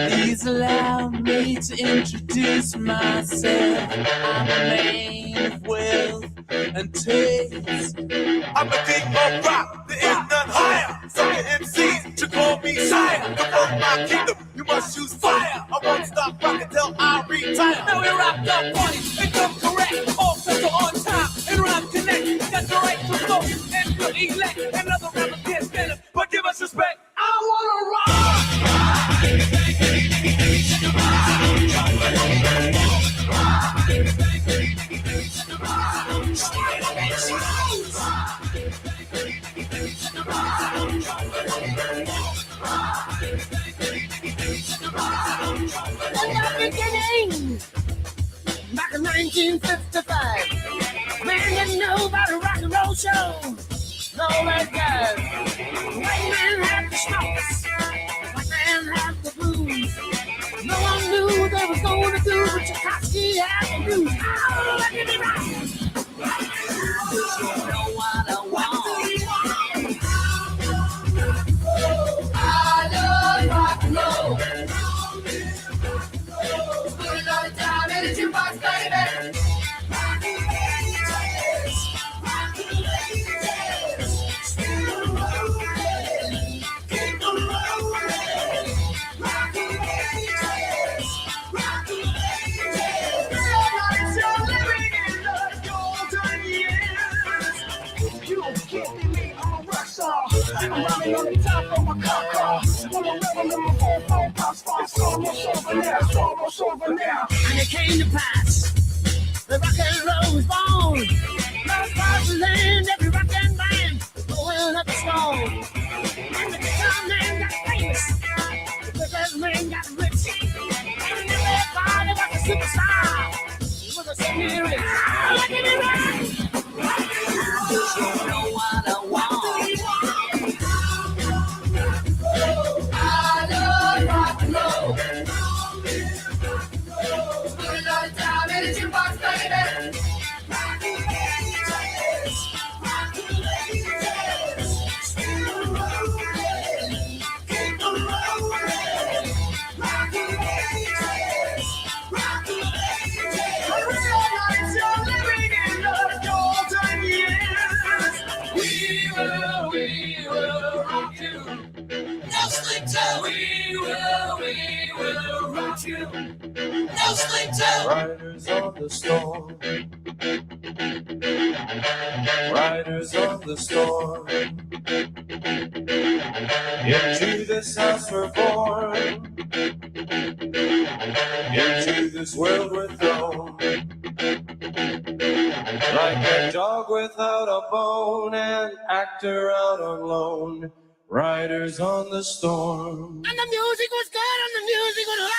Please allow me to introduce myself. I'm a man of wealth and taste. I'm the king of rock, there is none higher. Sucker MCs should call me sire. To fuck my kingdom, you must use fire. I won't stop rocking till I retire. Now we rock the party and come correct. All filter on time and rhyme connect. Got the right to flow and to elect. Another rapper can't stand it, but give us respect. I wanna rock. Beginning back in 1955, man didn't know about a rock and roll show. No, that guy. White man had the stomps, white man had the blues. No one knew what they was going to do, but Tchaikovsky had the blues. Oh, let me rock. You know what I want. I love rock and roll. Put it all the time in the jukebox, baby. I'm running on the top of my car. On the level of my 4-4 pops, it's almost over now, it's almost over now. And it came to pass, the rock and roll was born. Love across the land, every rock and band going up the stone. And the guitar man got famous, the jazz man got rich. And everybody was a superstar. He was a singing rich. Look at it right. You know what I want. I love rock and roll. Put it all the time in the jukebox, baby. We will rock you. No sleep till. Riders on the storm. Riders on the storm. Into this house we're born. Into this world we're thrown. Like a dog without a bone, an actor out on loan. Riders on the storm. And the music was good and the music was loud.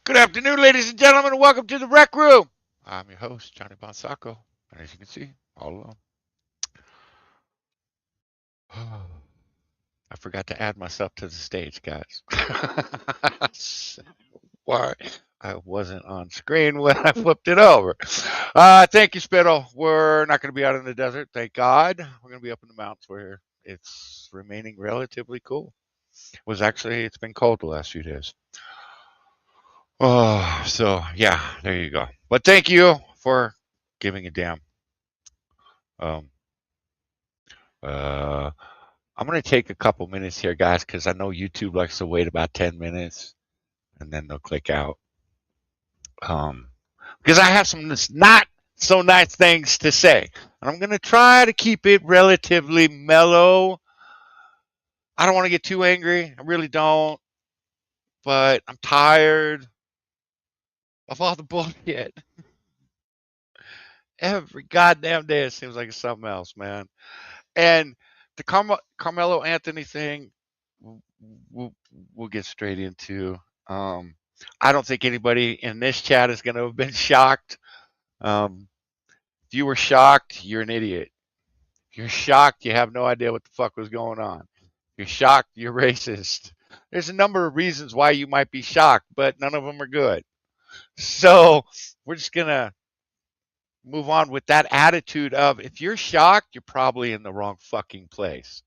Good afternoon, ladies and gentlemen, and welcome to the Rec Room. I'm your host, Johnny Bonsacco, and as you can see, all alone. I forgot to add myself to the stage, guys. Why I wasn't on screen when I flipped it over. Thank you, Spittle. We're not going to be out in the desert, thank God. We're going to be up in the mountains where it's remaining relatively cool. It's been cold the last few days. Oh, so yeah, there you go. But thank you for giving a damn. Um, uh, I'm gonna take a couple minutes here, guys, because I know YouTube likes to wait about 10 minutes and then they'll click out. Because I have some not so nice things to say, and I'm gonna try to keep it relatively mellow. I don't want to get too angry. I really don't. But I'm tired of all the bullshit. Every goddamn day it seems like it's something else, man. And the Carmelo Anthony thing, we'll, we'll get straight into. Um, I don't think anybody in this chat is going to have been shocked. If you were shocked, you're an idiot. If you're shocked, you have no idea what the fuck was going on. If you're shocked, you're racist. There's a number of reasons why you might be shocked, but none of them are good. So we're just going to move on with that attitude of if you're shocked, you're probably in the wrong fucking place.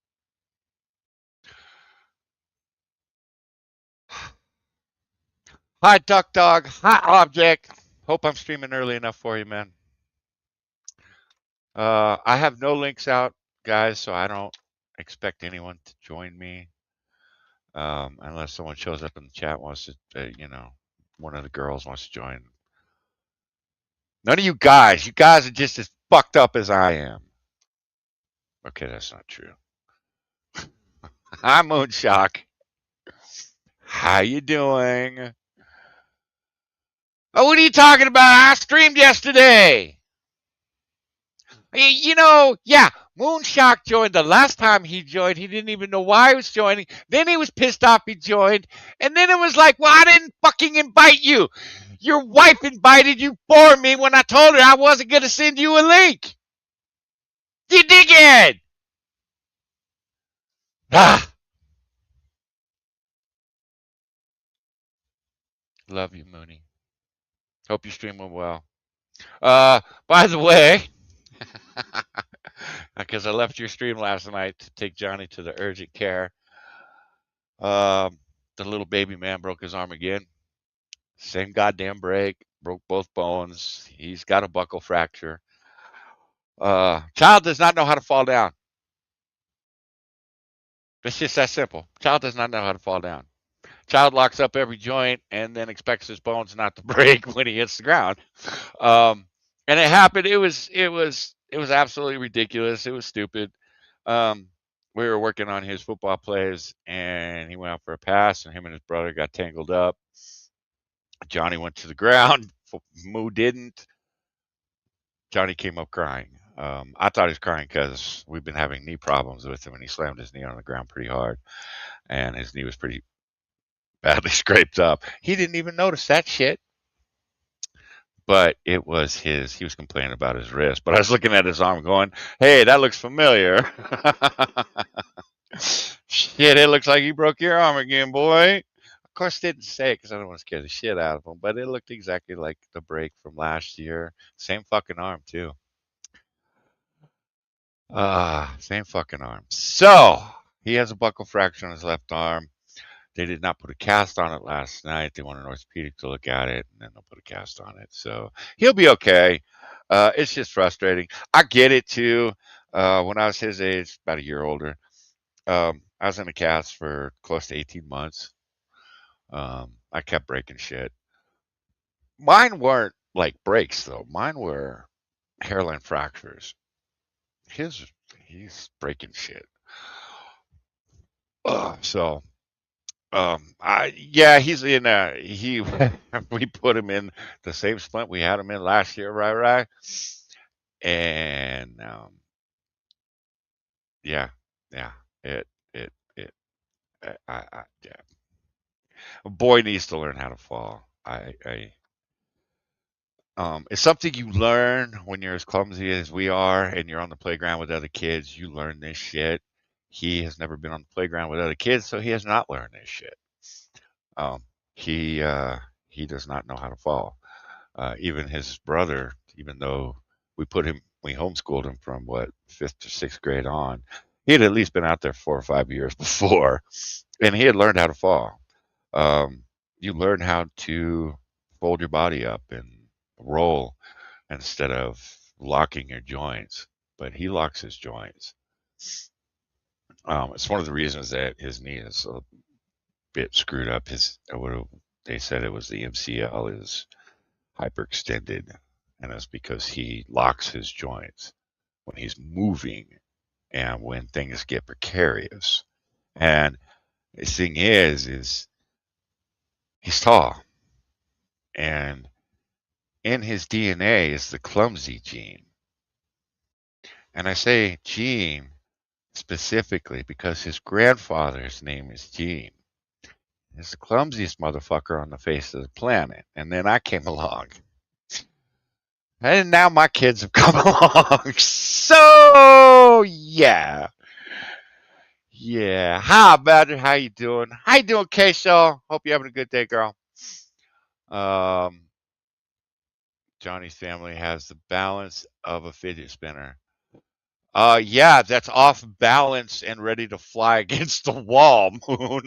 Hi, Duck Dog. Hot Object. Hope I'm streaming early enough for you, man. I have no links out, guys, so I don't expect anyone to join me. Unless someone shows up in the chat wants to, one of the girls wants to join. None of you guys are just as fucked up as I am. Okay, that's not true. Hi, Moonshock. How you doing? Oh, what are you talking about? I streamed yesterday. Yeah, Moonshock joined the last time he joined. He didn't even know why he was joining. Then he was pissed off he joined. And then it was like, well, I didn't fucking invite you. Your wife invited you for me when I told her I wasn't going to send you a link. You dickhead. Ah. Love you, Mooney. Hope you're streaming well. By the way, because I left your stream last night to take Johnny to the urgent care. The little baby man broke his arm again. Same goddamn break. Broke both bones. He's got a buckle fracture. Child does not know how to fall down. It's just that simple. Child does not know how to fall down. Child locks up every joint and then expects his bones not to break when he hits the ground. And it happened. It was absolutely ridiculous. It was stupid. We were working on his football plays, and he went out for a pass, and him and his brother got tangled up. Johnny went to the ground. Moo didn't. Johnny came up crying. I thought he was crying because we've been having knee problems with him, and he slammed his knee on the ground pretty hard, and his knee was pretty badly scraped up. He didn't even notice that shit. But it was he was complaining about his wrist. But I was looking at his arm going, hey, that looks familiar. Shit, it looks like you broke your arm again, boy. Of course, didn't say it because I don't want to scare the shit out of him, but it looked exactly like the break from last year. Same fucking arm, too. Same fucking arm. So, he has a buckle fracture on his left arm. They did not put a cast on it last night. They want an orthopedic to look at it, and then they'll put a cast on it. So, he'll be okay. It's just frustrating. I get it, too. When I was his age, about a year older, I was in a cast for close to 18 months. I kept breaking shit. Mine weren't like breaks, though. Mine were hairline fractures. He's breaking shit. So he's in we put him in the same splint we had him in last year, right? And yeah, it yeah. A boy needs to learn how to fall. I it's something you learn when you're as clumsy as we are and you're on the playground with other kids. You learn this shit. He has never been on the playground with other kids, so he has not learned this shit. Um, he does not know how to fall. Even his brother, even though we homeschooled him from what fifth to sixth grade on, he had at least been out there 4 or 5 years before, and he had learned how to fall. Um, you learn how to fold your body up and roll instead of locking your joints. But he locks his joints. It's one of the reasons that his knee is a bit screwed up. They said it was the MCL is hyperextended, and it's because he locks his joints when he's moving and when things get precarious. And the thing is he's tall, and in his DNA is the clumsy gene. And I say gene specifically because his grandfather's name is Gene. He's the clumsiest motherfucker on the face of the planet. And then I came along. And now my kids have come along. So yeah. Yeah. How about it? How you doing? How you doing, Queso? Hope you're having a good day, girl. Um, Johnny's family has the balance of a fidget spinner. Yeah, that's off balance and ready to fly against the wall, Moon.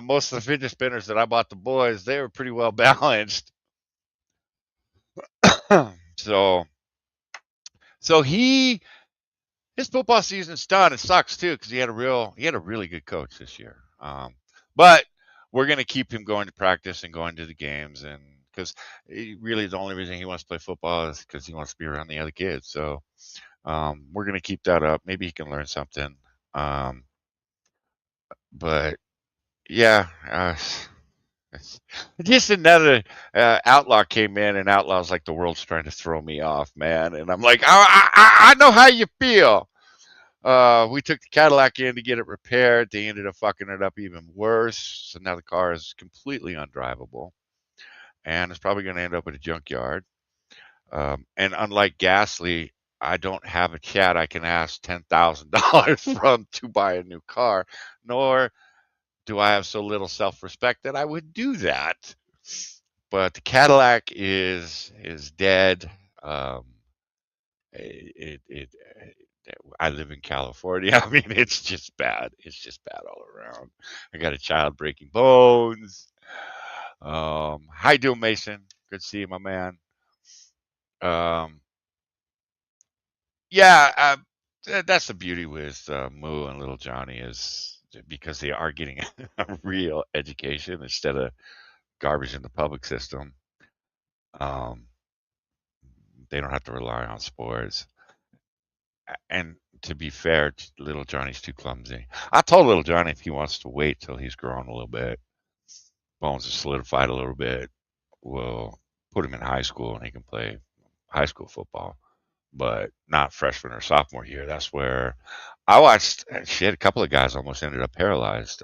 Most of the fidget spinners that I bought the boys, they were pretty well balanced. so, so his football season's done. It sucks too because he had a really good coach this year. But we're gonna keep him going to practice and going to the games, and because really the only reason he wants to play football is because he wants to be around the other kids. So we're gonna keep that up. Maybe he can learn something. Um, but yeah, it's just another outlaw came in, and outlaw's like the world's trying to throw me off, man. And I'm like, I know how you feel. We took the Cadillac in to get it repaired. They ended up fucking it up even worse. So now the car is completely undrivable, and it's probably going to end up at a junkyard. And unlike Gasly, I don't have a chat I can ask $10,000 from to buy a new car, nor do I have so little self-respect that I would do that. But the Cadillac is dead. Um, it I live in California. I mean, it's just bad. It's just bad all around. I got a child breaking bones. How you doing, Mason? Good to see you, my man. Um, yeah, that's the beauty with Moo and Little Johnny is because they are getting a real education instead of garbage in the public system. Um, they don't have to rely on sports. And to be fair, little Johnny's too clumsy. I told little Johnny if he wants to wait till he's grown a little bit, bones are solidified a little bit, we'll put him in high school and he can play high school football, but not freshman or sophomore year. That's where I watched. Shit, a couple of guys almost ended up paralyzed.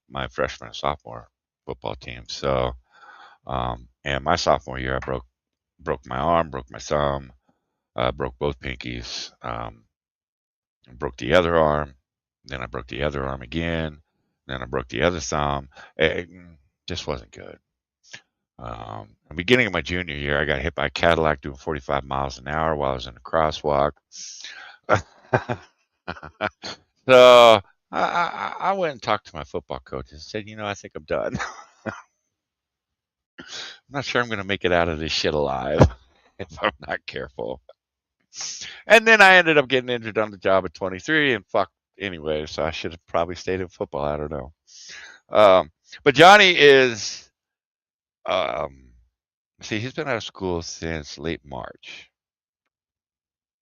My freshman and sophomore football team. So, and my sophomore year, I broke my arm, broke my thumb, broke both pinkies. Broke the other arm, then I broke the other arm again, then I broke the other thumb. It just wasn't good. The beginning of my junior year, I got hit by a Cadillac doing 45 miles an hour while I was in a crosswalk. So I went and talked to my football coach and said, I think I'm done. I'm not sure I'm going to make it out of this shit alive if I'm not careful. And then I ended up getting injured on the job at 23 and fuck anyway, so I should have probably stayed in football. I don't know. But Johnny is, um, see, he's been out of school since late March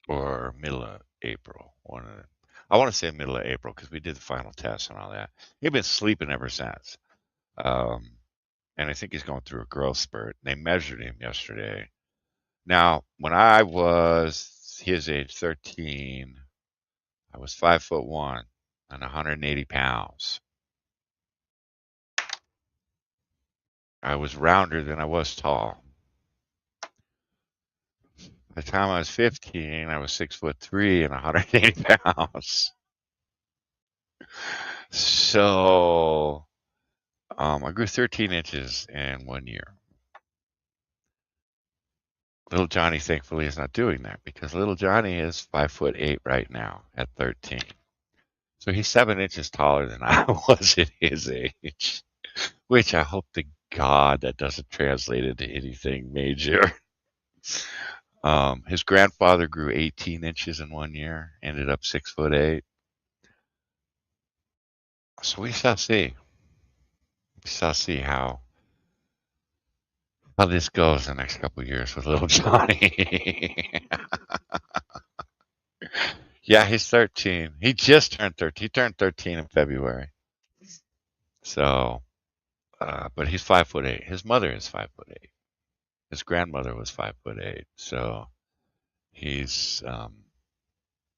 or middle of April. I want to say middle of April because we did the final test and all that. He's been sleeping ever since. Um, and I think he's going through a growth spurt. They measured him yesterday. Now, when I was his age, 13, I was 5'1" and 180 pounds. I was rounder than I was tall. By the time I was 15, I was 6'3" and 180 pounds. So I grew 13 inches in 1 year. Little Johnny, thankfully, is not doing that because little Johnny is 5'8" right now at 13. So he's 7 inches taller than I was at his age, which I hope to God that doesn't translate into anything major. His grandfather grew 18 inches in 1 year, ended up 6'8". So we shall see. We shall see how this goes the next couple of years with little Johnny. Yeah, he's 13. He just turned 13. He turned 13 in February. So, but he's 5'8". His mother is 5'8". His grandmother was 5'8". So he's,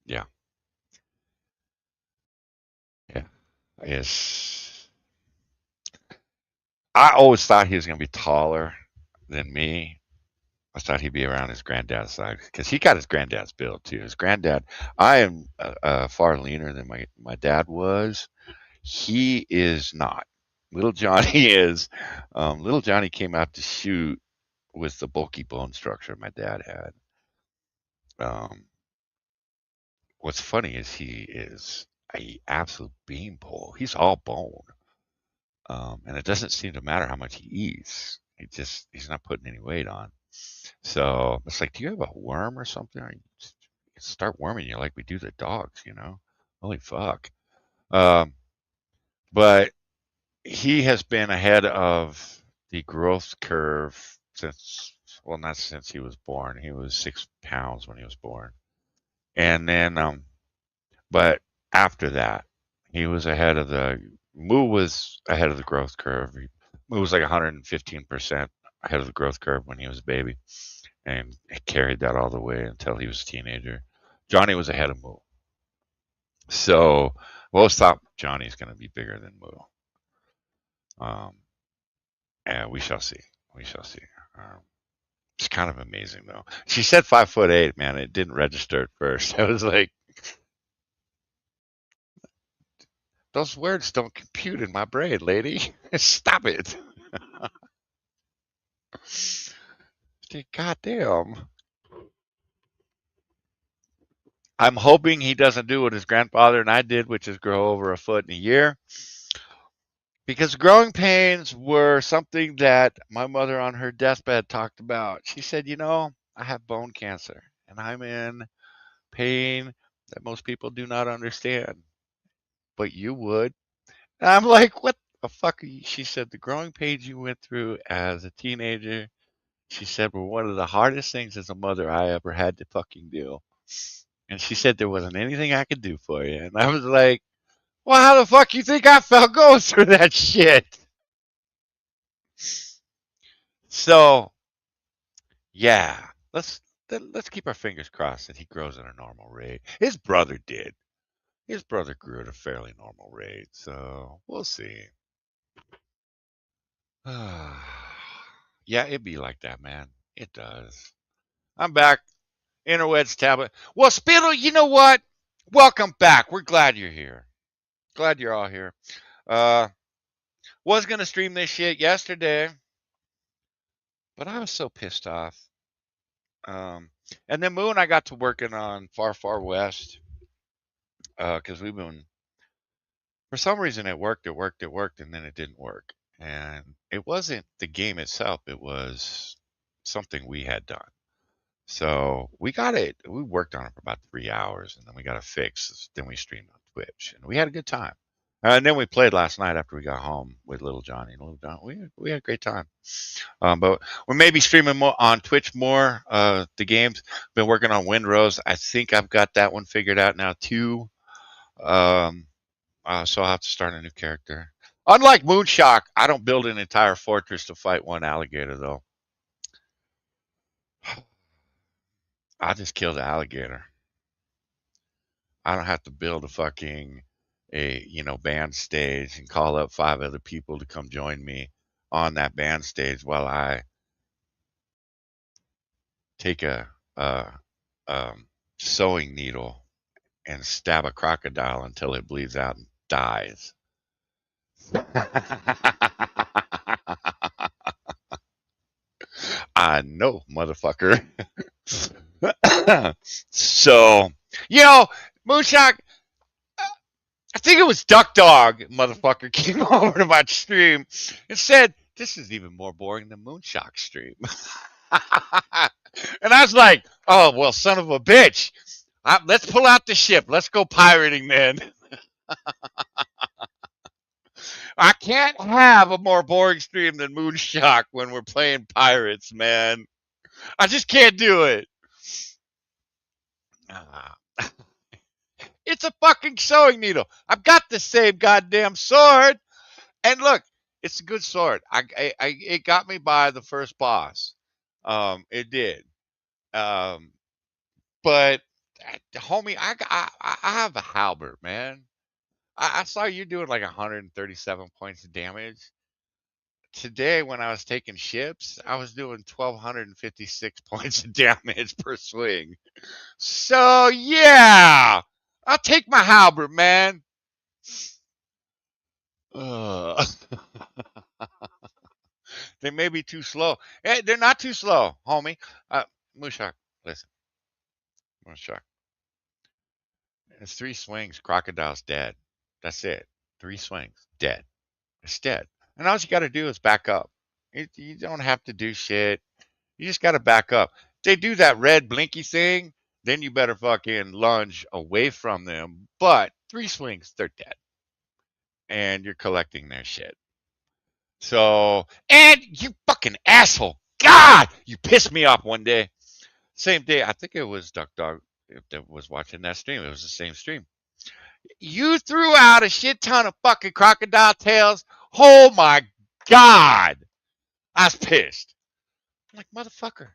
yeah, yeah. Is I always thought he was going to be taller than me. I thought he'd be around his granddad's size because he got his granddad's build too. His granddad, I am far leaner than my dad was. He is not. Little Johnny is. Little Johnny came out to shoot with the bulky bone structure my dad had. Um, what's funny is he is a absolute beanpole. He's all bone, and it doesn't seem to matter how much he eats. He's not putting any weight on. So it's like, do you have a worm or something? Or you start worming you like we do the dogs, you know? Holy fuck. Um, but he has been ahead of the growth curve since, well, not since he was born. He was 6 pounds when he was born. And then, but after that, he was ahead of Moo was ahead of the growth curve. Moo was like 115% ahead of the growth curve when he was a baby. And he carried that all the way until he was a teenager. Johnny was ahead of Moo. So we always thought Johnny's going to be bigger than Moo. And we shall see. We shall see. It's kind of amazing though. She said 5'8", man. It didn't register at first. I was like, those words don't compute in my brain, lady. Stop it. God damn. I'm hoping he doesn't do what his grandfather and I did, which is grow over a foot in a year. Because growing pains were something that my mother on her deathbed talked about. She said, I have bone cancer and I'm in pain that most people do not understand, but you would. And I'm like, what the fuck are you? She said, the growing pains you went through as a teenager, she said, were one of the hardest things as a mother I ever had to fucking do. And she said, there wasn't anything I could do for you. And I was like, well, how the fuck you think I felt going through that shit? So, yeah, let's keep our fingers crossed that he grows at a normal rate. His brother did. His brother grew at a fairly normal rate, so we'll see. Yeah, it'd be like that, man. It does. I'm back. Interwebs tablet. Well, Spittle, you know what? Welcome back. We're glad you're here. Glad you're all here. Was gonna stream this shit yesterday, but I was so pissed off. And then Moo and I got to working on Far Far West because we've been, for some reason it worked, and then it didn't work. And it wasn't the game itself, it was something we had done. So we got it. We worked on it for about 3 hours, and then we got it fixed. Then we streamed on Twitch, and we had a good time. And then we played last night after we got home with Little Johnny. And Little Johnny, we had a great time. But we may be streaming more on Twitch more. The games. Been working on Windrose. I think I've got that one figured out now too. So I'll have to start a new character. Unlike Moonshock, I don't build an entire fortress to fight one alligator though. I just kill the alligator. I don't have to build a band stage and call up 5 other people to come join me. on that band stage while I take a sewing needle and stab a crocodile until it bleeds out and dies. I know, motherfucker. So, you know, Moonshot, I think it was Duck Dog, motherfucker, came over to my stream and said, "This is even more boring than Moonshock's stream." And I was like, "Oh, well, son of a bitch. Let's pull out the ship. Let's go pirating, man. I can't have a more boring stream than Moonshock when we're playing pirates, man. I just can't do it." Ah. It's a fucking sewing needle. I've got the same goddamn sword. And look, it's a good sword. It got me by the first boss. It did. Um, but homie, I have a halberd, man. I saw you doing like 137 points of damage. Today, when I was taking ships, I was doing 1,256 points of damage per swing. So yeah, I'll take my halberd, man. Ugh. They may be too slow. Hey, they're not too slow, homie. Mushak, listen, Mushak. It's 3 swings. Crocodile's dead. That's it. 3 swings, dead. It's dead. And all you got to do is back up. You don't have to do shit. You just got to back up. They do that red blinky thing, then you better fucking lunge away from them. But 3 swings, they're dead. And you're collecting their shit. So, and you fucking asshole. God, you pissed me off one day. Same day, I think it was Duck Dog that was watching that stream. It was the same stream. You threw out a shit ton of fucking crocodile tails. Oh my God. I was pissed. I'm like, motherfucker,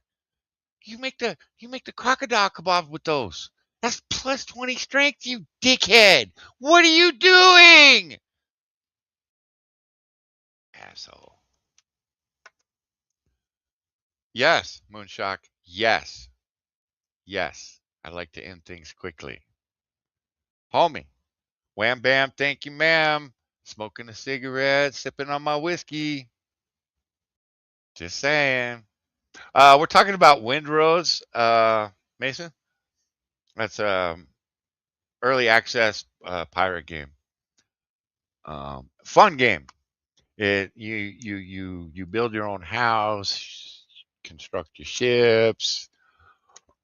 you make the crocodile kebab with those. That's plus 20 strength, you dickhead. What are you doing? Asshole. Yes, Moonshock. Yes. Yes. I like to end things quickly. Homie. Wham bam, thank you, ma'am. Smoking a cigarette, sipping on my whiskey. Just saying. We're talking about Windrose, Mason. That's early access pirate game. Fun game. You build your own house, construct your ships,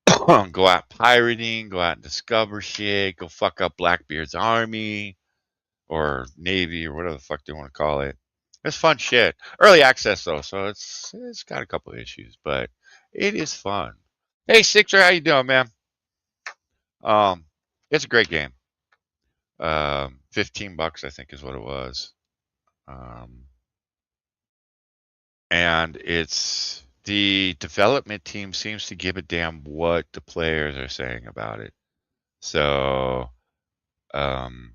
go out pirating, go out and discover shit, go fuck up Blackbeard's army or navy or whatever the fuck they want to call it. It's fun shit. Early access though, so it's got a couple of issues, but it is fun. Hey Sixer, how you doing, man? Um, it's a great game. $15 I think is what it was. Um, and it's the development team seems to give a damn what the players are saying about it. So, um,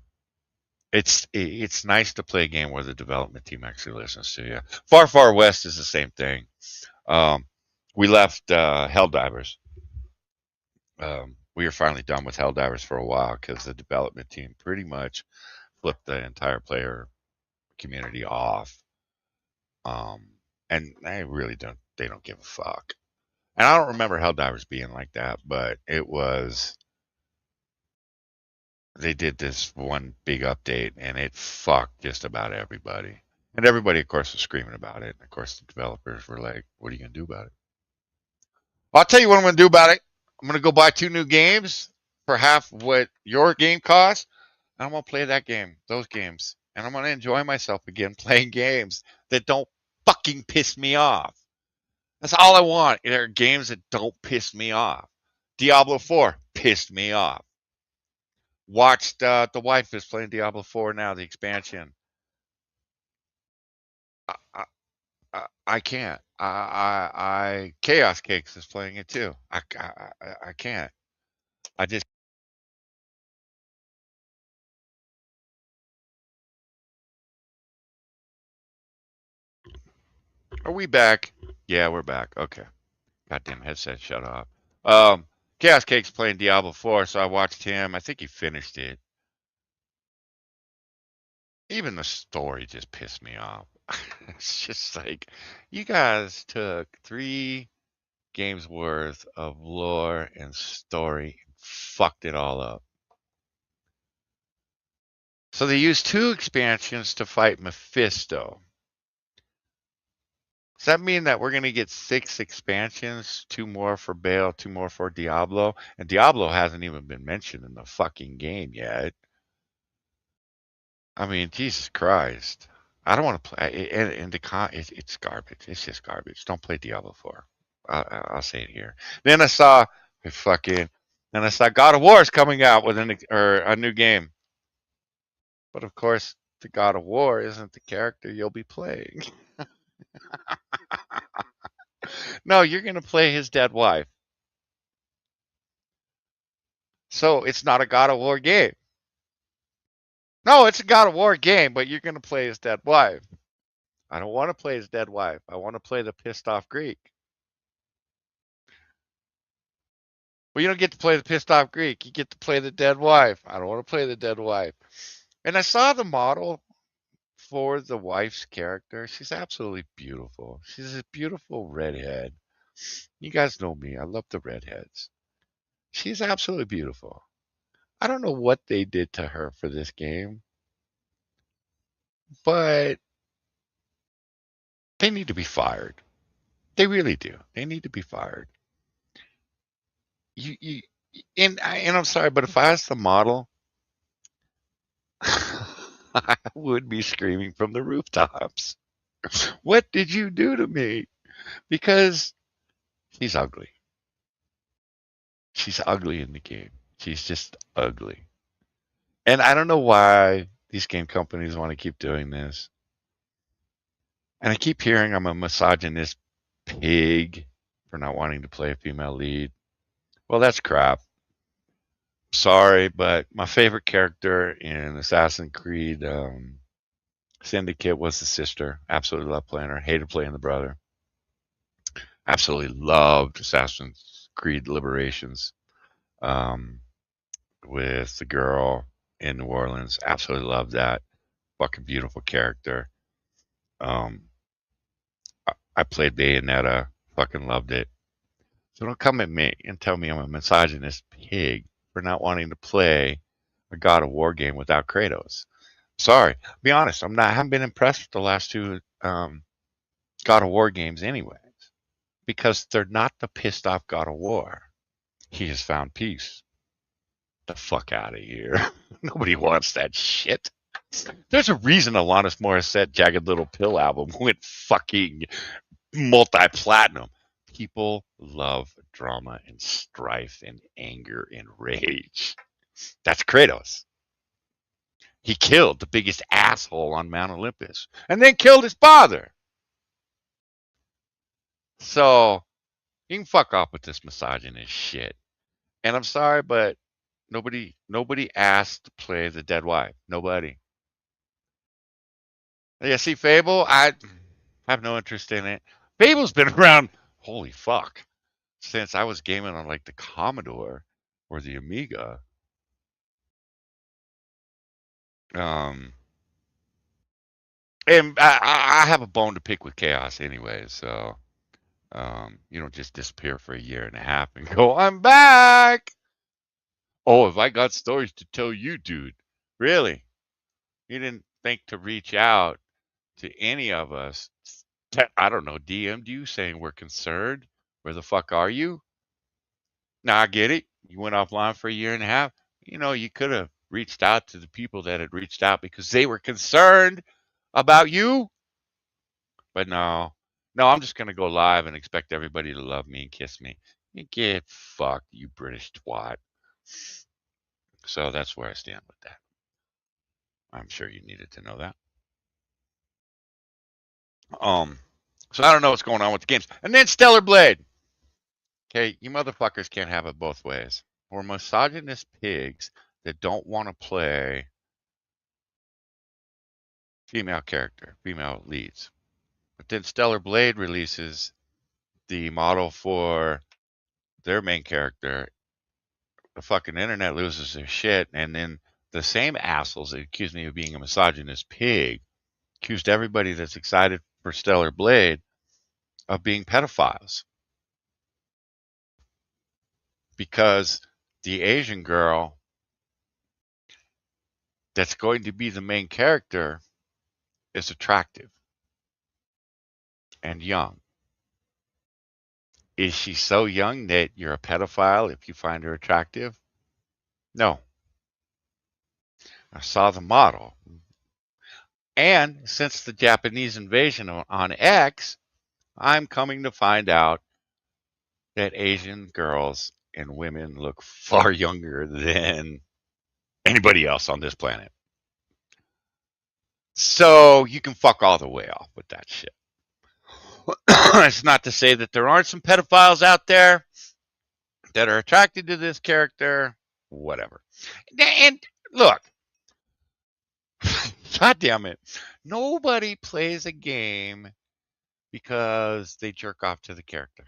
it's nice to play a game where the development team actually listens to you. Far Far West is the same thing. Um, we left Helldivers. We were finally done with Helldivers for a while because the development team pretty much flipped the entire player community off. And they don't give a fuck. And I don't remember Helldivers being like that, but it was. They did this one big update and it fucked just about everybody. And everybody, of course, was screaming about it. And of course, the developers were like, what are you going to do about it? Well, I'll tell you what I'm going to do about it. I'm going to go buy 2 new games for half what your game costs. And I'm going to play those games. And I'm going to enjoy myself again playing games that don't fucking piss me off. That's all I want. Are games that don't piss me off. Diablo 4 pissed me off. Watched the wife is playing Diablo 4 now, the expansion. I, I can't. Chaos Cakes is playing it too. I can't. I just Are we back? Yeah, we're back. Okay. Goddamn headset shut off. Chaos Cake's playing Diablo 4, so I watched him. I think he finished it. Even the story just pissed me off. It's just like, you guys took 3 games worth of lore and story and fucked it all up. So they used 2 expansions to fight Mephisto. Does that mean that we're going to get 6 expansions? 2 more for Baal, 2 more for Diablo? And Diablo hasn't even been mentioned in the fucking game yet. I mean, Jesus Christ. I don't want to play. It's garbage. It's just garbage. Don't play Diablo 4. I'll say it here. Then I saw God of War is coming out with a new game. But of course, the God of War isn't the character you'll be playing. No, you're going to play his dead wife. So it's not a God of War game. No, it's a God of War game, but you're going to play his dead wife. I don't want to play his dead wife. I want to play the pissed off Greek. Well, you don't get to play the pissed off Greek. You get to play the dead wife. I don't want to play the dead wife. And I saw the model for the wife's character. She's absolutely beautiful. She's a beautiful redhead. You guys know me. I love the redheads. She's absolutely beautiful. I don't know what they did to her for this game, but they need to be fired. They really do. They need to be fired. You and I'm sorry, but if I was the model, I would be screaming from the rooftops. What did you do to me? Because she's ugly. She's ugly in the game. She's just ugly. And I don't know why these game companies want to keep doing this. And I keep hearing I'm a misogynist pig for not wanting to play a female lead. Well, that's crap. Sorry, but my favorite character in Assassin's Creed Syndicate was the sister. Absolutely loved playing her. Hated playing the brother. Absolutely loved Assassin's Creed Liberations with the girl in New Orleans. Absolutely loved that. Fucking beautiful character. Um, I played Bayonetta. Fucking loved it. So don't come at me and tell me I'm a misogynist pig for not wanting to play a God of War game without Kratos. Sorry, be honest. Haven't been impressed with the last 2 God of War games, anyways, because they're not the pissed off God of War. He has found peace. The fuck out of here. Nobody wants that shit. There's a reason Alanis Morissette Jagged Little Pill album went fucking multi-platinum. People love drama and strife and anger and rage. That's Kratos. He killed the biggest asshole on Mount Olympus and then killed his father. So you can fuck off with this misogynist shit. And I'm sorry, but nobody asked to play the dead wife. Nobody. Yeah, see, Fable, I have no interest in it. Fable's been around, holy fuck, since I was gaming on like the Commodore or the Amiga. Um, and I have a bone to pick with Chaos anyway, so you don't just disappear for a year and a half and go, I'm back. Oh, have I got stories to tell you, dude? Really? You didn't think to reach out to any of us? I don't know, DM'd you saying we're concerned? Where the fuck are you? Now I get it. You went offline for a year and a half. You know, you could have reached out to the people that had reached out because they were concerned about you. But no, no, I'm just gonna go live and expect everybody to love me and kiss me. You get fucked, you British twat. So that's where I stand with that. I'm sure you needed to know that. Um, so I don't know what's going on with the games. And then Stellar Blade. Okay, you motherfuckers can't have it both ways. We're misogynist pigs that don't want to play female leads. But then Stellar Blade releases the model for their main character. The fucking internet loses their shit, and then the same assholes that accused me of being a misogynist pig accused everybody that's excited for Stellar Blade of being pedophiles because the Asian girl that's going to be the main character is attractive and young. Is she so young that you're a pedophile if you find her attractive? No. I saw the model. And since the Japanese invasion on X, I'm coming to find out that Asian girls and women look far younger than anybody else on this planet. So you can fuck all the way off with that shit. It's not to say that there aren't some pedophiles out there that are attracted to this character, whatever. And look, God damn it, nobody plays a game because they jerk off to the character.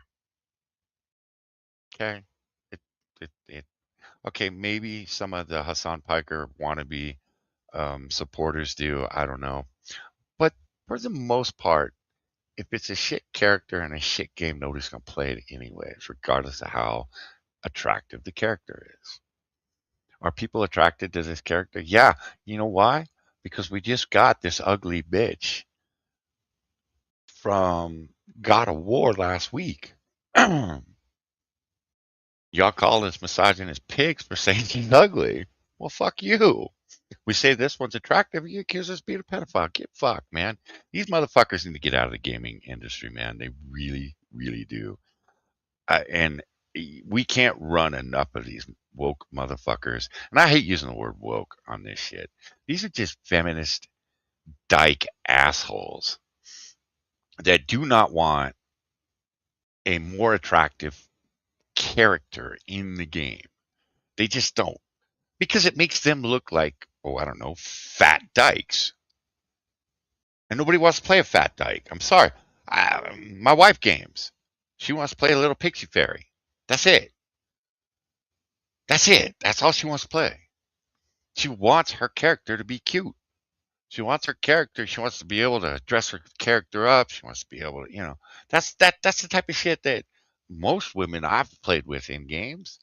Okay, it okay, maybe some of the Hassan Piker wannabe supporters do. I don't know, but for the most part, if it's a shit character and a shit game, nobody's gonna play it anyways, regardless of how attractive the character is. Are people attracted to this character? Yeah. You know why? Because we just got this ugly bitch from God of War last week. Y'all call us misogynist pigs for saying she's ugly. Well, fuck you. We say this one's attractive, you accuse us of being a pedophile. Get fucked, man. These motherfuckers need to get out of the gaming industry, man. They really, really do. And we can't run enough of these woke motherfuckers. And I hate using the word woke on this shit. These are just feminist dyke assholes that do not want a more attractive character in the game. They just don't. Because it makes them look like, oh, I don't know, fat dykes. And nobody wants to play a fat dyke. I'm sorry. My wife games. She wants to play a little pixie fairy. That's it. That's it. That's all she wants to play. She wants her character to be cute. She wants her character. She wants to be able to dress her character up. She wants to be able to, that's the type of shit that most women I've played with in games.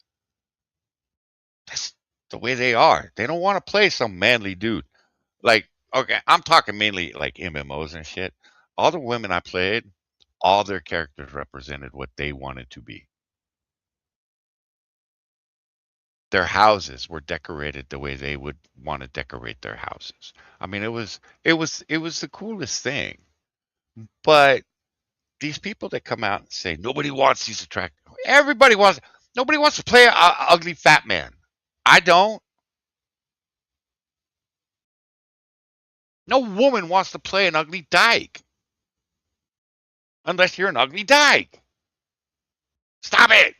That's the way they are. They don't want to play some manly dude. Like, okay, I'm talking mainly like MMOs and shit. All the women I played, all their characters represented what they wanted to be. Their houses were decorated the way they would want to decorate their houses. I mean, it was the coolest thing. But these people that come out and say nobody wants these attractive, everybody wants. Nobody wants to play a ugly fat man. I don't. No woman wants to play an ugly dyke unless you're an ugly dyke. Stop it.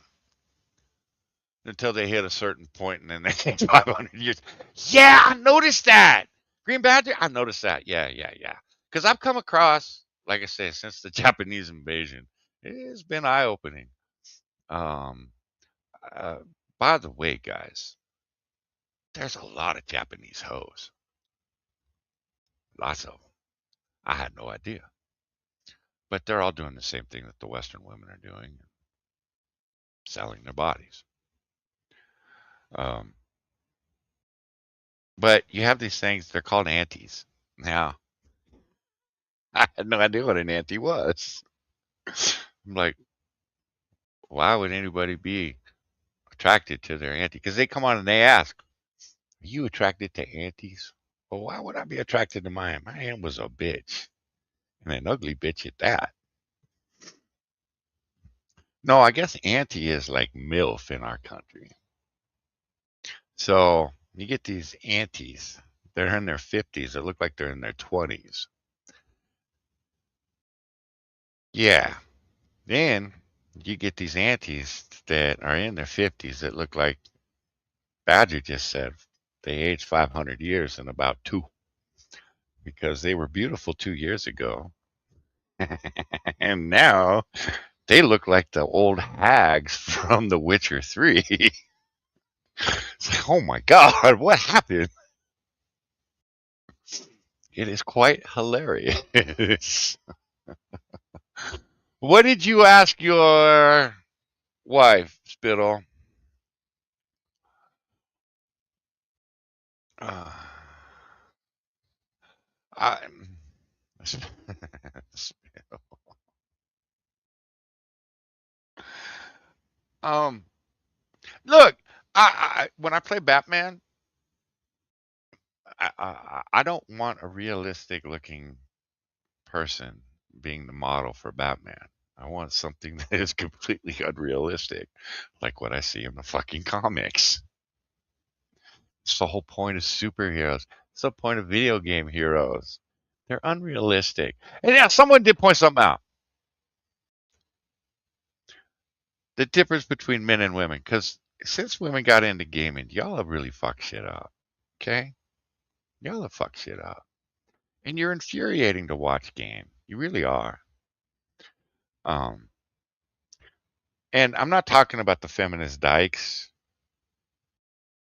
Until they hit a certain point and then they take 500 years. Yeah, I noticed that. Green Badger, I noticed that. Yeah. Because I've come across, like I said, since the Japanese invasion, it's been eye opening. Um, uh, by the way, guys, there's a lot of Japanese hoes. Lots of them. I had no idea. But they're all doing the same thing that the Western women are doing, selling their bodies. Um, but you have these things, they're called aunties. Now, I had no idea what an auntie was. I'm like, why would anybody be attracted to their auntie? Because they come on and they ask, are you attracted to aunties? Well, why would I be attracted to mine? My aunt was a bitch. And an ugly bitch at that. No, I guess auntie is like MILF in our country. So you get these aunties. They're in their 50s. They look like they're in their 20s. Yeah. Then you get these aunties that are in their 50s that look like Badger just said they aged 500 years in about 2 because they were beautiful 2 years ago And now they look like the old hags from The Witcher 3. It's like, oh my God, what happened? It is quite hilarious. What did you ask your wife, Spittle? Uh, I, um, look, when I play Batman, I don't want a realistic looking person being the model for Batman. I want something that is completely unrealistic, like what I see in the fucking comics. It's the whole point of superheroes. It's the point of video game heroes. They're unrealistic. And yeah, someone did point something out. The difference between men and women. Because since women got into gaming, y'all have really fucked shit up. Okay? Y'all have fucked shit up. And you're infuriating to watch game. You really are. Um, and I'm not talking about the feminist dykes.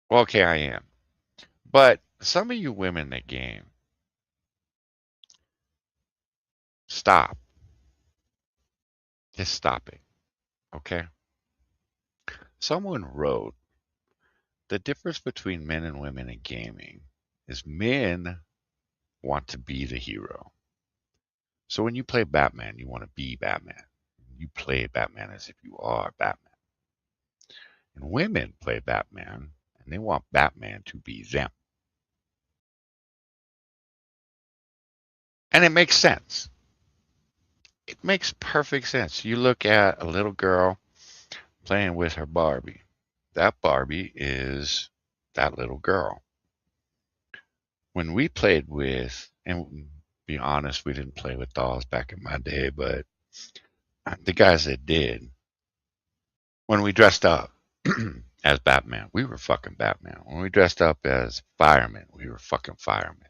Well, okay, I am. But some of you women that game, stop. Just stop it. Okay? Someone wrote the difference between men and women in gaming is men want to be the hero. So when you play Batman, you want to be Batman. You play Batman as if you are Batman. And women play Batman and they want Batman to be them. And it makes sense. It makes perfect sense. You look at a little girl playing with her Barbie. That Barbie is that little girl. When we played with, and be honest, we didn't play with dolls back in my day, but the guys that did, when we dressed up as Batman, we were fucking Batman. When we dressed up as firemen, we were fucking firemen.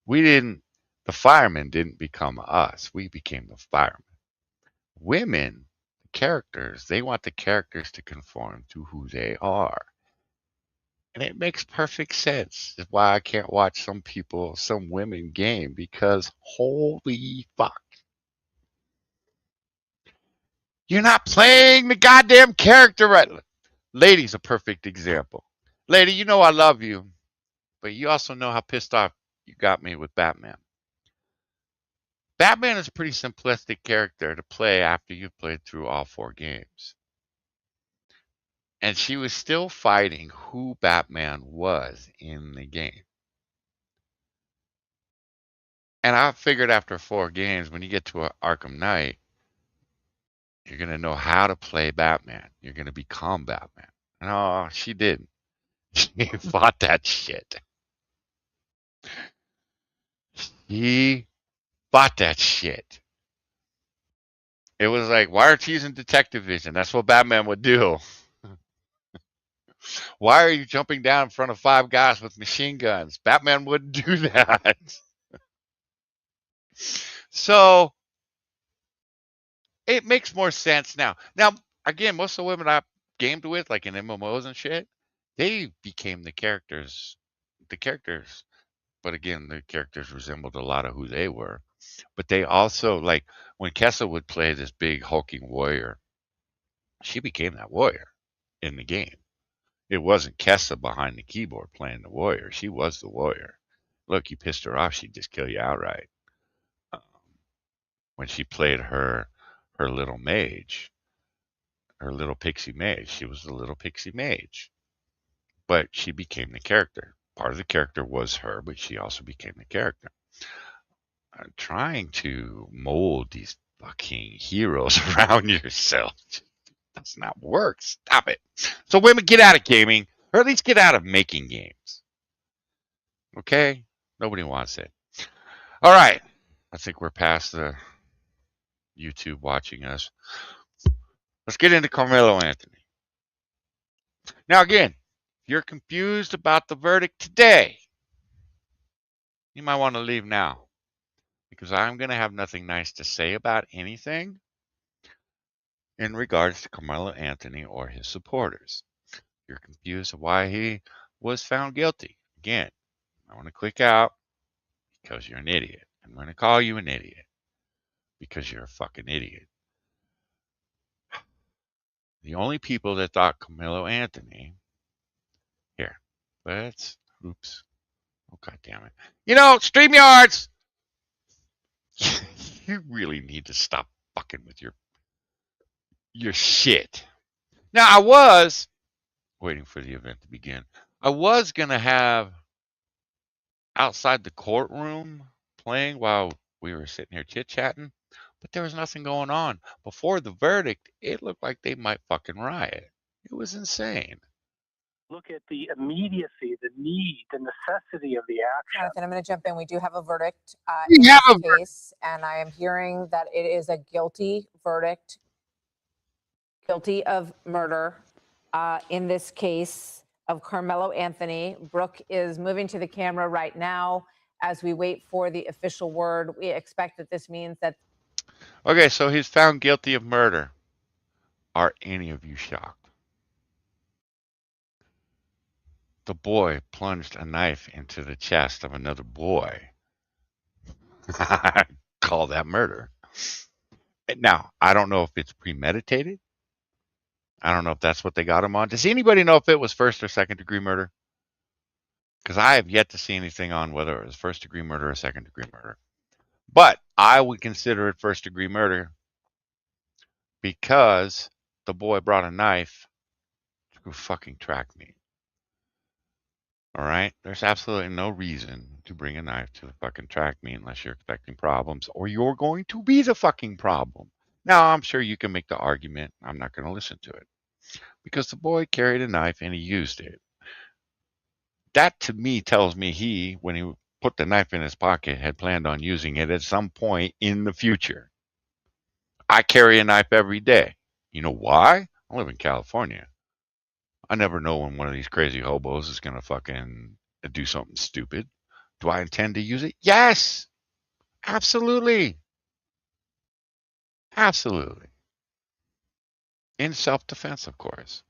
We didn't, the firemen didn't become us. We became the firemen. Women, the characters, they want the characters to conform to who they are. And it makes perfect sense. That's why I can't watch some people, some women game because holy fuck. You're not playing the goddamn character right. Lady's a perfect example. Lady, you know I love you, but you also know how pissed off you got me with Batman. Batman is a pretty simplistic character to play after you've played through all 4 games. And she was still fighting who Batman was in the game. And I figured after 4 games, when you get to Arkham Knight, you're going to know how to play Batman. You're going to become Batman. No, she didn't. She fought that shit. He fought that shit. It was like, why are you using detective vision? That's what Batman would do. Why are you jumping down in front of 5 guys with machine guns? Batman wouldn't do that. So it makes more sense now. Now, again, most of the women I gamed with, like in MMOs and shit, they became the characters. The characters. But again, the characters resembled a lot of who they were. But they also, like, when Kessa would play this big hulking warrior, she became that warrior in the game. It wasn't Kessa behind the keyboard playing the warrior. She was the warrior. Look, you pissed her off, she'd just kill you outright. Um, when she played her little mage, her little pixie mage, she was the little pixie mage. But she became the character. Part of the character was her, but she also became the character. Trying to mold these fucking heroes around yourself does not work. Stop it. So women, get out of gaming, or at least get out of making games. Okay? Nobody wants it. All right. I think we're past the YouTube watching us. Let's get into Karmelo Anthony. Now, again, if you're confused about the verdict today, you might want to leave now. because I'm going to have nothing nice to say about anything in regards to Karmelo Anthony or his supporters. You're confused of why he was found guilty. Again, I want to click out because you're an idiot. I'm going to call you an idiot because you're a fucking idiot. The only people that thought Karmelo Anthony here, oops. Oh, God damn it. StreamYards, you really need to stop fucking with your shit. Now, I was waiting for the event to begin. I was going to have outside the courtroom playing while we were sitting here chit-chatting, but there was nothing going on. Before the verdict, it looked like they might fucking riot. It was insane. Look at the immediacy, the need, the necessity of the action. Jonathan, I'm going to jump in. We do have a verdict We in have this a case, and I am hearing that it is a guilty verdict, guilty of murder in this case of Karmelo Anthony. Brooke is moving to the camera right now as we wait for the official word. We expect that this means that. Okay, so he's found guilty of murder. Are any of you shocked? The boy plunged a knife into the chest of another boy. Call that murder. Now, I don't know if it's premeditated. I don't know if that's what they got him on. Does anybody know if it was first or second degree murder? Because I have yet to see anything on whether it was first degree murder or second degree murder. But I would consider it first degree murder because the boy brought a knife to fucking track me. All right? There's absolutely no reason to bring a knife to the fucking track me unless you're expecting problems or you're going to be the fucking problem. Now, I'm sure you can make the argument. I'm not going to listen to it because the boy carried a knife and he used it. That to me tells me he, when he put the knife in his pocket, had planned on using it at some point in the future. I carry a knife every day. You know why? I live in California. I never know when one of these crazy hobos is going to fucking do something stupid. Do I intend to use it? Yes! Absolutely. Absolutely. In self-defense, of course.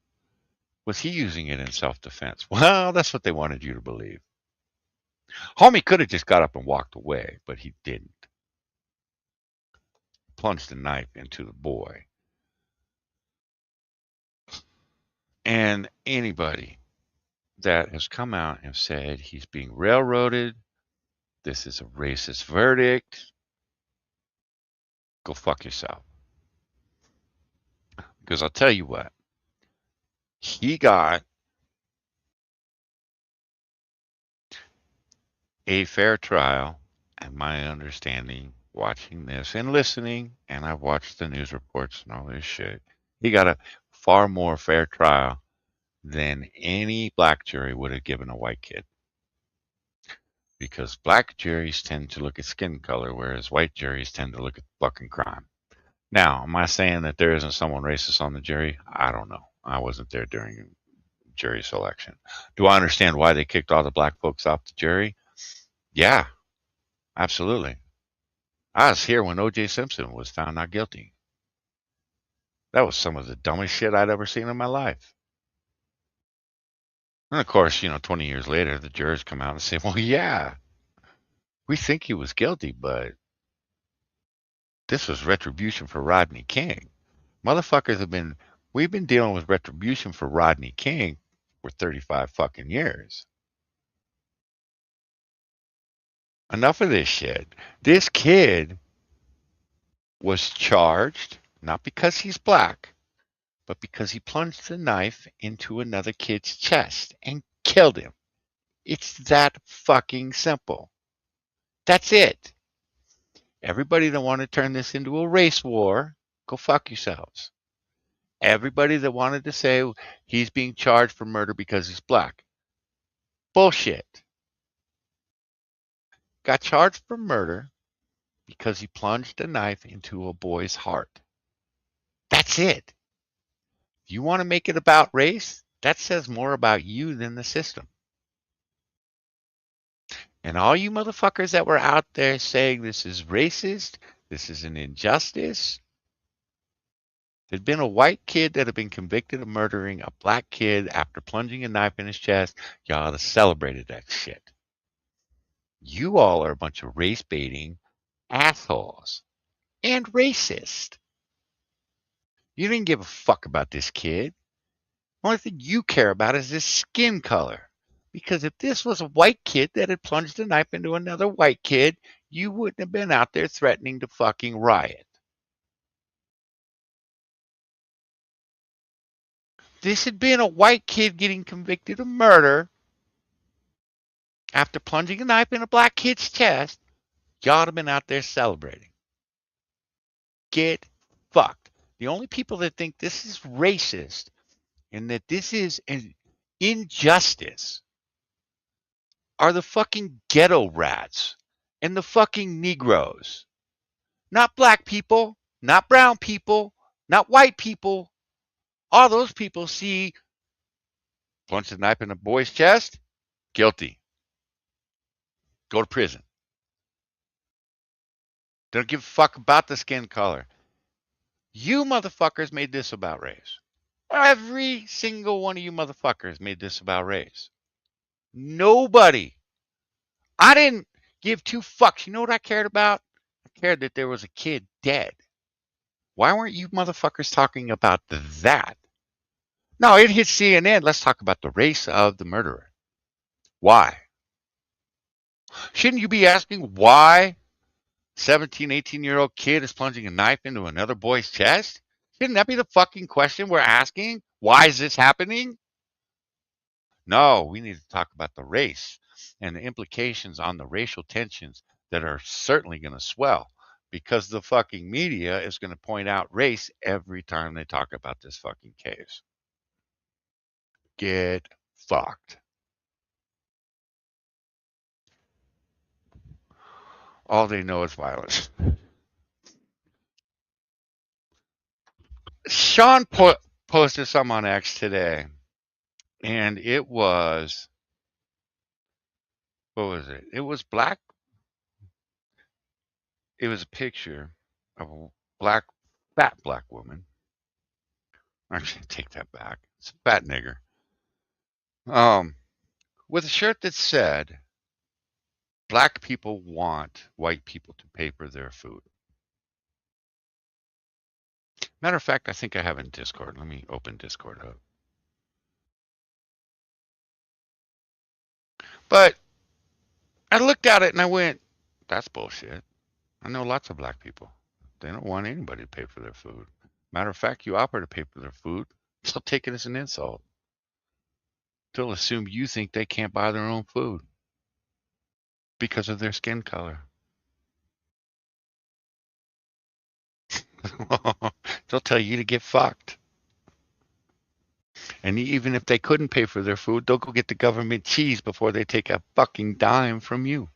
Was he using it in self-defense? Well, that's what they wanted you to believe. Homie could have just got up and walked away, but he didn't. Plunged the knife into the boy. And anybody that has come out and said he's being railroaded, this is a racist verdict, go fuck yourself. Because I'll tell you what, he got a fair trial, and my understanding, watching this and listening, and I've watched the news reports and all this shit, he got a far more fair trial than any black jury would have given a white kid. Because black juries tend to look at skin color, whereas white juries tend to look at fucking crime. Now, am I saying that there isn't someone racist on the jury? I don't know. I wasn't there during jury selection. Do I understand why they kicked all the black folks off the jury? Yeah, absolutely. I was here when O.J. Simpson was found not guilty. That was some of the dumbest shit I'd ever seen in my life. And of course, 20 years later, the jurors come out and say, well, yeah, we think he was guilty, but this was retribution for Rodney King. Motherfuckers we've been dealing with retribution for Rodney King for 35 fucking years. Enough of this shit. This kid was charged, not because he's black, but because he plunged the knife into another kid's chest and killed him. It's that fucking simple. That's it. Everybody that want to turn this into a race war, go fuck yourselves. Everybody that wanted to say he's being charged for murder because he's black. Bullshit. Got charged for murder because he plunged a knife into a boy's heart. That's it. If you want to make it about race, that says more about you than the system. And all you motherfuckers that were out there saying this is racist, this is an injustice. There'd been a white kid that had been convicted of murdering a black kid after plunging a knife in his chest. Y'all would have celebrated that shit. You all are a bunch of race baiting assholes and racist. You didn't give a fuck about this kid. The only thing you care about is his skin color. Because if this was a white kid that had plunged a knife into another white kid, you wouldn't have been out there threatening to fucking riot. This had been a white kid getting convicted of murder after plunging a knife in a black kid's chest. Y'all have been out there celebrating. Get fucked. The only people that think this is racist and that this is an injustice are the fucking ghetto rats and the fucking Negroes. Not black people, not brown people, not white people. All those people see plunge a knife in a boy's chest, guilty. Go to prison. Don't give a fuck about the skin color. You motherfuckers made this about race. Every single one of you motherfuckers made this about race. Nobody. I didn't give two fucks. You know what I cared about? I cared that there was a kid dead. Why weren't you motherfuckers talking about that? No, it hit CNN. Let's talk about the race of the murderer. Why? Shouldn't you be asking why 17, 18-year-old kid is plunging a knife into another boy's chest? Shouldn't that be the fucking question we're asking? Why is this happening? No, we need to talk about the race and the implications on the racial tensions that are certainly going to swell because the fucking media is going to point out race every time they talk about this fucking case. Get fucked. All they know is violence. Sean posted some on X today, and it was, what was it? It was black. It was a picture of a black, fat black woman. Actually, take that back. It's a fat nigger. With a shirt that said, "Black people want white people to pay for their food." Matter of fact, I think I have it in Discord. Let me open Discord up. But I looked at it and I went, "That's bullshit." I know lots of black people. They don't want anybody to pay for their food. Matter of fact, you offer to pay for their food, they'll take it as an insult. They'll assume you think they can't buy their own food because of their skin color. They'll tell you to get fucked. And even if they couldn't pay for their food, they'll go get the government cheese before they take a fucking dime from you.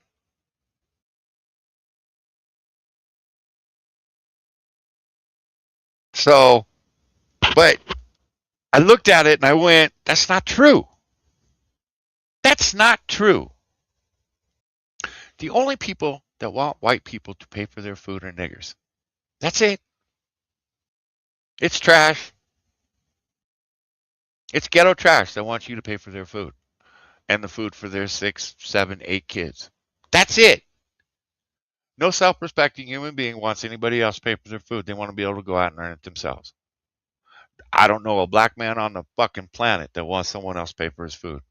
So, but I looked at it and I went, that's not true. That's not true. The only people that want white people to pay for their food are niggers. That's it. It's trash. It's ghetto trash that wants you to pay for their food and the food for their 6, 7, 8 kids. That's it. No self-respecting human being wants anybody else to pay for their food. They want to be able to go out and earn it themselves. I don't know a black man on the fucking planet that wants someone else to pay for his food.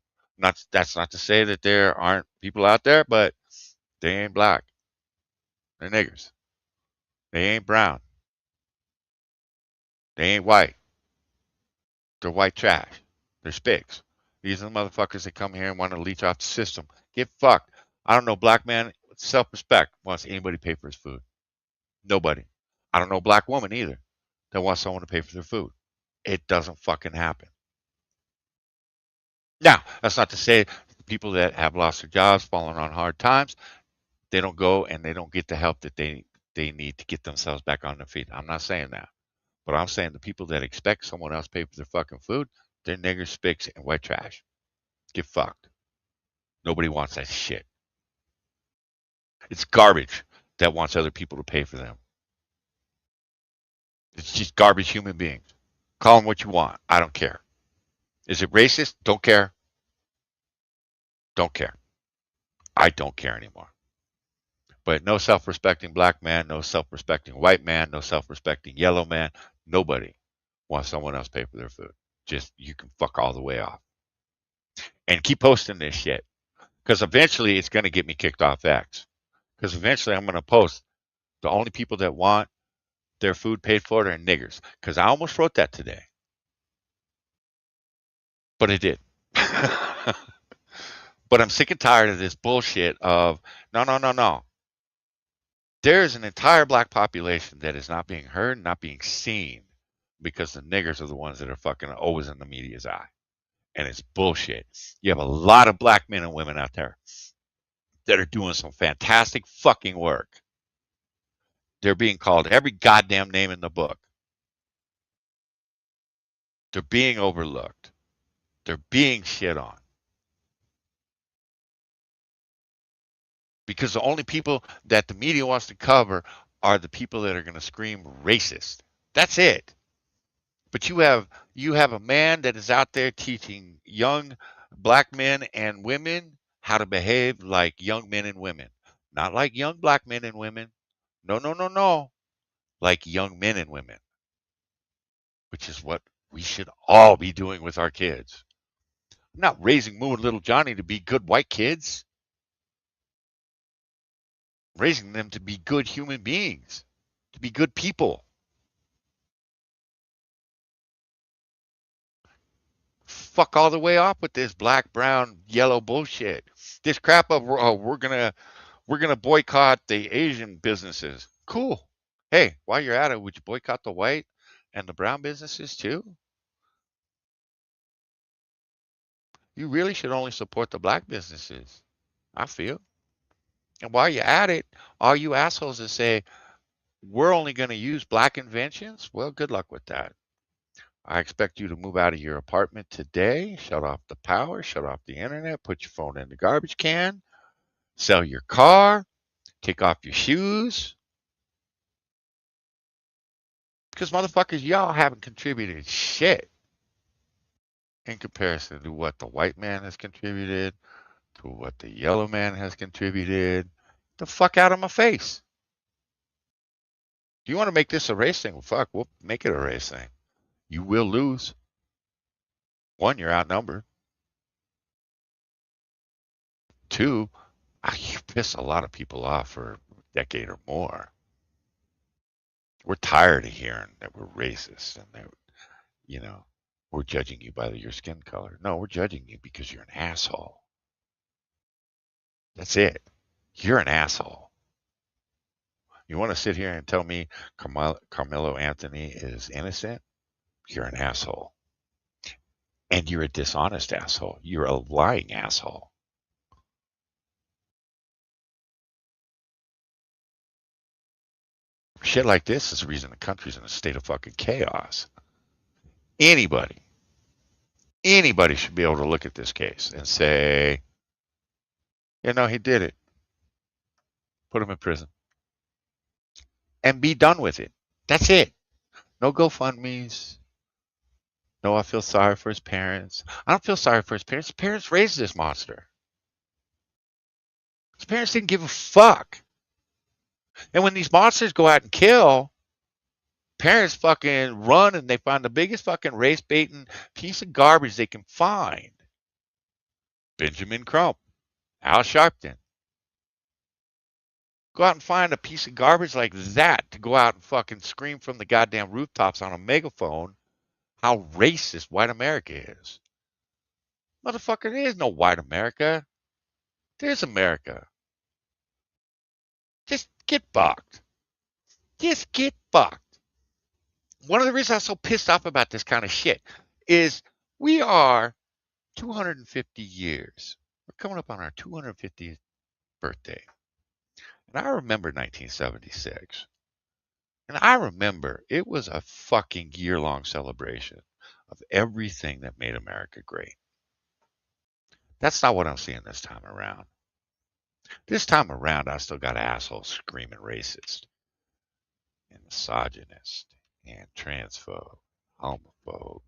That's not to say that there aren't people out there, but they ain't black. They're niggers. They ain't brown. They ain't white. They're white trash. They're spigs. These are the motherfuckers that come here and want to leech off the system. Get fucked. I don't know black man with self-respect wants anybody to pay for his food. Nobody. I don't know black woman either that wants someone to pay for their food. It doesn't fucking happen. Now, that's not to say the people that have lost their jobs, fallen on hard times, they don't go and they don't get the help that they need to get themselves back on their feet. I'm not saying that. But I'm saying the people that expect someone else to pay for their fucking food, they're niggers, spics, and white trash. Get fucked. Nobody wants that shit. It's garbage that wants other people to pay for them. It's just garbage human beings. Call them what you want. I don't care. Is it racist? Don't care. Don't care. I don't care anymore. But no self-respecting black man, no self-respecting white man, no self-respecting yellow man. Nobody wants someone else pay for their food. Just you can fuck all the way off. And keep posting this shit. Because eventually it's going to get me kicked off X. Because eventually I'm going to post the only people that want their food paid for are niggers. Because I almost wrote that today. But I did. But I'm sick and tired of this bullshit of no. There is an entire black population that is not being heard, not being seen, because the niggers are the ones that are fucking always in the media's eye. And it's bullshit. You have a lot of black men and women out there that are doing some fantastic fucking work. They're being called every goddamn name in the book. They're being overlooked. They're being shit on. Because the only people that the media wants to cover are the people that are going to scream racist. That's it. But you have a man that is out there teaching young black men and women how to behave like young men and women. Not like young black men and women. No. Like young men and women. Which is what we should all be doing with our kids. I'm not raising Moo and Little Johnny to be good white kids. I'm raising them to be good human beings, to be good people. Fuck all the way off with this black, brown, yellow bullshit. This crap of we're gonna boycott the Asian businesses. Cool. Hey, while you're at it, would you boycott the white and the brown businesses too? You really should only support the black businesses, I feel. And while you're at it, all you assholes that say we're only going to use black inventions, well, good luck with that. I expect you to move out of your apartment today, shut off the power, shut off the internet, put your phone in the garbage can, sell your car, take off your shoes. Because motherfuckers, y'all haven't contributed shit in comparison to what the white man has contributed, to what the yellow man has contributed. The fuck out of my face. Do you want to make this a race thing? Well, fuck, we'll make it a race thing. You will lose. One, you're outnumbered. Two, you piss a lot of people off for a decade or more. We're tired of hearing that we're racist and that, we're judging you by your skin color. No, we're judging you because you're an asshole. That's it. You're an asshole. You want to sit here and tell me Karmelo Anthony is innocent? You're an asshole. And you're a dishonest asshole. You're a lying asshole. Shit like this is the reason the country's in a state of fucking chaos. Anybody should be able to look at this case and say, he did it. Put him in prison. And be done with it. That's it. No GoFundMes. No, I feel sorry for his parents. I don't feel sorry for his parents. His parents raised this monster. His parents didn't give a fuck. And when these monsters go out and kill, parents fucking run and they find the biggest fucking race baiting piece of garbage they can find. Benjamin Crump, Al Sharpton. Go out and find a piece of garbage like that to go out and fucking scream from the goddamn rooftops on a megaphone how racist white America is. Motherfucker, there is no white America. There's America. Just get fucked. Just get fucked. One of the reasons I'm so pissed off about this kind of shit is we are 250 years. We're coming up on our 250th birthday. And I remember 1976. And I remember it was a fucking year-long celebration of everything that made America great. That's not what I'm seeing this time around. This time around, I still got assholes screaming racist and misogynist and transphobe, homophobe.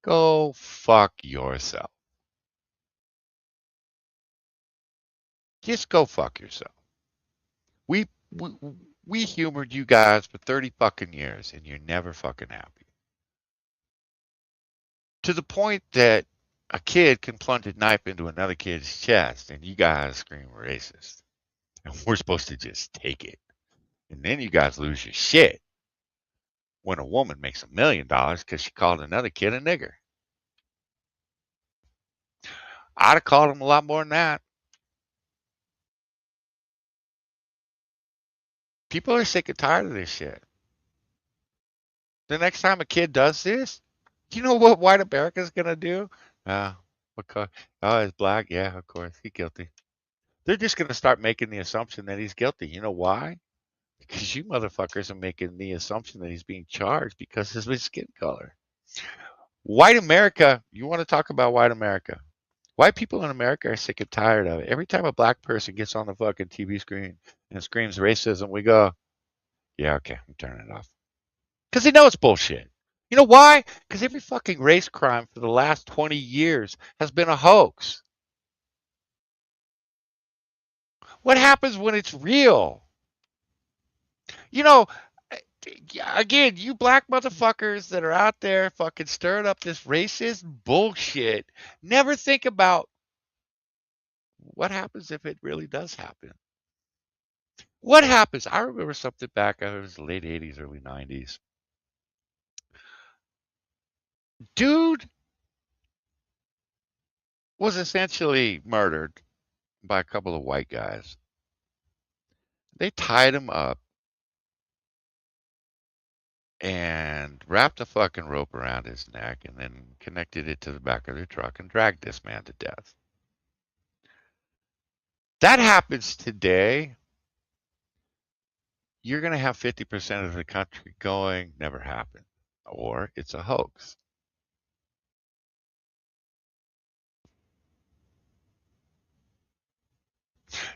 Go fuck yourself. Just go fuck yourself. We, we we humored you guys for 30 fucking years and you're never fucking happy. To the point that a kid can plunge a knife into another kid's chest and you guys scream racist. And we're supposed to just take it. And then you guys lose your shit when a woman makes $1 million because she called another kid a nigger. I'd have called him a lot more than that. People are sick and tired of this shit. The next time a kid does this, do you know what white America's gonna do? Because he's black. Yeah, of course he's guilty. They're just gonna start making the assumption that he's guilty. You know why? Because you motherfuckers are making the assumption that he's being charged because of his skin color. White America. You want to talk about white America? White people in America are sick and tired of it. Every time a black person gets on the fucking TV screen and screams racism, we go, yeah, okay, I'm turning it off. Because they know it's bullshit. You know why? Because every fucking race crime for the last 20 years has been a hoax. What happens when it's real? You know, again, you black motherfuckers that are out there fucking stirring up this racist bullshit, never think about what happens if it really does happen. What happens? I remember something back, it was the late 80s, early 90s. Dude was essentially murdered by a couple of white guys. They tied him up and wrapped a fucking rope around his neck and then connected it to the back of their truck and dragged this man to death. That happens today. You're going to have 50% of the country going, never happened, or it's a hoax.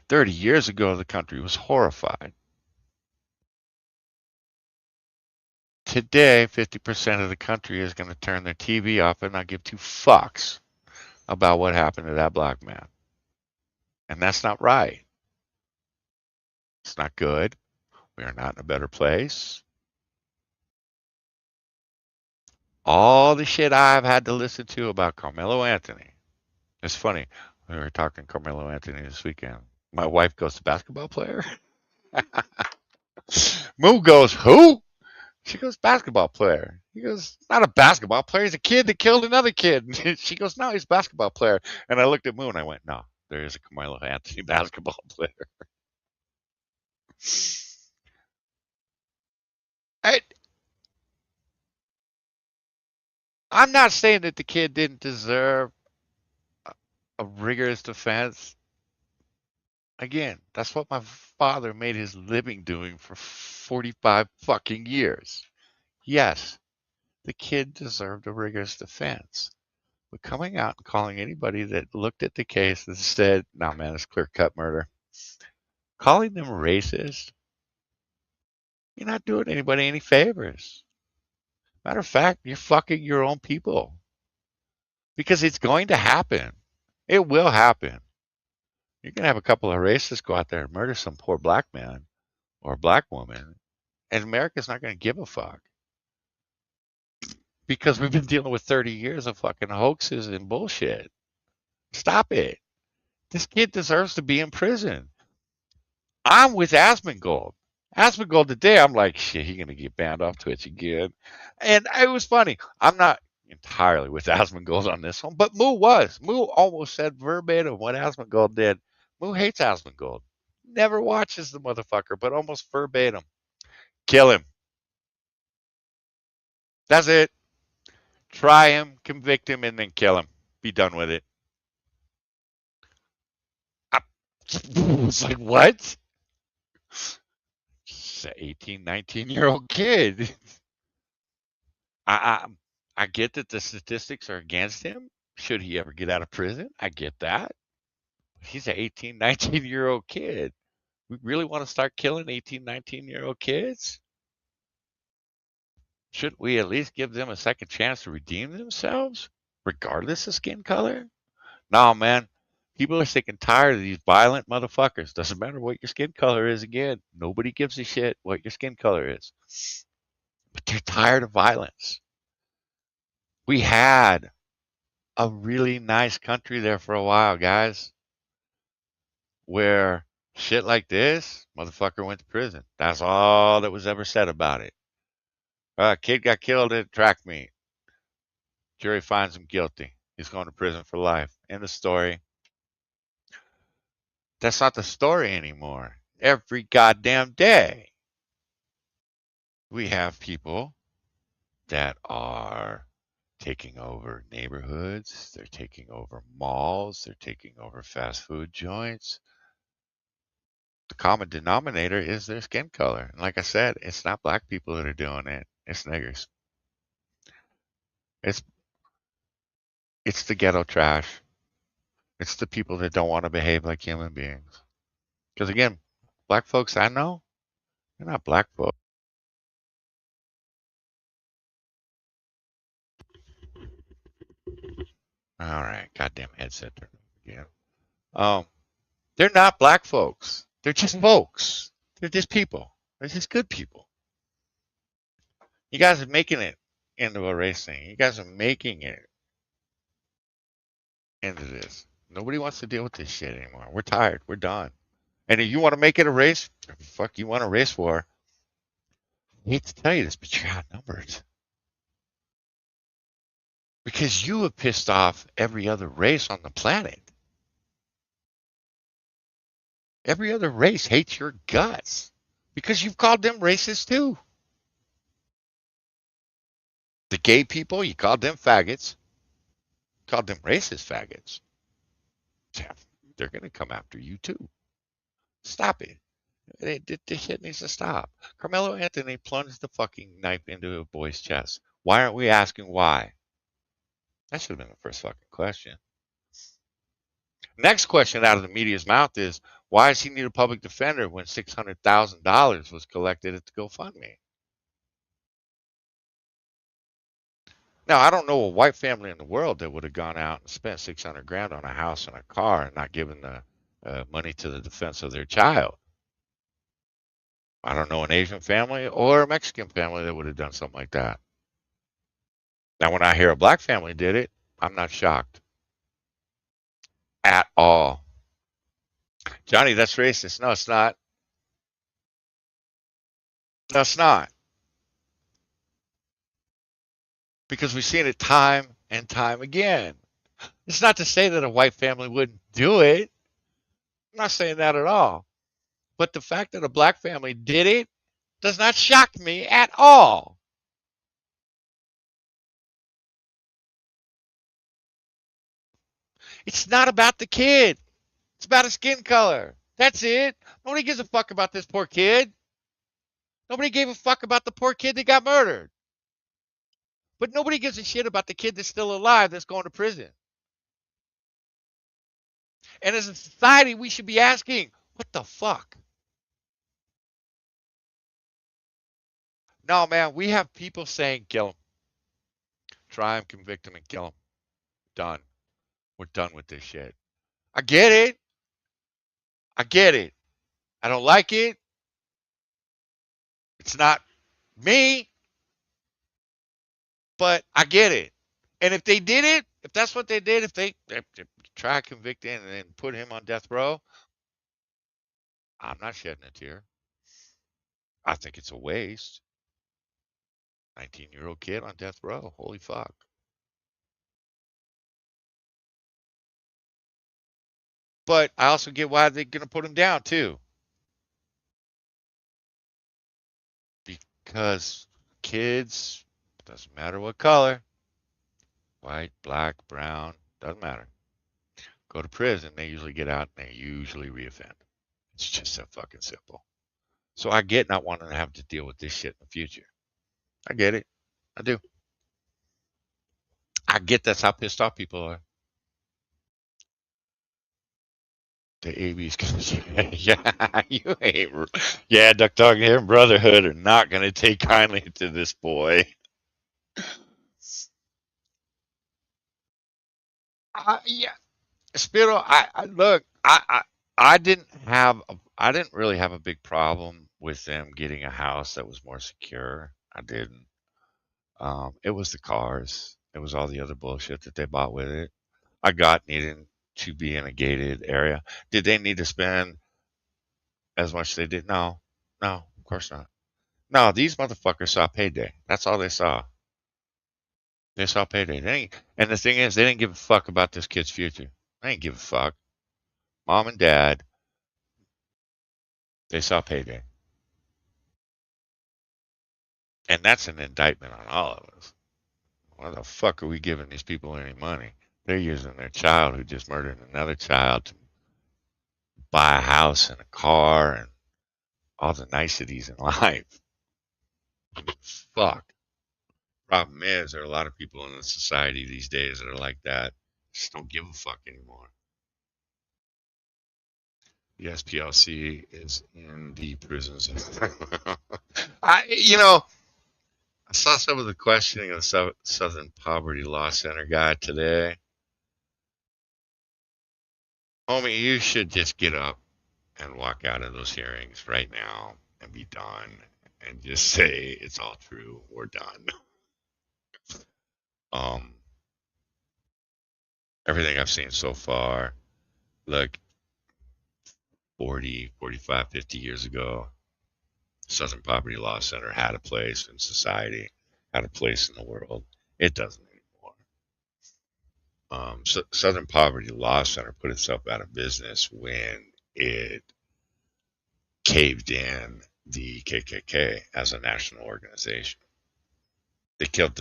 "30 years ago, the country was horrified. Today, 50% of the country is going to turn their TV off and not give two fucks about what happened to that black man. And that's not right. It's not good. We are not in a better place. All the shit I've had to listen to about Karmelo Anthony. It's funny. We were talking Karmelo Anthony this weekend. My wife goes, basketball player? Moo goes, who? She goes, basketball player. He goes, not a basketball player. He's a kid that killed another kid. She goes, no, he's a basketball player. And I looked at Moo and I went, no, there is a Karmelo Anthony basketball player. I'm not saying that the kid didn't deserve a rigorous defense. Again, that's what my father made his living doing for 45 fucking years. Yes, the kid deserved a rigorous defense. But coming out and calling anybody that looked at the case and said, nah, man, it's clear-cut murder, calling them racist, you're not doing anybody any favors. Matter of fact, you're fucking your own people. Because it's going to happen. It will happen. You're going to have a couple of racists go out there and murder some poor black man or black woman, and America's not going to give a fuck. Because we've been dealing with 30 years of fucking hoaxes and bullshit. Stop it. This kid deserves to be in prison. I'm with Asmongold. Asmongold today, I'm like, shit, he's going to get banned off Twitch again. And it was funny. I'm not entirely with Asmongold on this one, but Moo was. Moo almost said verbatim what Asmongold did. Moo hates Asmongold. Never watches the motherfucker, but almost verbatim. Kill him. That's it. Try him, convict him, and then kill him. Be done with it. It's like, what? It's an 18, 19-year-old kid. I get that the statistics are against him. Should he ever get out of prison? I get that. He's an 18, 19-year-old kid. We really want to start killing 18, 19-year-old kids? Shouldn't we at least give them a second chance to redeem themselves, regardless of skin color? No, man. People are sick and tired of these violent motherfuckers. Doesn't matter what your skin color is, again. Nobody gives a shit what your skin color is. But they're tired of violence. We had a really nice country there for a while, guys, where shit like this, motherfucker went to prison. That's all that was ever said about it. Kid got killed at track meet. Jury finds him guilty. He's going to prison for life. End of story. That's not the story anymore. Every goddamn day, we have people that are taking over neighborhoods. They're taking over malls. They're taking over fast food joints. The common denominator is their skin color. And like I said, it's not black people that are doing it. It's niggers. It's it's the ghetto trash. It's the people that don't want to behave like human beings. Because again, black folks I know, they're not black folks. All right, goddamn headset turned off again. They're not black folks. They're just folks. They're just people. They're just good people. You guys are making it into a race thing. You guys are making it into this. Nobody wants to deal with this shit anymore. We're tired. We're done. And if you want to make it a race, fuck you want a race war. I hate to tell you this, but you're outnumbered. Because you have pissed off every other race on the planet. Every other race hates your guts because you've called them racist too. The gay people, you called them faggots. Called them racist faggots. They're going to come after you too. Stop it. This shit needs to stop. Karmelo Anthony plunged the fucking knife into a boy's chest. Why aren't we asking why? That should have been the first fucking question. Next question out of the media's mouth is, why does he need a public defender when $600,000 was collected at the GoFundMe? Now, I don't know a white family in the world that would have gone out and spent 600 grand on a house and a car and not given the money to the defense of their child. I don't know an Asian family or a Mexican family that would have done something like that. Now, when I hear a black family did it, I'm not shocked at all. Johnny, that's racist. No, it's not. No, it's not. Because we've seen it time and time again. It's not to say that a white family wouldn't do it. I'm not saying that at all. But the fact that a black family did it does not shock me at all. It's not about the kid. It's about his skin color. That's it. Nobody gives a fuck about this poor kid. Nobody gave a fuck about the poor kid that got murdered. But nobody gives a shit about the kid that's still alive that's going to prison. And as a society, we should be asking, what the fuck? No, man, we have people saying, kill him. Try him, convict him, and kill him. Done. We're done with this shit. I get it. I get it. I don't like it. It's not me, but I get it. And if they did it, if that's what they did, if they try to convict him and then put him on death row, I'm not shedding a tear. I think it's a waste. 19-year-old kid on death row. Holy fuck. But I also get why they're going to put him down, too. Because kids, doesn't matter what color, white, black, brown, doesn't matter. Go to prison, they usually get out and they usually reoffend. It's just that fucking simple. So I get not wanting to have to deal with this shit in the future. I get it. I do. I get that's how pissed off people are. The AB's gonna, yeah, you ain't, yeah, Duck Dog here and Brotherhood are not gonna take kindly to this boy. Yeah, Spittle, I look, I didn't really have a big problem with them getting a house that was more secure. I didn't. It was the cars. It was all the other bullshit that they bought with it. I got needing to be in a gated area. Did they need to spend as much as they did? No, no, of course not. No, these motherfuckers saw payday. That's all they saw. They saw payday. And the thing is, they didn't give a fuck about this kid's future. They didn't give a fuck. Mom and dad, they saw payday. And that's an indictment on all of us. Why the fuck are we giving these people any money? They're using their child who just murdered another child to buy a house and a car and all the niceties in life. Fuck. Problem is, there are a lot of people in the society these days that are like that. Just don't give a fuck anymore. The SPLC is in the prisons. I saw some of the questioning of the Southern Poverty Law Center guy today. Homie, you should just get up and walk out of those hearings right now and be done and just say it's all true. We're done. Um, Everything I've seen so far, look, 40, 45, 50 years ago, Southern Poverty Law Center had a place in society, had a place in the world. It doesn't anymore. Southern Poverty Law Center put itself out of business when it caved in the KKK as a national organization. They killed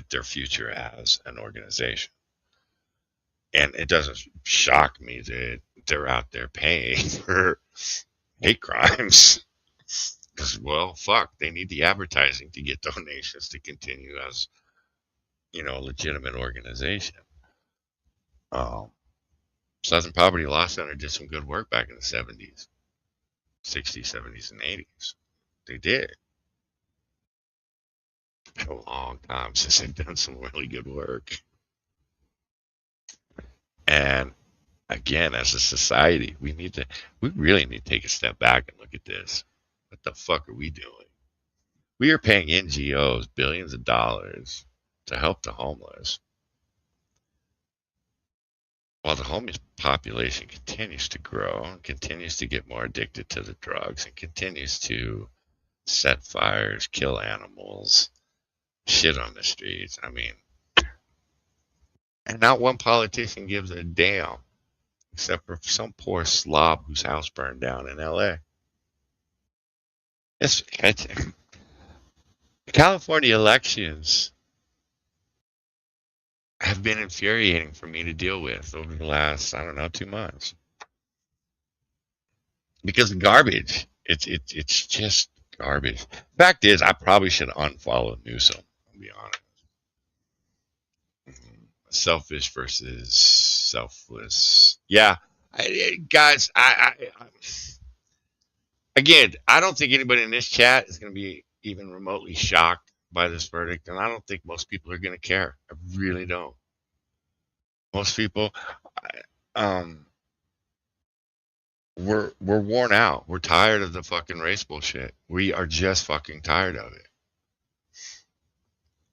their future as an organization. And it doesn't shock me that they're out there paying for hate crimes. Because, well, fuck, they need the advertising to get donations to continue as, a legitimate organization. Southern Poverty Law Center did some good work back in the 70s, 60s, 70s, and 80s. They did. It's been a long time since they've done some really good work. And again, as a society, we really need to take a step back and look at this. What the fuck are we doing? We are paying NGOs billions of dollars to help the homeless, while the homeless population continues to grow and continues to get more addicted to the drugs and continues to set fires, kill animals, shit on the streets. I mean, and not one politician gives a damn, except for some poor slob whose house burned down in LA. It's California elections have been infuriating for me to deal with over the last, I don't know, 2 months. Because of garbage. It's just garbage. Fact is, I probably should unfollow Newsom, I'll be honest. Selfish versus selfless. Yeah. Guys, again, I don't think anybody in this chat is going to be even remotely shocked by this verdict, and I don't think most people are going to care. I really don't. Most people, we're worn out. We're tired of the fucking race bullshit. We are just fucking tired of it.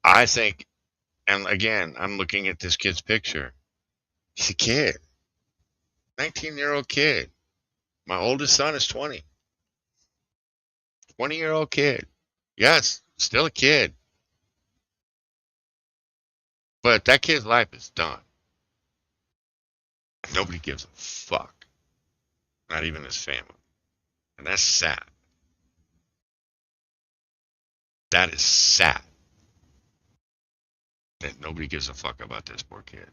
I think, and again, I'm looking at this kid's picture. He's a kid, 19-year-old kid. My oldest son is 20. 20-year-old kid. Yes, still a kid. But that kid's life is done. Nobody gives a fuck. Not even his family. And that's sad. That is sad. That nobody gives a fuck about this poor kid.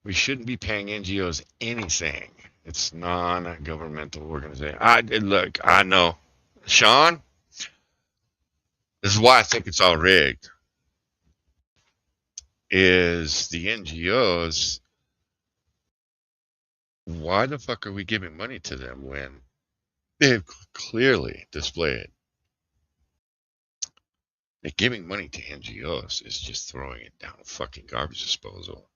We shouldn't be paying NGOs anything. It's non-governmental organization. Look, I know Sean, this is why I think it's all rigged. Is the NGOs, why the fuck are we giving money to them when they've clearly displayed that giving money to NGOs is just throwing it down a fucking garbage disposal?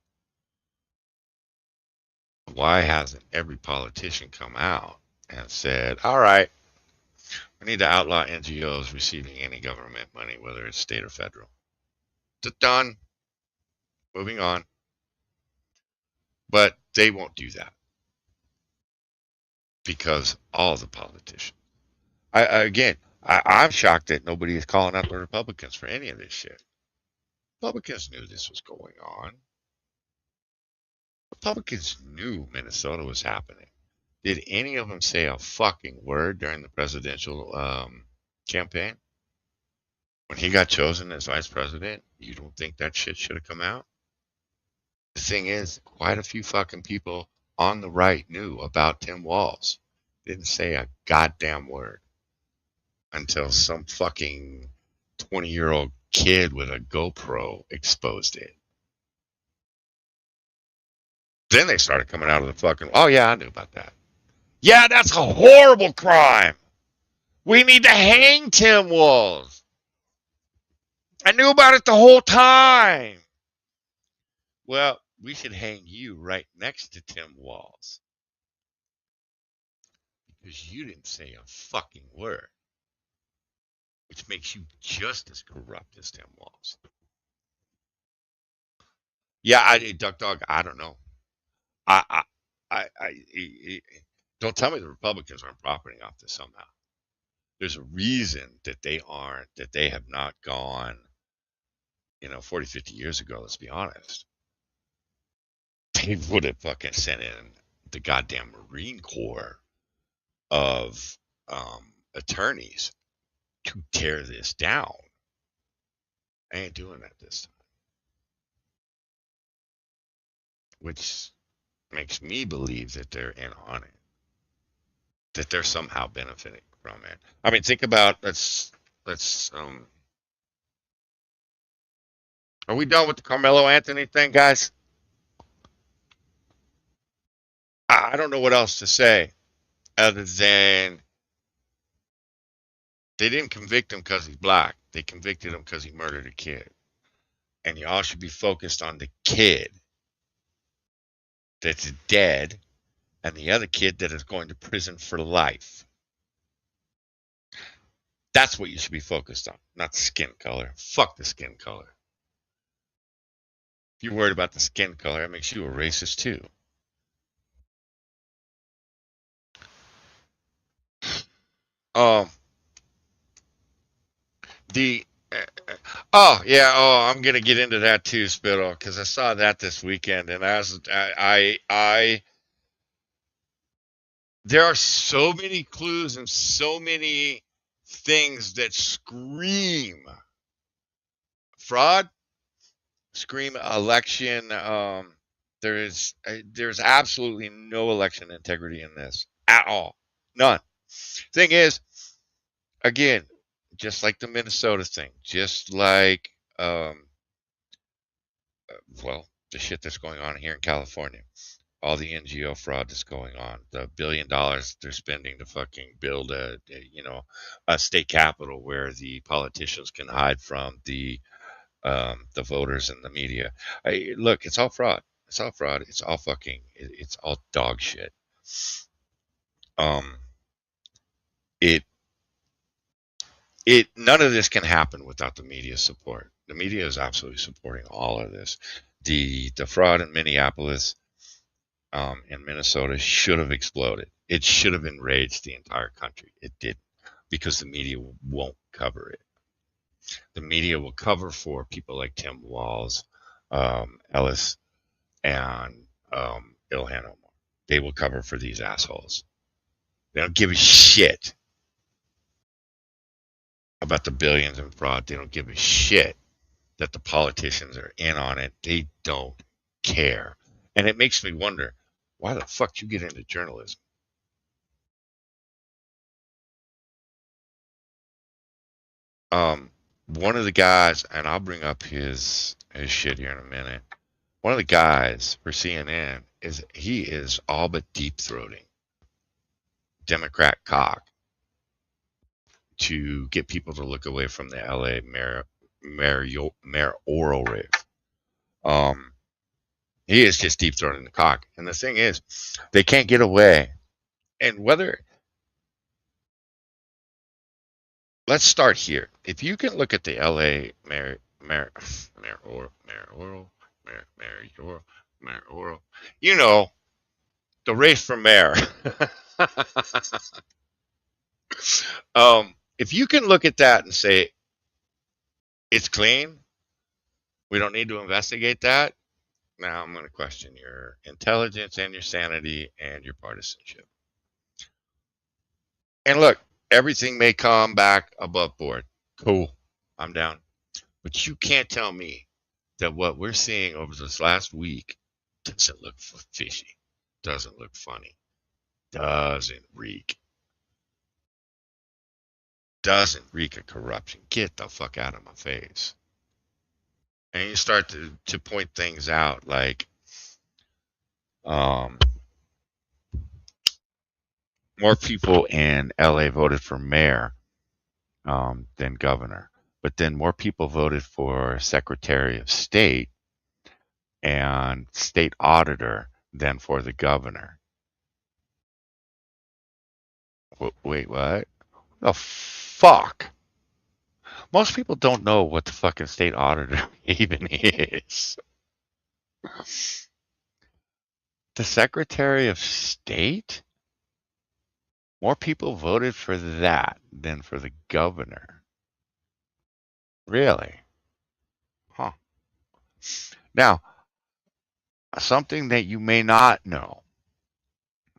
Why hasn't every politician come out and said, all right, we need to outlaw NGOs receiving any government money, whether it's state or federal? Done. Moving on. But they won't do that because all the politicians. I'm shocked that nobody is calling out the Republicans for any of this shit. Republicans knew this was going on. Republicans knew Minnesota was happening. Did any of them say a fucking word during the presidential campaign? When he got chosen as vice president, you don't think that shit should have come out? The thing is, quite a few fucking people on the right knew about Tim Walz. Didn't say a goddamn word until some fucking 20-year-old kid with a GoPro exposed it. Then they started coming out of the fucking, oh yeah, I knew about that. Yeah, that's a horrible crime. We need to hang Tim Walz. I knew about it the whole time. Well, we should hang you right next to Tim Walz. Because you didn't say a fucking word. Which makes you just as corrupt as Tim Walz. Yeah, Duck Dog, I don't know. I don't tell me the Republicans aren't profiting off this somehow. There's a reason that they aren't, that they have not gone, 40, 50 years ago, let's be honest. They would have fucking sent in the goddamn Marine Corps of attorneys to tear this down. I ain't doing that this time. Which makes me believe that they're in on it. That they're somehow benefiting from it. I mean, think about, are we done with the Karmelo Anthony thing, guys? I don't know what else to say other than they didn't convict him because he's black. They convicted him because he murdered a kid. And y'all should be focused on the kid that's dead and the other kid that is going to prison for life. That's what you should be focused on, not skin color. Fuck the skin color. If you're worried about the skin color, that makes you a racist too. I'm gonna get into that too, Spittle, because I saw that this weekend, and there are so many clues and so many things that scream fraud, scream election. There's absolutely no election integrity in this at all, none. Thing is, again, just like the Minnesota thing, just like the shit that's going on here in California, all the NGO fraud that's going on, the $1 billion they're spending to fucking build a state capitol where the politicians can hide from the voters and the media. Look, it's all fraud. It's all fraud. It's all fucking. It's all dog shit. None of this can happen without the media support. The media is absolutely supporting all of this. The fraud in Minneapolis, in Minnesota should have exploded. It should have enraged the entire country. It didn't, because the media won't cover it. The media will cover for people like Tim Walz, Ellis, and Ilhan Omar. They will cover for these assholes. They don't give a shit about the billions in fraud. They don't give a shit that the politicians are in on it. They don't care. And it makes me wonder, why the fuck did you get into journalism? One of the guys, and I'll bring up his shit here in a minute. One of the guys for CNN he is all but deep throating Democrat cock to get people to look away from the LA mayoral race. He is just deep throating the cock, and the thing is, they can't get away. And let's start here. If you can look at the LA mayoral, you know, the race for mayor. If you can look at that and say it's clean, we don't need to investigate that. Now I'm going to question your intelligence and your sanity and your partisanship. And look, everything may come back above board. Cool. I'm down. But you can't tell me that what we're seeing over this last week doesn't look fishy, doesn't look funny, doesn't reek of corruption. Get the fuck out of my face. And you start to point things out like more people in LA voted for mayor than governor, but then more people voted for Secretary of State and state auditor than for the governor. Wait, what? The fuck? Most people don't know what the fucking state auditor even is. The Secretary of State? More people voted for that than for the governor. Really? Huh. Now, something that you may not know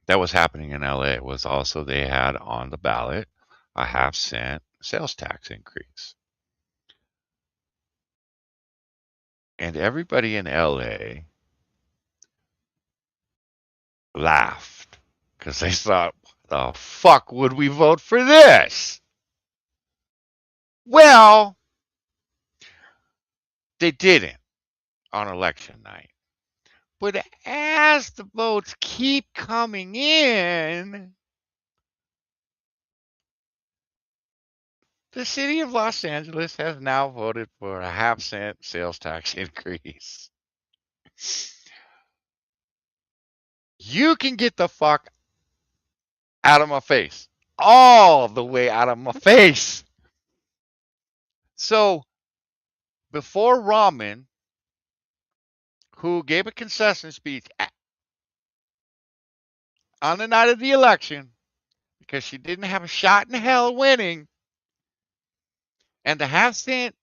that was happening in LA was also they had on the ballot a half-cent sales tax increase. And everybody in LA laughed because they thought, the fuck would we vote for this? Well, they didn't on election night. But as the votes keep coming in, the city of Los Angeles has now voted for a half-cent sales tax increase. You can get the fuck out of my face. All the way out of my face. So, before Rahman, who gave a concession speech on the night of the election because she didn't have a shot in hell winning, and the half-cent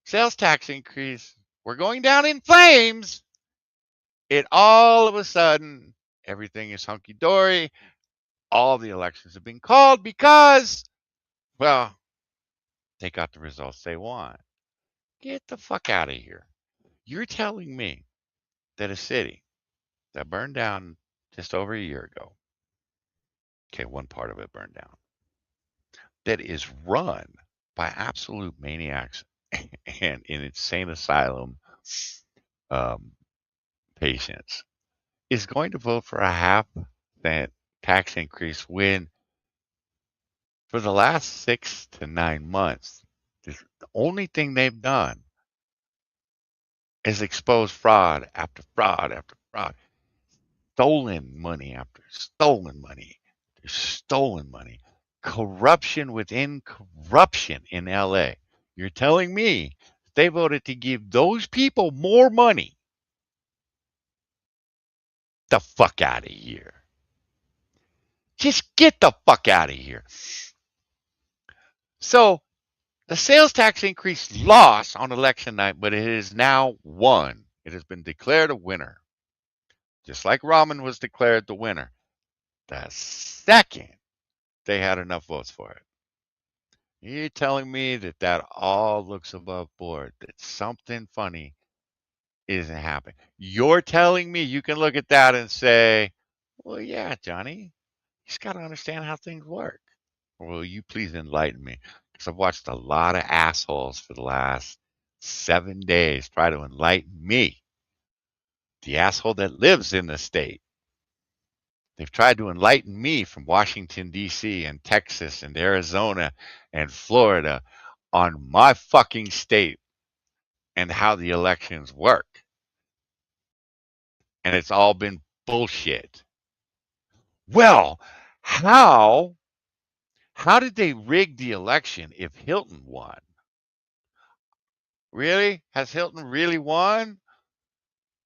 sales tax increase were going down in flames, it all of a sudden, everything is hunky-dory. All the elections have been called because, well, they got the results they want. Get the fuck out of here. You're telling me that a city that burned down just over a year ago, okay, one part of it burned down, that is run by absolute maniacs and in insane asylum patients, is going to vote for a half-cent tax increase when for the last 6 to 9 months, the only thing they've done is expose fraud after fraud after fraud. Stolen money after stolen money. There's stolen money. Corruption within corruption in LA. You're telling me they voted to give those people more money? The fuck out of here. Just get the fuck out of here. So, the sales tax increase lost on election night, but it is now won. It has been declared a winner. Just like Rahman was declared the winner. The second they had enough votes for it. You're telling me that all looks above board, that something funny isn't happening. You're telling me you can look at that and say, well, yeah, Johnny, you just got to understand how things work. Will you please enlighten me? because I've watched a lot of assholes for the last 7 days try to enlighten me, the asshole that lives in the state. They've tried to enlighten me from Washington, D.C. and Texas and Arizona and Florida on my fucking state and how the elections work. And it's all been bullshit. Well, how did they rig the election if Hilton won? Really? Has Hilton really won?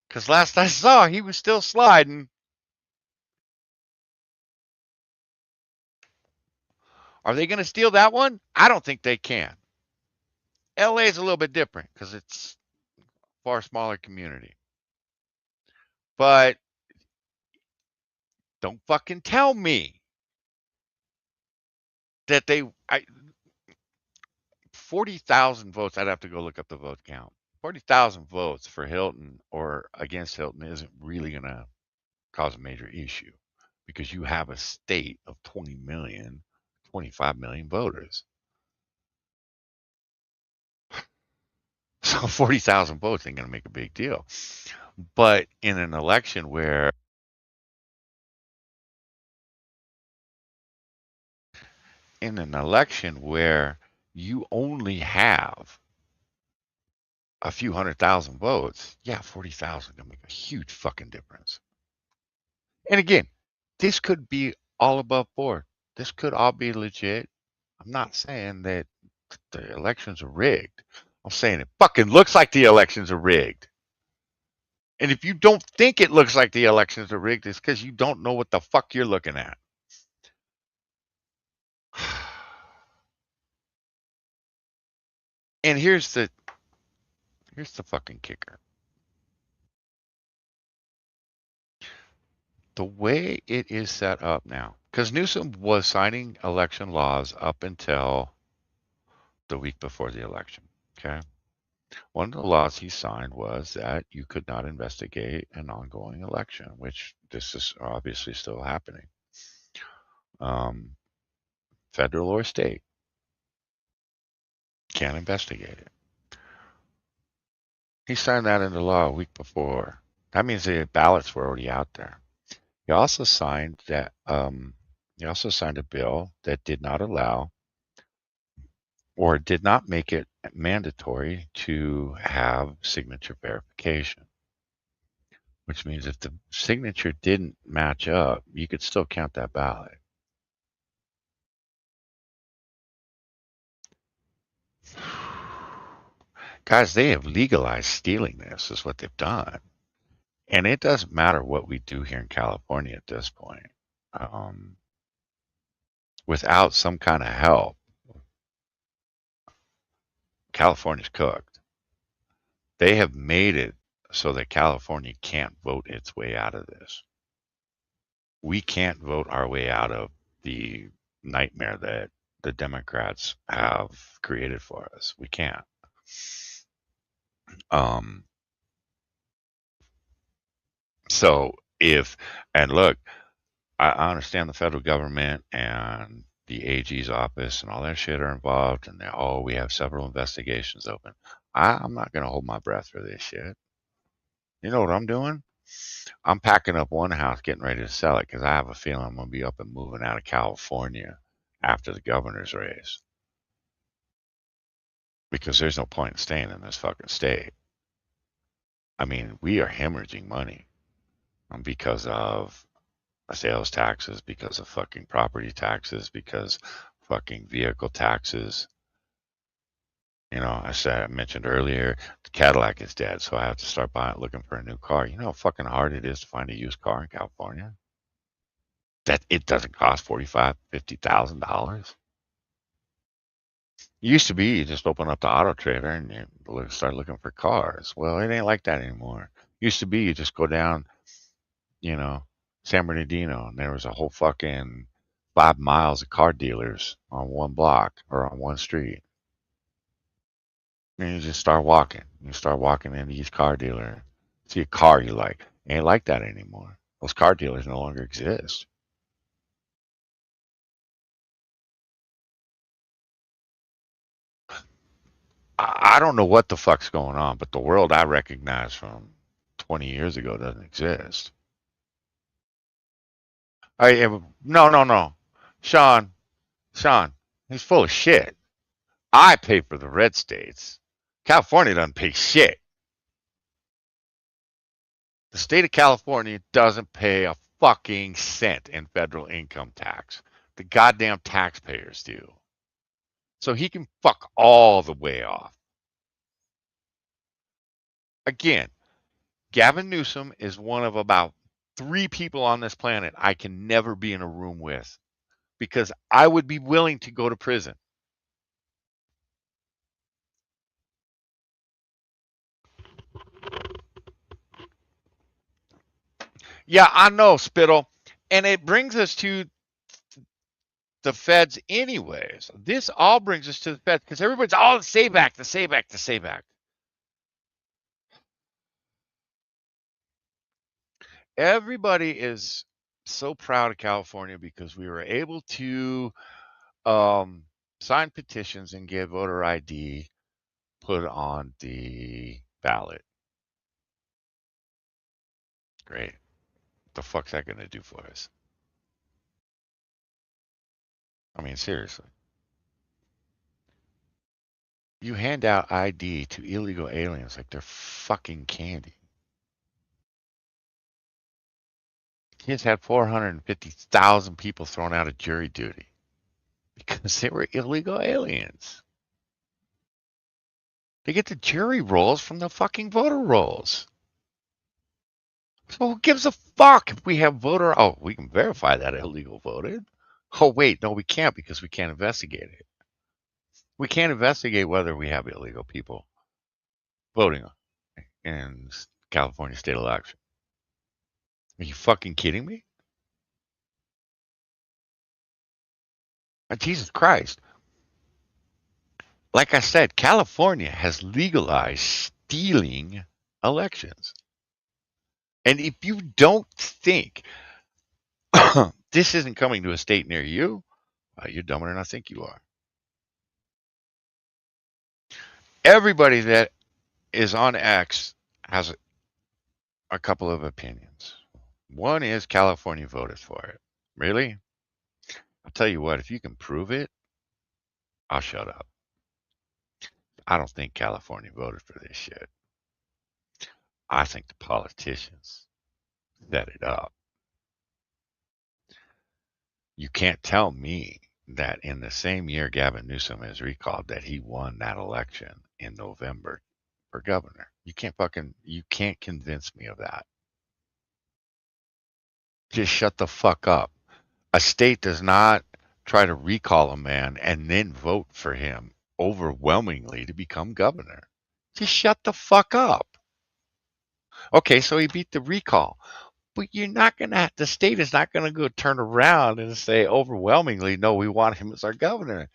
Because last I saw, he was still sliding. Are they going to steal that one? I don't think they can. LA is a little bit different because it's a far smaller community. But don't fucking tell me that 40,000 votes. I'd have to go look up the vote count. 40,000 votes for Hilton or against Hilton isn't really going to cause a major issue because you have a state of 20 million, 25 million voters. So 40,000 votes ain't going to make a big deal. But in an election where you only have a few 100,000 votes, yeah, 40,000 is going to make a huge fucking difference. And again, this could be all above board. This could all be legit. I'm not saying that the elections are rigged. I'm saying it fucking looks like the elections are rigged. And if you don't think it looks like the elections are rigged, it's because you don't know what the fuck you're looking at. And here's the fucking kicker. The way it is set up now, because Newsom was signing election laws up until the week before the election. Okay. One of the laws he signed was that you could not investigate an ongoing election, which this is obviously still happening. Federal or state can't investigate it. He signed that into law a week before. That means the ballots were already out there. He also signed that. He also signed a bill that did not allow or did not make it mandatory to have signature verification, which means if the signature didn't match up, you could still count that ballot. Guys, they have legalized stealing this, is what they've done. And it doesn't matter what we do here in California at this point. Without some kind of help, California's cooked. They have made it so that California can't vote its way out of this. We can't vote our way out of the nightmare that the Democrats have created for us. We can't. So and look, I understand the federal government and the AG's office and all that shit are involved, and we have several investigations open. I'm not going to hold my breath for this shit. You know what I'm doing? I'm packing up one house, getting ready to sell it because I have a feeling I'm going to be up and moving out of California after the governor's race. Because there's no point in staying in this fucking state. I mean, we are hemorrhaging money because of sales taxes, because of fucking property taxes, because fucking vehicle taxes. You know, I mentioned earlier, the Cadillac is dead, so I have to start looking for a new car. You know how fucking hard it is to find a used car in California? That it doesn't cost $45,000, $50,000. It used to be you just open up the Auto Trader and you start looking for cars. Well, it ain't like that anymore. Used to be you just go down, San Bernardino, and there was a whole fucking 5 miles of car dealers on one block or on one street. And you just start walking. You start walking into each car dealer, see a car you like. It ain't like that anymore. Those car dealers no longer exist. I don't know what the fuck's going on, but the world I recognize from 20 years ago doesn't exist. No. Sean, Sean, he's full of shit. I pay for the red states. California doesn't pay shit. The state of California doesn't pay a fucking cent in federal income tax. The goddamn taxpayers do. So he can fuck all the way off. Again, Gavin Newsom is one of about 3 people on this planet I can never be in a room with because I would be willing to go to prison. Yeah, I know, Spittle. And it brings us to the feds anyways. This all brings us to the feds because everybody's all the SABAC, the SABAC, the SABAC. Everybody is so proud of California because we were able to sign petitions and get voter ID put on the ballot. Great. The fuck's that going to do for us? I mean, seriously. You hand out ID to illegal aliens like they're fucking candy. He's had 450,000 people thrown out of jury duty because they were illegal aliens. They get the jury rolls from the fucking voter rolls. So who gives a fuck if we have voter? Oh, we can verify that illegal voted. Oh, wait, no, we can't because we can't investigate it. We can't investigate whether we have illegal people voting in California state election. Are you fucking kidding me? Jesus Christ. Like I said, California has legalized stealing elections. And if you don't think this isn't coming to a state near you, you're dumber than I think you are. Everybody that is on X has a couple of opinions. One is California voted for it. Really? I'll tell you what, if you can prove it, I'll shut up. I don't think California voted for this shit. I think the politicians set it up. You can't tell me that in the same year Gavin Newsom is recalled that he won that election in November for governor. You can't convince me of that. Just shut the fuck up. A state does not try to recall a man and then vote for him overwhelmingly to become governor. Just shut the fuck up. Okay, so he beat the recall. But the state is not going to go turn around and say overwhelmingly, no, we want him as our governor.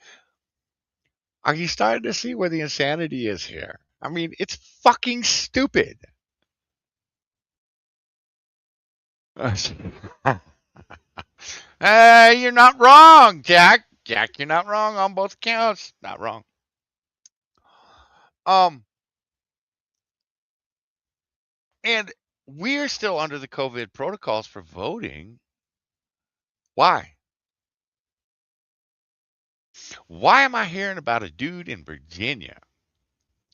Are you starting to see where the insanity is here? I mean, it's fucking stupid. You're not wrong, Jack. Jack, you're not wrong on both counts. Not wrong. And we're still under the COVID protocols for voting. Why? Why am I hearing about a dude in Virginia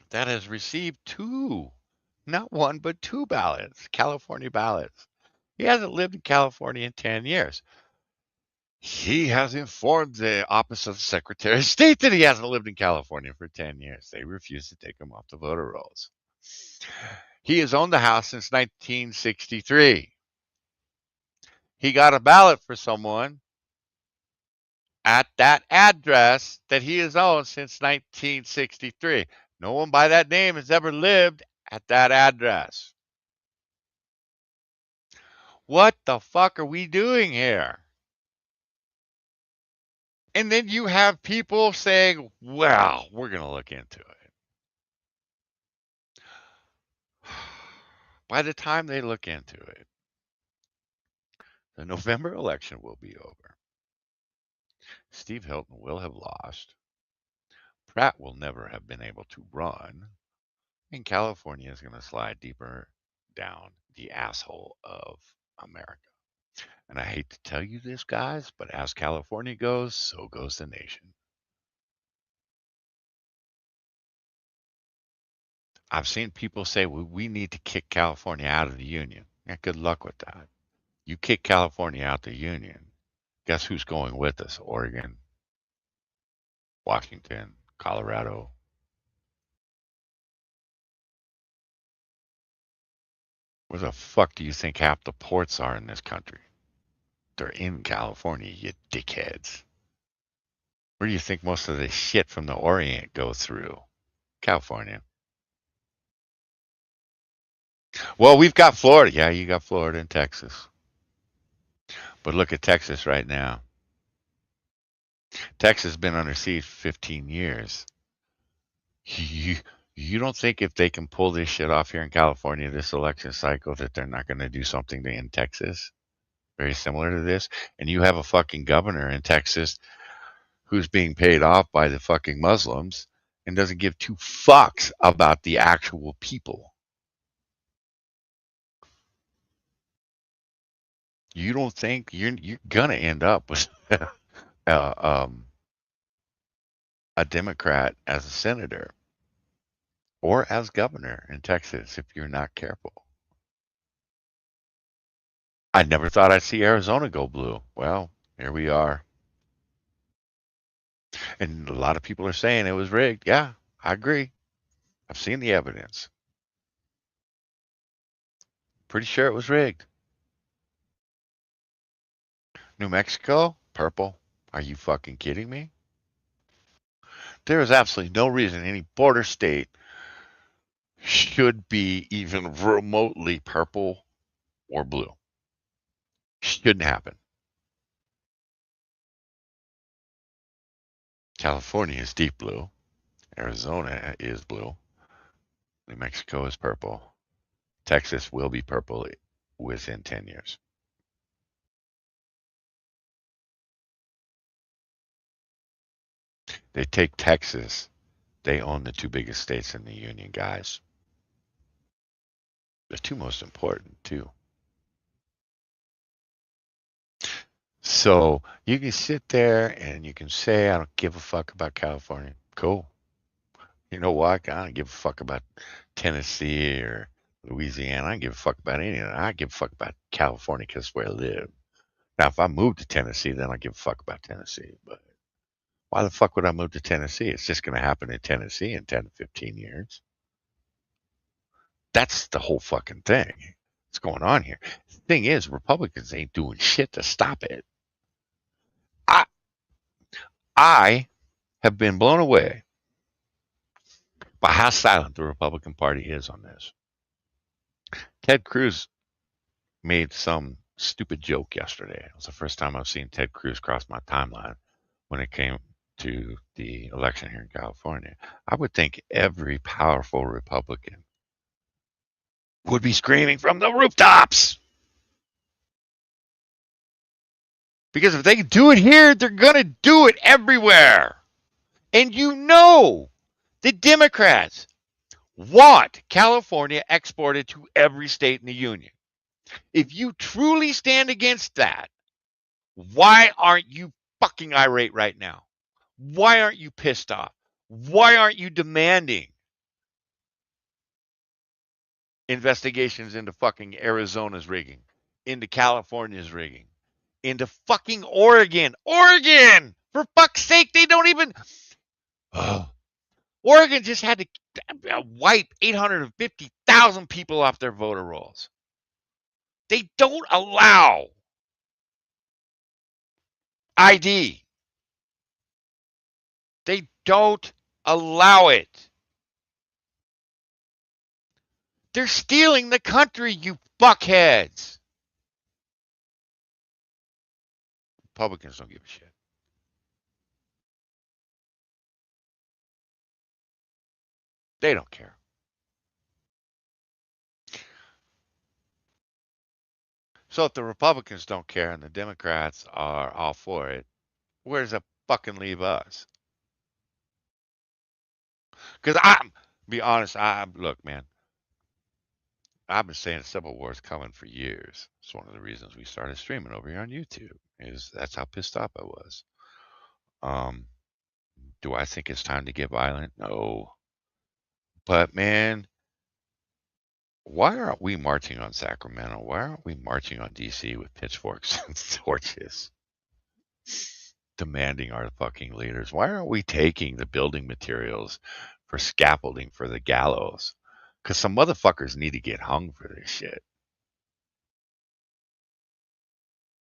that has received 2, not 1, but 2 ballots, California ballots? He hasn't lived in California in 10 years. He has informed the Office of the Secretary of State that he hasn't lived in California for 10 years. They refuse to take him off the voter rolls. He has owned the house since 1963. He got a ballot for someone at that address that he has owned since 1963. No one by that name has ever lived at that address. What the fuck are we doing here? And then you have people saying, well, we're going to look into it. By the time they look into it, the November election will be over. Steve Hilton will have lost. Democrat will never have been able to run, and California is going to slide deeper down the asshole of America. And I hate to tell you this, guys, but as California goes, so goes the nation. I've seen people say, well, we need to kick California out of the union. Yeah, good luck with that. You kick California out of the union, guess who's going with us? Oregon, Washington, Colorado. Where the fuck do you think half the ports are in this country? They're in California, you dickheads. Where do you think most of the shit from the Orient goes through? California. Well, we've got Florida. Yeah, you got Florida and Texas. But look at Texas right now. Texas has been under siege for 15 years. You, you don't think if they can pull this shit off here in California this election cycle that they're not going to do something in Texas very similar to this? And you have a fucking governor in Texas who's being paid off by the fucking Muslims and doesn't give two fucks about the actual people. You don't think you're gonna end up with uh, um, a Democrat as a senator or as governor in Texas if you're not careful. I never thought I'd see Arizona go blue. Well, here we are. And a lot of people are saying it was rigged. Yeah, I agree. I've seen the evidence. Pretty sure it was rigged. New Mexico, purple. Are you fucking kidding me? There is absolutely no reason any border state should be even remotely purple or blue. Shouldn't happen. California is deep blue. Arizona is blue. New Mexico is purple. Texas will be purple within 10 years. They take Texas. They own the two biggest states in the union, guys. The two most important, too. So you can sit there and you can say, I don't give a fuck about California. Cool. You know what? I don't give a fuck about Tennessee or Louisiana. I don't give a fuck about any of that. I give a fuck about California because it's where I live. Now, if I move to Tennessee, then I give a fuck about Tennessee. But why the fuck would I move to Tennessee? It's just going to happen in Tennessee in 10 to 15 years. That's the whole fucking thing. What's going on here? The thing is, Republicans ain't doing shit to stop it. I have been blown away by how silent the Republican Party is on this. Ted Cruz made some stupid joke yesterday. It was the first time I've seen Ted Cruz cross my timeline when it came to the election here in California. I would think every powerful Republican would be screaming from the rooftops. Because if they can do it here, they're going to do it everywhere. And you know, the Democrats want California exported to every state in the union. If you truly stand against that, why aren't you fucking irate right now? Why aren't you pissed off? Why aren't you demanding investigations into fucking Arizona's rigging, into California's rigging, into fucking Oregon? Oregon! For fuck's sake, they don't even. Oh. Oregon just had to wipe 850,000 people off their voter rolls. They don't allow ID. They don't allow it. They're stealing the country, you fuckheads. Republicans don't give a shit. They don't care. So if the Republicans don't care and the Democrats are all for it, where does that fucking leave us? Because I'm, be honest, look, man, I've been saying Civil War is coming for years. It's one of the reasons we started streaming over here on YouTube. Is that's how pissed off I was. Um, do I think it's time to get violent? No. But man, why aren't we marching on Sacramento? Why aren't we marching on DC with pitchforks and torches? Demanding our fucking leaders. Why aren't we taking the building materials for scaffolding for the gallows? Because some motherfuckers need to get hung for this shit.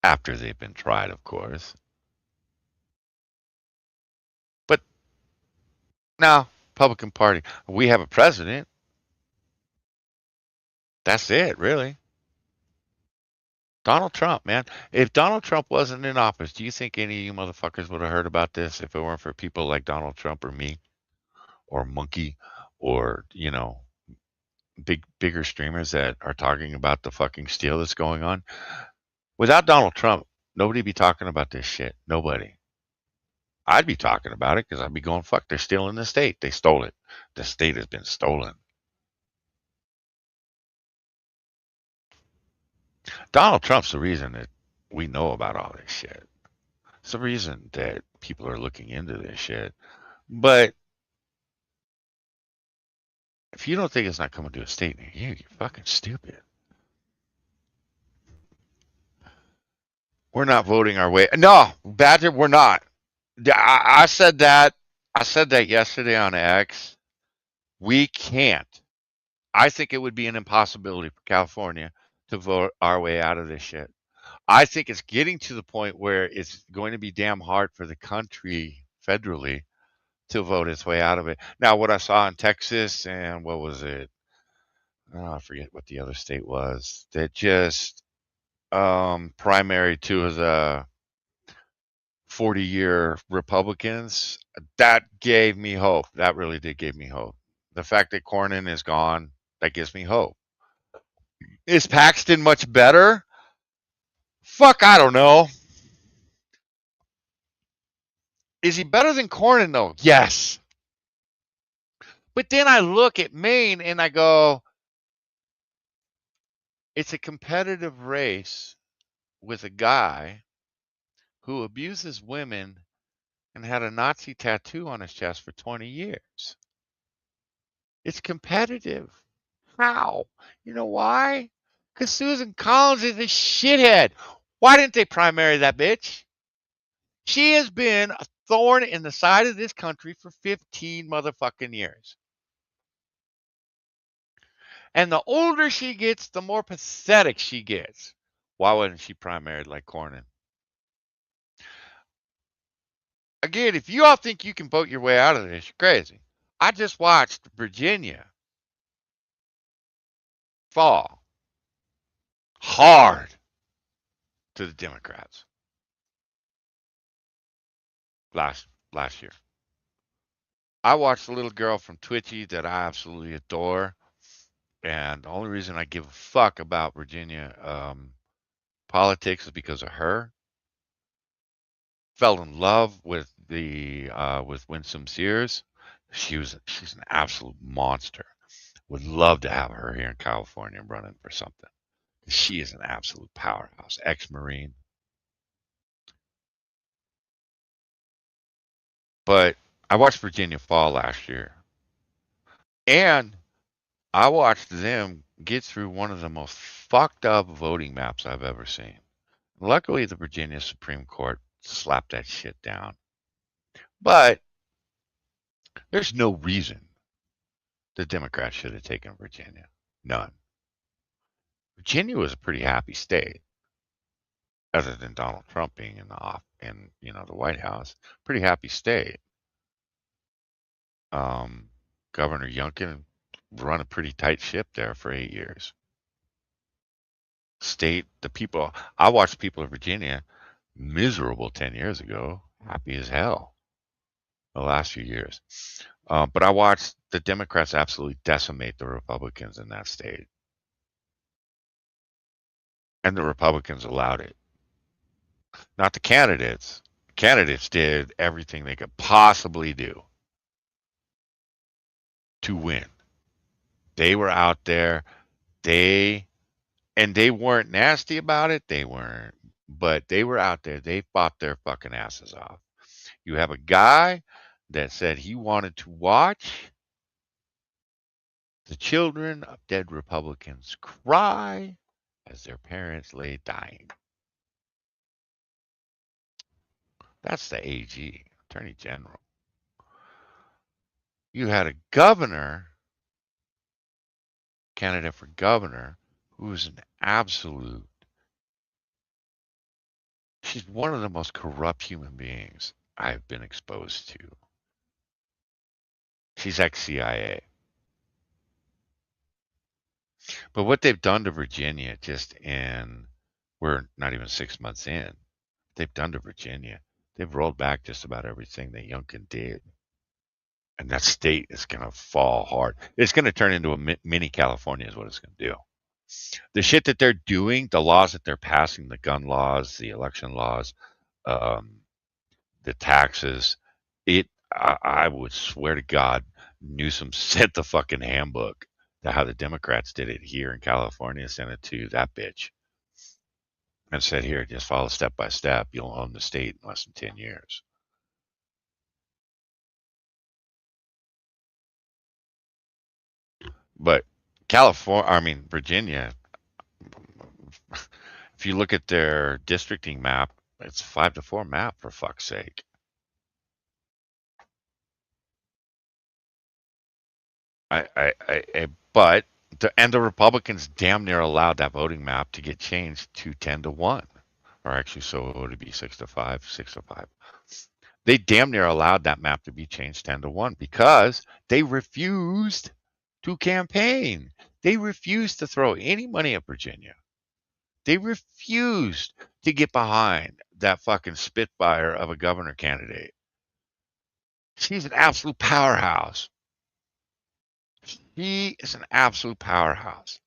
After they've been tried, of course. But no, Republican Party. We have a president. That's it, really. Donald Trump, man. If Donald Trump wasn't in office, do you think any of you motherfuckers would have heard about this if it weren't for people like Donald Trump or me or Monkey or, bigger streamers that are talking about the fucking steal that's going on? Without Donald Trump, nobody'd be talking about this shit. Nobody. I'd be talking about it because I'd be going, fuck, they're stealing the state. They stole it. The state has been stolen. Donald Trump's the reason that we know about all this shit. It's the reason that people are looking into this shit. But if you don't think it's not coming to a state near you, you're fucking stupid. We're not voting our way. No, Badger, we're not. I said that. I said that yesterday on X. We can't. I think it would be an impossibility for California to vote our way out of this shit. I think it's getting to the point where it's going to be damn hard for the country federally to vote its way out of it. Now, what I saw in Texas and what was it? Oh, I forget what the other state was that just primary to the 40-year Republicans. That gave me hope. That really did give me hope. The fact that Cornyn is gone, that gives me hope. Is Paxton much better? Fuck, I don't know. Is he better than Cornyn, though? Yes. But then I look at Maine and I go, it's a competitive race with a guy who abuses women and had a Nazi tattoo on his chest for 20 years. It's competitive. How? You know why? Because Susan Collins is a shithead. Why didn't they primary that bitch? She has been a thorn in the side of this country for 15 motherfucking years. And the older she gets, the more pathetic she gets. Why wasn't she primaried like Cornyn? Again, if you all think you can vote your way out of this, you're crazy. I just watched Virginia fall hard to the Democrats last year. I watched a little girl from Twitchy that I absolutely adore, and the only reason I give a fuck about Virginia politics is because of her. Fell in love with with Winsome Sears. She's an absolute monster. Would love to have her here in California running for something. She is an absolute powerhouse. Ex-Marine. But I watched Virginia fall last year. And I watched them get through one of the most fucked up voting maps I've ever seen. Luckily, the Virginia Supreme Court slapped that shit down. But there's no reason the Democrats should have taken Virginia. None. Virginia was a pretty happy state, other than Donald Trump being in the White House. Pretty happy state. Governor Youngkin run a pretty tight ship there for 8 years. I watched people of Virginia miserable 10 years ago, happy as hell the last few years. But I watched the Democrats absolutely decimate the Republicans in that state. And the Republicans allowed it. Not the candidates. Candidates did everything they could possibly do. to win. They were out there. They weren't nasty about it. They weren't, but they were out there. They fought their fucking asses off. You have a guy that said he wanted to watch the children of dead Republicans cry as their parents lay dying. That's the AG, Attorney General. You had a governor, candidate for governor, who is an absolute, she's one of the most corrupt human beings I've been exposed to. She's ex-CIA. But what they've done to Virginia we're not even 6 months in, they've done to Virginia, they've rolled back just about everything that Youngkin did. And that state is going to fall hard. It's going to turn into a mini California is what it's going to do. The shit that they're doing, the laws that they're passing, the gun laws, the election laws, the taxes, I would swear to God, Newsom sent the fucking handbook to how the Democrats did it here in California, sent it to that bitch and said, here, just follow step by step. You'll own the state in less than 10 years. But Virginia, if you look at their districting map, it's 5-4 map for fuck's sake. But the Republicans damn near allowed that voting map to get changed to 10-1, or actually, so it would be 6-5, 6-5. They damn near allowed that map to be changed 10-1 because they refused to campaign. They refused to throw any money at Virginia. They refused to get behind that fucking spitfire of a governor candidate. She's an absolute powerhouse. He is an absolute powerhouse.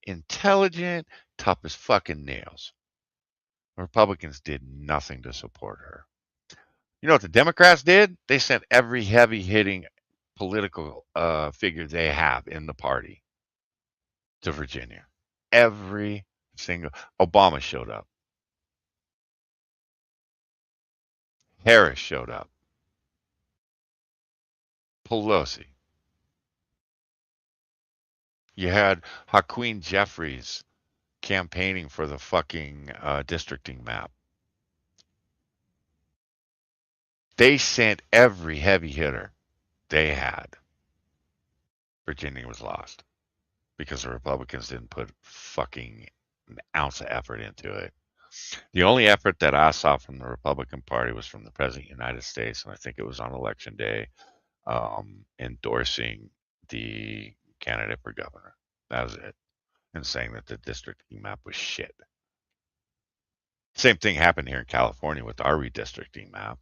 Intelligent, tough as fucking nails. The Republicans did nothing to support her. You know what the Democrats did? They sent every heavy-hitting political figure they have in the party to Virginia. Every single. Obama showed up. Harris showed up. Pelosi. You had Hakeem Jeffries campaigning for the fucking districting map. They sent every heavy hitter they had. Virginia was lost because the Republicans didn't put fucking an ounce of effort into it. The only effort that I saw from the Republican Party was from the President of the United States, and I think it was on Election Day, endorsing the candidate for governor. That was it. And saying that the districting map was shit. Same thing happened here in California with our redistricting map.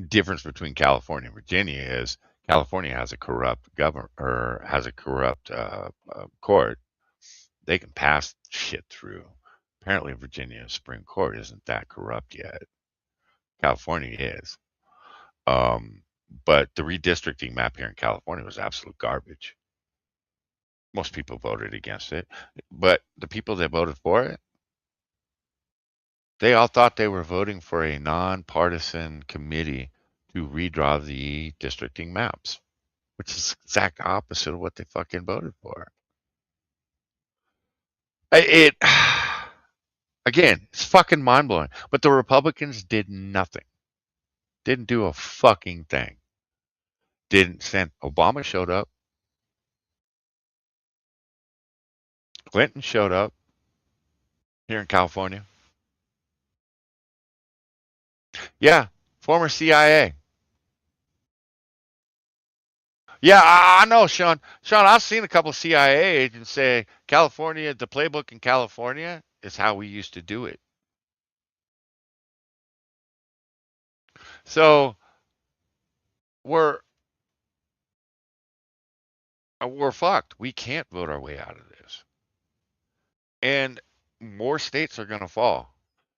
Difference between California and Virginia is California has a corrupt governor or has a corrupt court. They can pass shit through. Apparently, Virginia's Supreme Court isn't that corrupt yet. California is. But the redistricting map here in California was absolute garbage. Most people voted against it, but the people that voted for it, they all thought they were voting for a nonpartisan committee to redraw the districting maps, which is the exact opposite of what they fucking voted for. It again, it's fucking mind blowing. But the Republicans did nothing. Didn't do a fucking thing. Didn't send. Obama showed up. Clinton showed up here in California. Yeah, former CIA. Yeah, I know, Sean. Sean, I've seen a couple of CIA agents say California, the playbook in California is how we used to do it. So we're fucked. We can't vote our way out of this. And more states are going to fall.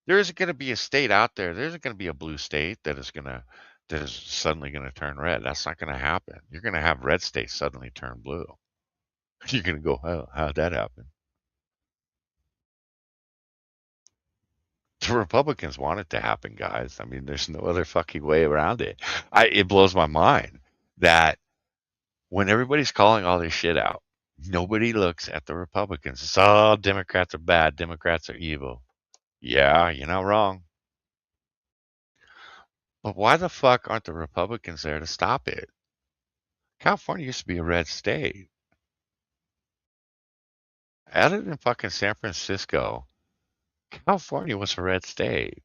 There isn't going to be a state out there. There isn't going to be a blue state that is going to that is suddenly going to turn red. That's not going to happen. You're going to have red states suddenly turn blue. You're going to go, oh, how'd that happen? The Republicans want it to happen, guys. I mean, there's no other fucking way around it. It blows my mind that when everybody's calling all this shit out, nobody looks at the Republicans. It's all Democrats are bad, Democrats are evil. Yeah, you're not wrong. But why the fuck aren't the Republicans there to stop it? California used to be a red state. Other than fucking San Francisco, California was a red state.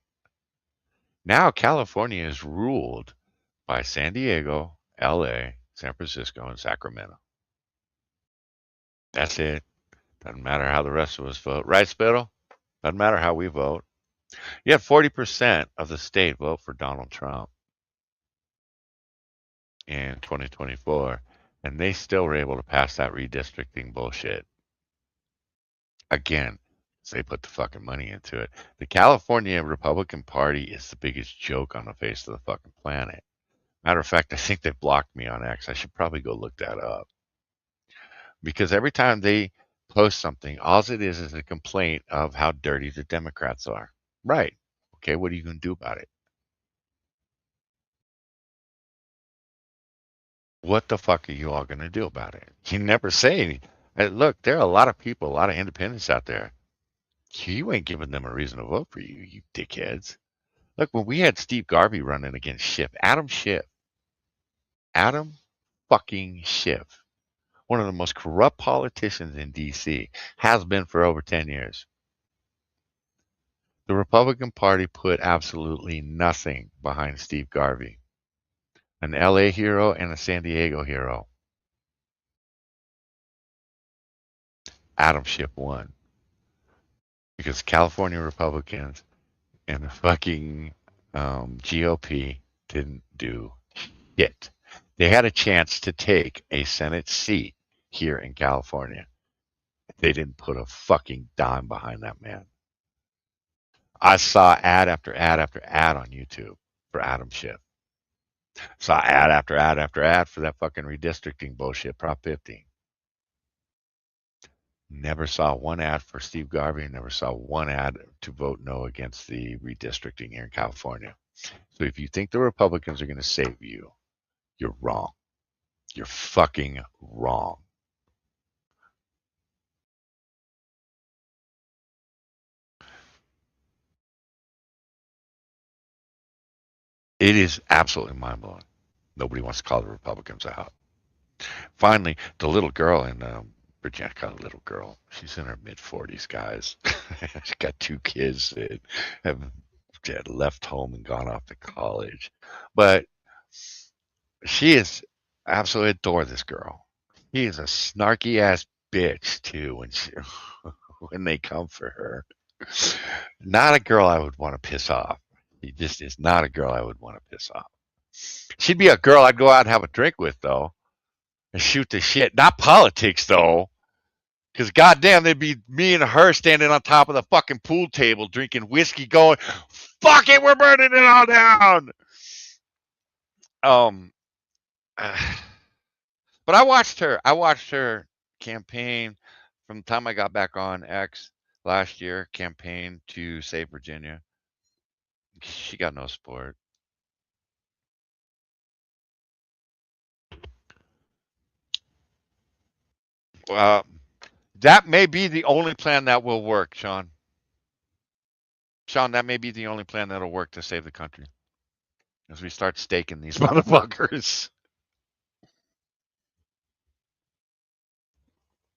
Now California is ruled by San Diego, LA, San Francisco, and Sacramento. That's it. Doesn't matter how the rest of us vote. Right, Spittle? Doesn't matter how we vote. Yet 40% of the state vote for Donald Trump in 2024, and they still were able to pass that redistricting bullshit. Again, they put the fucking money into it. The California Republican Party is the biggest joke on the face of the fucking planet. Matter of fact, I think they blocked me on X. I should probably go look that up. Because every time they post something, all it is a complaint of how dirty the Democrats are. Right. Okay, what are you going to do about it? What the fuck are you all going to do about it? You never say anything. Look, there are a lot of people, a lot of independents out there. You ain't giving them a reason to vote for you, you dickheads. Look, when we had Steve Garvey running against Adam fucking Schiff, one of the most corrupt politicians in D.C., has been for over 10 years. The Republican Party put absolutely nothing behind Steve Garvey, an LA hero and a San Diego hero. Adam Schiff won because California Republicans and the fucking GOP didn't do shit. They had a chance to take a Senate seat here in California. They didn't put a fucking dime behind that man. I saw ad after ad after ad on YouTube for Adam Schiff. Saw ad after ad after ad for that fucking redistricting bullshit, Prop 50. Never saw one ad for Steve Garvey. Never saw one ad to vote no against the redistricting here in California. So if you think the Republicans are going to save you, you're wrong. You're fucking wrong. It is absolutely mind-blowing. Nobody wants to call the Republicans out. Finally, the little girl in Virginia, got a little girl. She's in her mid-40s, guys. She's got 2 kids that have left home and gone off to college. But she is absolutely adore this girl. She is a snarky ass bitch too when they come for her. Not a girl I would want to piss off. She just is not a girl I would want to piss off. She'd be a girl I'd go out and have a drink with though, and shoot the shit. Not politics though, because goddamn, they'd be me and her standing on top of the fucking pool table drinking whiskey, going, "Fuck it, we're burning it all down." But I watched her. I watched her campaign from the time I got back on X last year. Campaign to save Virginia. She got no support. Well, that may be the only plan that will work, Sean. Sean, that may be the only plan that'll work to save the country. As we start staking these motherfuckers.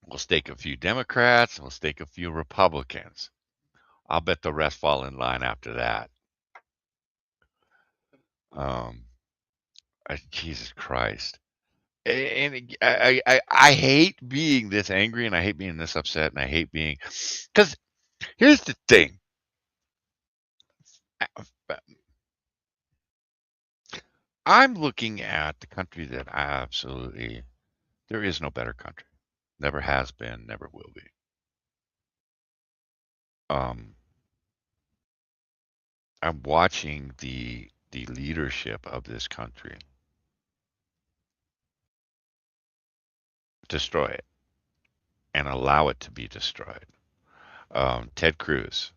We'll stake a few Democrats, we'll stake a few Republicans. I'll bet the rest fall in line after that. Jesus Christ. And I hate being this angry and I hate being this upset and I hate being, because here's the thing. I'm looking at the country that there is no better country. Never has been, never will be. I'm watching the the leadership of this country. Destroy it and allow it to be destroyed. Ted Cruz,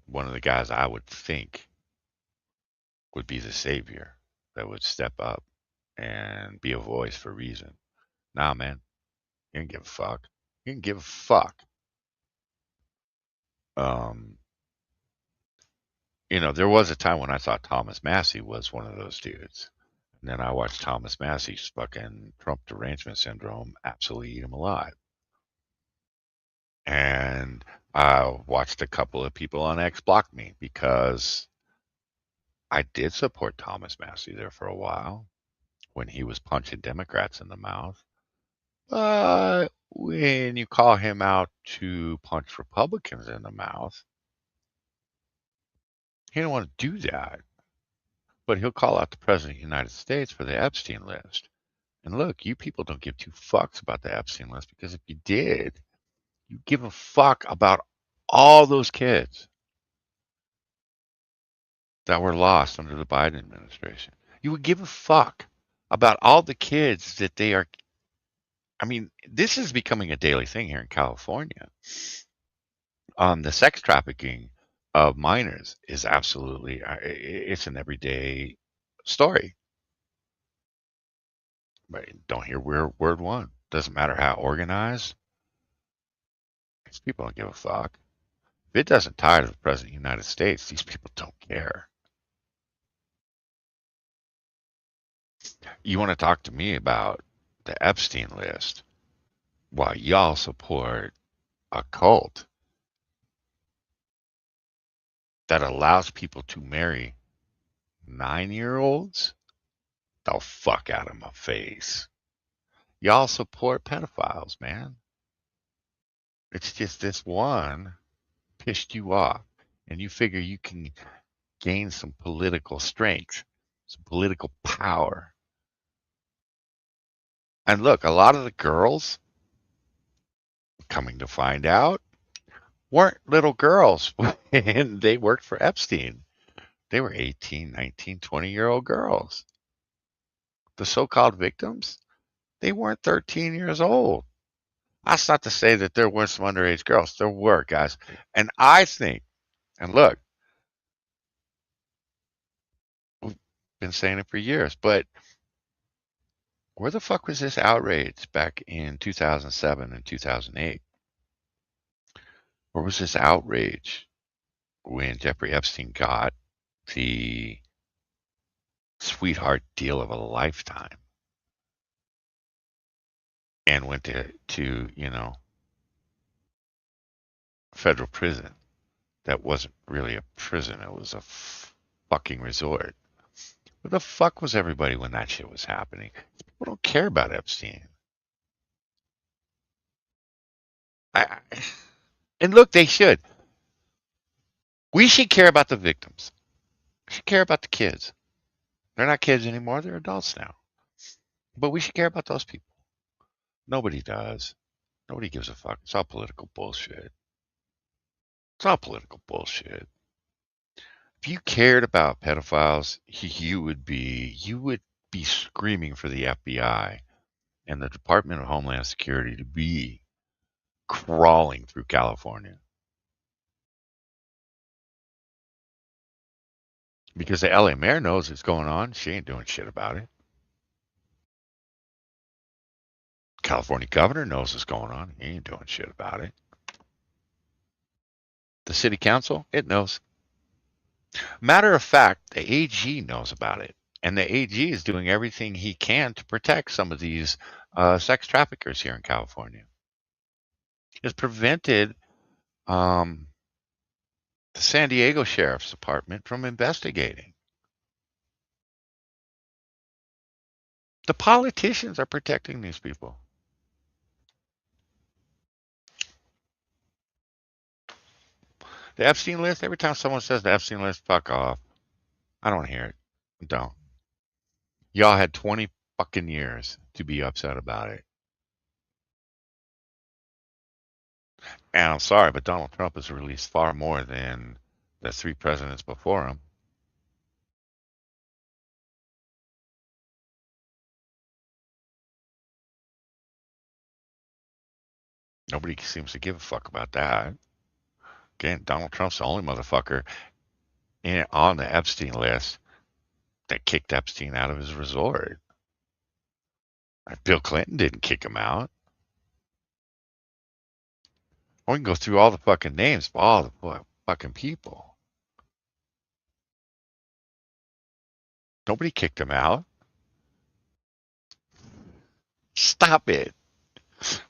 one of the guys I would think would be the savior that would step up and be a voice for reason. Nah, man, you didn't give a fuck. You didn't give a fuck. Um, there was a time when I thought Thomas Massey was one of those dudes. And then I watched Thomas Massey's fucking Trump derangement syndrome absolutely eat him alive. And I watched a couple of people on X block me because I did support Thomas Massey there for a while when he was punching Democrats in the mouth. But when you call him out to punch Republicans in the mouth, he don't want to do that. But he'll call out the President of the United States for the Epstein list. And look, you people don't give two fucks about the Epstein list because if you did, you give a fuck about all those kids that were lost under the Biden administration. You would give a fuck about all the kids that they are. I mean, this is becoming a daily thing here in California. The sex trafficking of minors is absolutely, it's an everyday story. But don't hear word one. Doesn't matter how organized. These people don't give a fuck. If it doesn't tie to the President of the United States, these people don't care. You want to talk to me about the Epstein list while y'all support a cult that allows people to marry 9-year-olds? The fuck out of my face. Y'all support pedophiles, man. It's just this one pissed you off, and you figure you can gain some political strength, some political power. And look, a lot of the girls, coming to find out, weren't little girls when they worked for Epstein. They were 18, 19, 20-year-old girls. The so-called victims, they weren't 13 years old. That's not to say that there weren't some underage girls. There were, guys. And I think, and look, we've been saying it for years, but where the fuck was this outrage back in 2007 and 2008? Where was this outrage when Jeffrey Epstein got the sweetheart deal of a lifetime and went to federal prison that wasn't really a prison, it was a fucking resort. Where the fuck was everybody when that shit was happening? People don't care about Epstein. And look, they should. We should care about the victims. We should care about the kids. They're not kids anymore, they're adults now. But we should care about those people. Nobody does. Nobody gives a fuck. It's all political bullshit. It's all political bullshit. If you cared about pedophiles, you would be screaming for the FBI and the Department of Homeland Security to be crawling through California. Because the LA mayor knows what's going on. She ain't doing shit about it. California governor knows what's going on. He ain't doing shit about it. The city council, it knows. Matter of fact, the AG knows about it. And the AG is doing everything he can to protect some of these sex traffickers here in California. It's prevented the San Diego Sheriff's Department from investigating. The politicians are protecting these people. The Epstein list, every time someone says the Epstein list, fuck off. I don't hear it. Don't. Y'all had 20 fucking years to be upset about it. And I'm sorry, but Donald Trump has released far more than the 3 presidents before him. Nobody seems to give a fuck about that. Again, Donald Trump's the only motherfucker on the Epstein list that kicked Epstein out of his resort. Bill Clinton didn't kick him out. We can go through all the fucking names of all the fucking people. Nobody kicked him out. Stop it.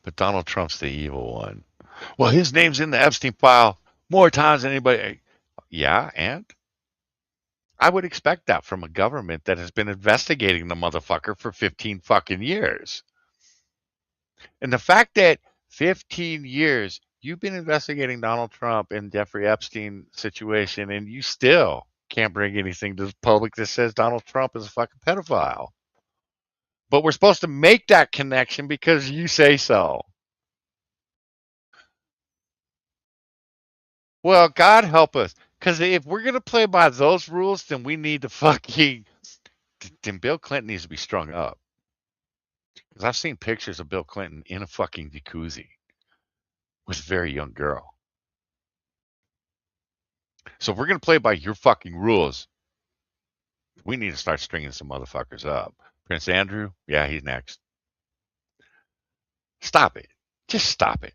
But Donald Trump's the evil one. Well, his name's in the Epstein file more times than anybody. Yeah, and I would expect that from a government that has been investigating the motherfucker for 15 fucking years. And the fact that 15 years you've been investigating Donald Trump and Jeffrey Epstein situation and you still can't bring anything to the public that says Donald Trump is a fucking pedophile. But we're supposed to make that connection because you say so. Well, God help us. Because if we're going to play by those rules, then we need to fucking. Then Bill Clinton needs to be strung up. Because I've seen pictures of Bill Clinton in a fucking jacuzzi with a very young girl. So if we're going to play by your fucking rules, we need to start stringing some motherfuckers up. Prince Andrew, yeah, he's next. Stop it. Just stop it.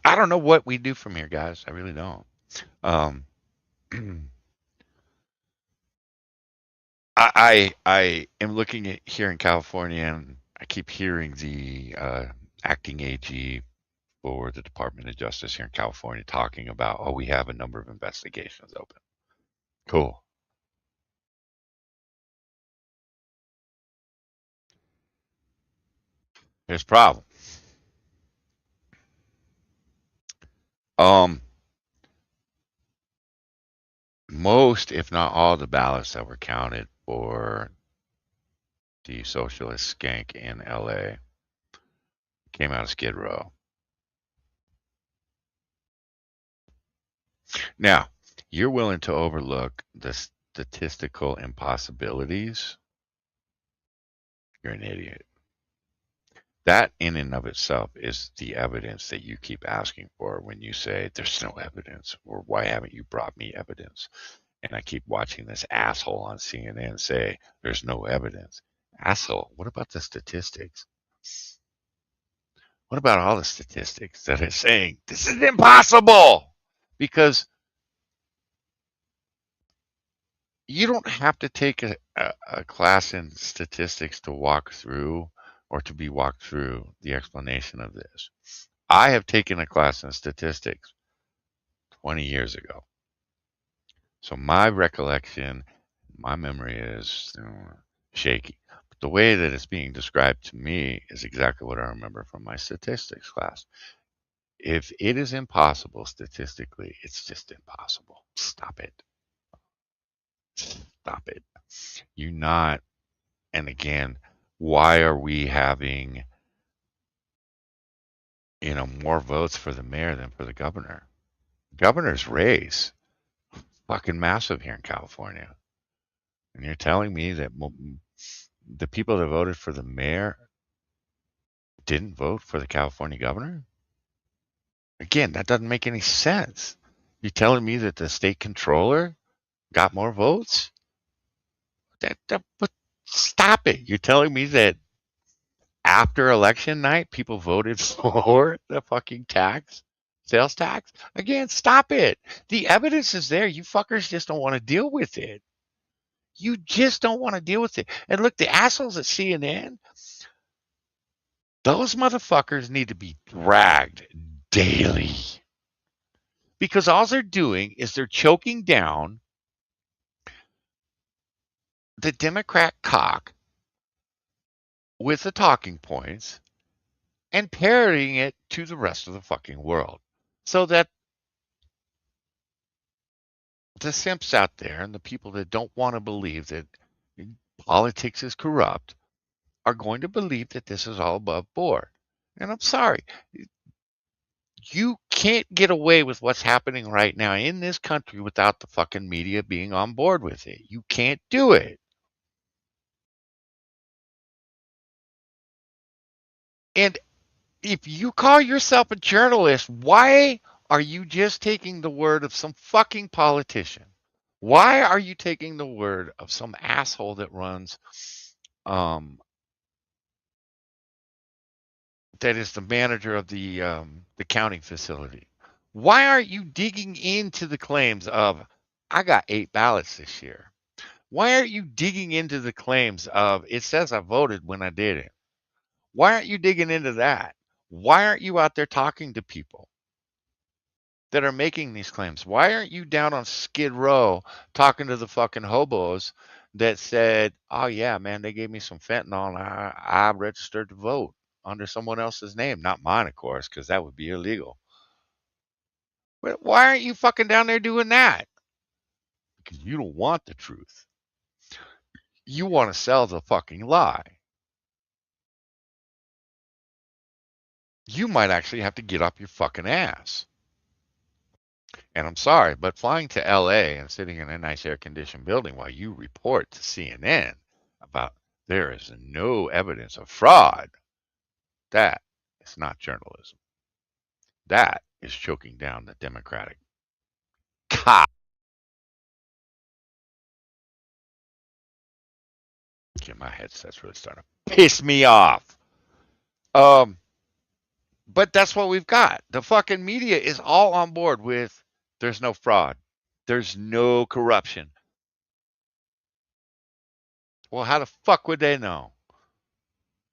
I don't know what we do from here, guys. I really don't. I am looking at here in California, and I keep hearing the acting AG for the Department of Justice here in California talking about, oh, we have a number of investigations open. Cool. Here's the problem. Most, if not all, the ballots that were counted for the socialist skank in LA came out of Skid Row. Now, you're willing to overlook the statistical impossibilities, you're an idiot. That in and of itself is the evidence that you keep asking for when you say there's no evidence, or why haven't you brought me evidence? And I keep watching this asshole on CNN say there's no evidence. Asshole, what about the statistics? What about all the statistics that are saying this is impossible? Because you don't have to take a class in statistics to walk through or to be walked through the explanation of this. I have taken a class in statistics 20 years ago. So my recollection, my memory is shaky. But the way that it's being described to me is exactly what I remember from my statistics class. If it is impossible statistically, it's just impossible. Stop it. Stop it. You not, and again, why are we having, more votes for the mayor than for the governor? Governor's race, fucking massive here in California. And you're telling me that the people that voted for the mayor didn't vote for the California governor? Again, that doesn't make any sense. You're telling me that the state controller got more votes? But stop it. You're telling me that after election night, people voted for the fucking sales tax? Again, stop it. The evidence is there. You fuckers just don't want to deal with it. You just don't want to deal with it. And look, the assholes at CNN, those motherfuckers need to be dragged daily. Because all they're doing is they're choking down the Democrat cock with the talking points and parroting it to the rest of the fucking world. So that the simps out there and the people that don't want to believe that politics is corrupt are going to believe that this is all above board. And I'm sorry. You can't get away with what's happening right now in this country without the fucking media being on board with it. You can't do it. And if you call yourself a journalist, why are you just taking the word of some fucking politician? Why are you taking the word of some asshole that runs, um, that is the manager of the counting facility? Why aren't you digging into the claims of, I got 8 ballots this year? Why aren't you digging into the claims of, it says I voted when I did it? Why aren't you digging into that? Why aren't you out there talking to people that are making these claims? Why aren't you down on Skid Row talking to the fucking hobos that said, "Oh yeah, man, they gave me some fentanyl and I registered to vote under someone else's name, not mine, of course, because that would be illegal." But why aren't you fucking down there doing that? Because you don't want the truth. You want to sell the fucking lie. You might actually have to get up your fucking ass. And I'm sorry, but flying to LA and sitting in a nice air conditioned building while you report to CNN about there is no evidence of fraud, that is not journalism. That is choking down the Democratic cock. Get my headset's really starting to piss me off. Um, but that's what we've got. The fucking media is all on board with there's no fraud. There's no corruption. Well, how the fuck would they know?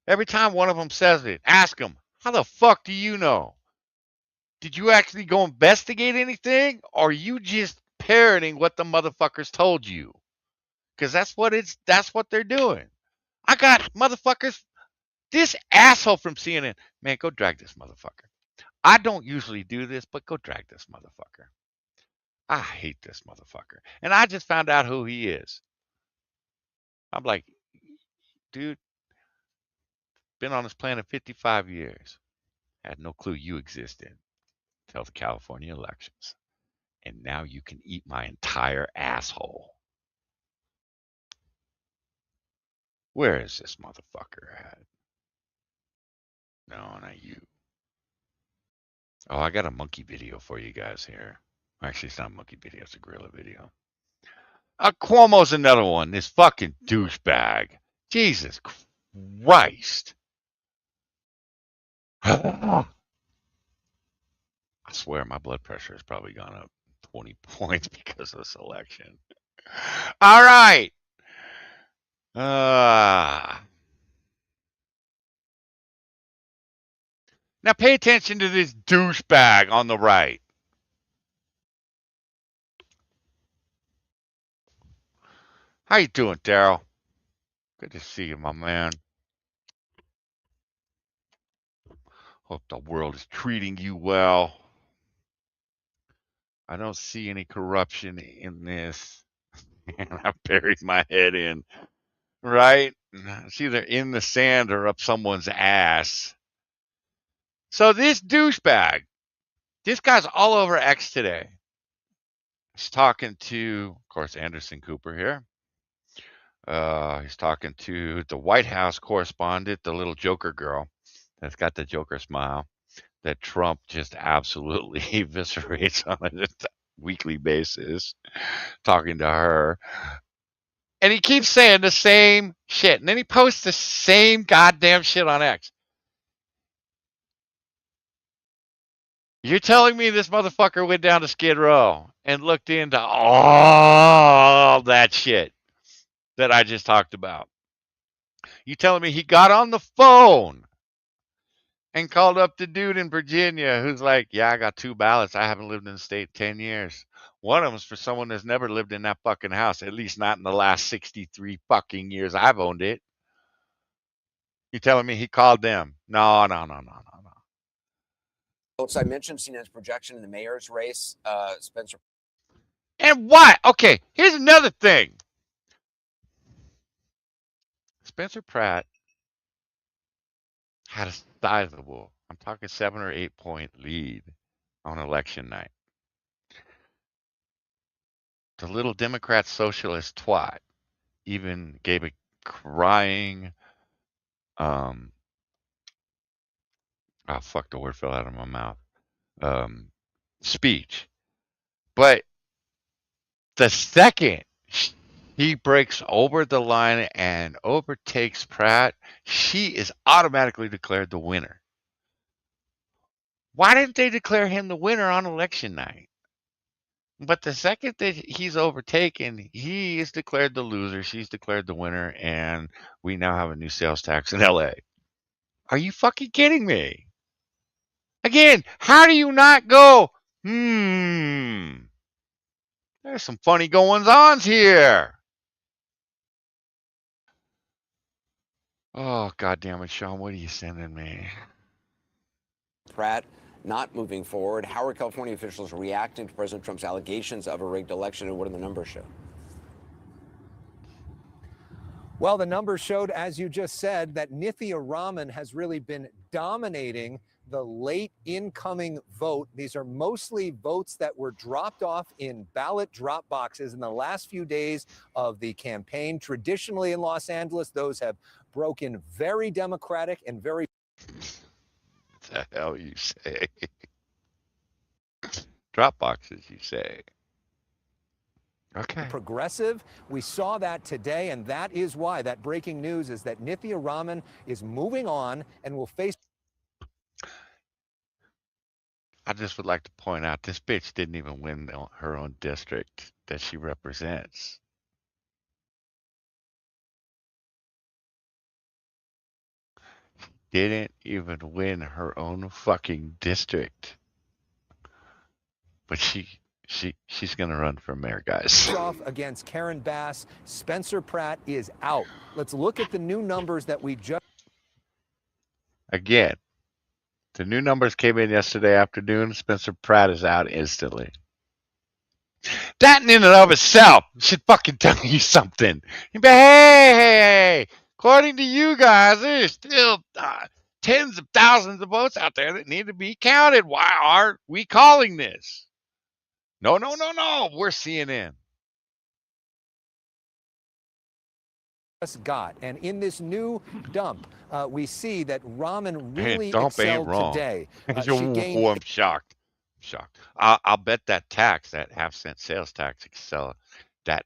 Every time one of them says it, ask them, how the fuck do you know? Did you actually go investigate anything? Or are you just parroting what the motherfuckers told you? Because that's what they're doing. I got motherfuckers. This asshole from CNN. Man, go drag this motherfucker. I don't usually do this, but go drag this motherfucker. I hate this motherfucker. And I just found out who he is. I'm like, dude, been on this planet 55 years. Had no clue you existed till the California elections. And now you can eat my entire asshole. Where is this motherfucker at? No, not you. Oh, I got a monkey video for you guys here. Actually, it's not a monkey video, it's a gorilla video. Cuomo's another one. This fucking douchebag. Jesus Christ. I swear my blood pressure has probably gone up 20 points because of this election. All right. Now pay attention to this douchebag on the right. How you doing, Daryl? Good to see you, my man. Hope the world is treating you well. I don't see any corruption in this. And I buried my head in, right? It's either in the sand or up someone's ass. So this douchebag, this guy's all over X today. He's talking to, of course, Anderson Cooper here. He's talking to the White House correspondent, the little Joker girl that's got the Joker smile that Trump just absolutely eviscerates on a weekly basis, talking to her. And he keeps saying the same shit. And then he posts the same goddamn shit on X. You're telling me this motherfucker went down to Skid Row and looked into all that shit that I just talked about? You telling me he got on the phone and called up the dude in Virginia who's like, yeah, I got 2 ballots. I haven't lived in the state 10 years. One of them's for someone that's never lived in that fucking house, at least not in the last 63 fucking years I've owned it. You telling me he called them? No. I mentioned CNN's projection in the mayor's race, Spencer. And what? Okay, here's another thing. Spencer Pratt had a sizable, I'm talking 7 or 8 point lead on election night. The little Democrat socialist twat even gave a crying, oh fuck, the word fell out of my mouth, speech. But the second he breaks over the line and overtakes Pratt, she is automatically declared the winner. Why didn't they declare him the winner on election night? But the second that he's overtaken, he is declared the loser. She's declared the winner, and we now have a new sales tax in LA. Are you fucking kidding me? Again, how do you not go, there's some funny goings-ons here. Oh, God damn it, Sean, what are you sending me? Pratt not moving forward. How are California officials reacting to President Trump's allegations of a rigged election, and what do the numbers show? Well, the numbers showed, as you just said, that Nithya Raman has really been dominating the late incoming vote. These are mostly votes that were dropped off in ballot drop boxes in the last few days of the campaign. Traditionally in Los Angeles, those have broken very Democratic and very... What the hell you say? Drop boxes, you say. Okay. progressive. We saw that today, and that is why that breaking news is that Nithya Raman is moving on and will face... I just would like to point out this bitch didn't even win her own district that she represents. Didn't even win her own fucking district. But she's gonna run for mayor, guys. Off against Karen Bass. Spencer Pratt is out. Let's look at the new numbers that we just... Again, the new numbers came in yesterday afternoon. Spencer Pratt is out instantly. That in and of itself should fucking tell you something. But hey, according to you guys, there's still tens of thousands of votes out there that need to be counted. Why aren't we calling this? No. We're CNN. got. And in this new dump, we see that Raman really dump excelled ain't wrong. today. She gained... I'm shocked. I'll bet that tax, that half-cent sales tax, excel that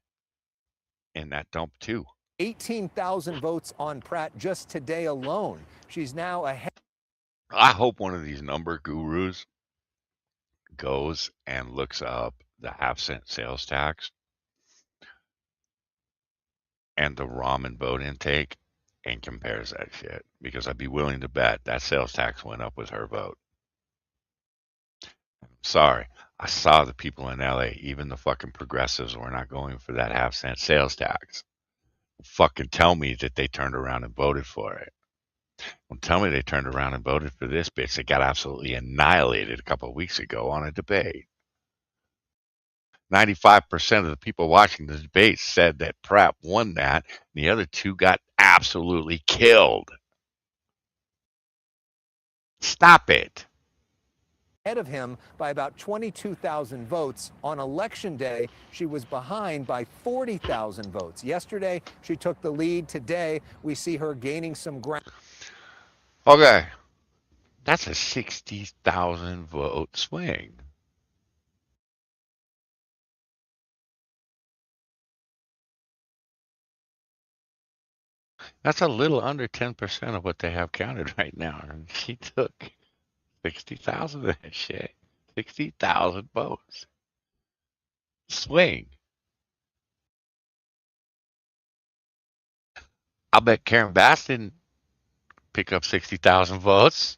in that dump too. 18,000 votes on Pratt just today alone. She's now ahead. I hope one of these number gurus goes and looks up the half-cent sales tax and the ramen vote intake and compares that shit, because I'd be willing to bet that sales tax went up with her vote. Sorry, I saw the people in LA, even the fucking progressives, were not going for that half-cent sales tax. Fucking tell me that they turned around and voted for it. Well, tell me they turned around and voted for this bitch that got absolutely annihilated a couple of weeks ago on a debate. 95% of the people watching the debate said that Pratt won that, and the other two got absolutely killed. Stop it. Ahead of him by about 22,000 votes. On election day, she was behind by 40,000 votes. Yesterday, she took the lead. Today, we see her gaining some ground. Okay. That's a 60,000 vote swing. That's a little under 10% of what they have counted right now. And she took 60,000 of that shit. 60,000 votes. Swing. I'll bet Karen Bass didn't pick up 60,000 votes.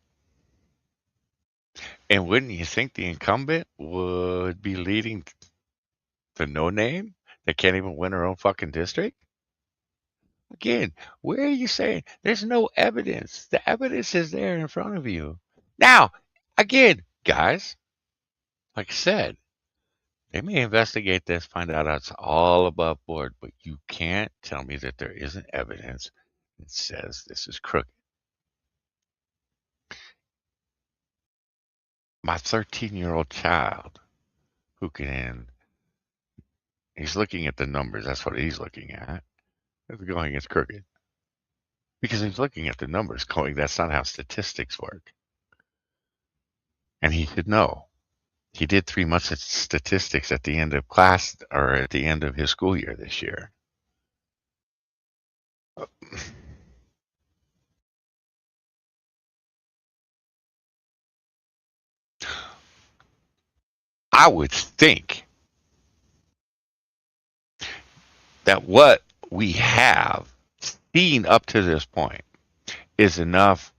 And wouldn't you think the incumbent would be leading the no name that can't even win her own fucking district? Again, where are you saying there's no evidence? The evidence is there in front of you. Now, again, guys, like I said, they may investigate this, find out it's all above board, but you can't tell me that there isn't evidence that says this is crooked. My 13-year-old child who he's looking at the numbers. That's what he's looking at. It's going, it's crooked. Because he's looking at the numbers going, that's not how statistics work. And he should know. He did 3 months of statistics at the end of class or at the end of his school year this year. I would think that what we have seen up to this point is enough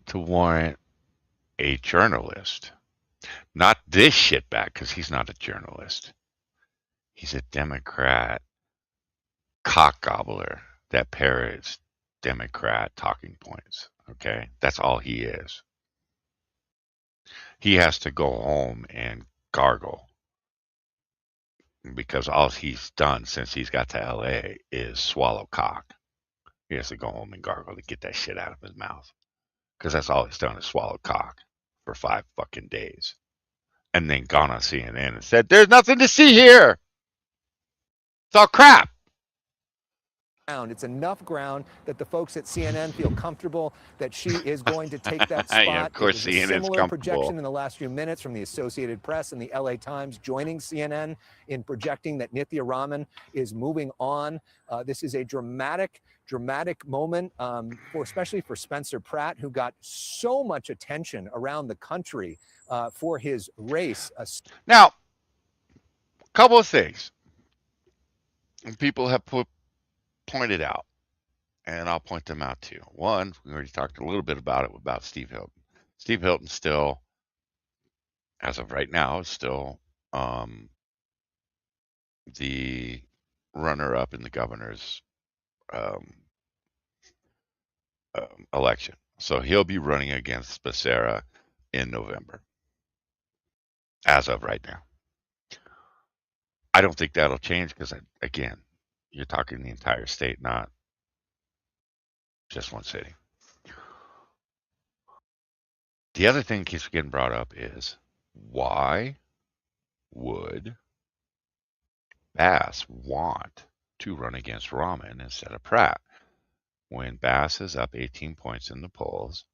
to warrant a journalist. Not this shitbag, because he's not a journalist. He's a Democrat cock gobbler that parrots Democrat talking points. Okay? That's all he is. He has to go home and gargle because all he's done since he's got to LA is swallow cock. He has to go home and gargle to get that shit out of his mouth because that's all he's done is swallow cock for 5 fucking days. And then gone on CNN and said, there's nothing to see here. It's all crap. It's enough ground that the folks at CNN feel comfortable that she is going to take that spot. Yeah, of course, it was a CNN's similar comfortable. projection in the last few minutes from the Associated Press and the LA Times joining CNN in projecting that Nithya Raman is moving on. This is a dramatic moment, especially for Spencer Pratt, who got so much attention around the country for his race. Now, a couple of things people have pointed out, and I'll point them out too. One, we already talked a little bit about it about Steve Hilton. Steve Hilton still, as of right now, is still the runner-up in the governor's election. So he'll be running against Becerra in November, as of right now. I don't think that'll change because, again, you're talking the entire state, not just one city. The other thing that keeps getting brought up is why would Bass want to run against Raman instead of Pratt when Bass is up 18 points in the polls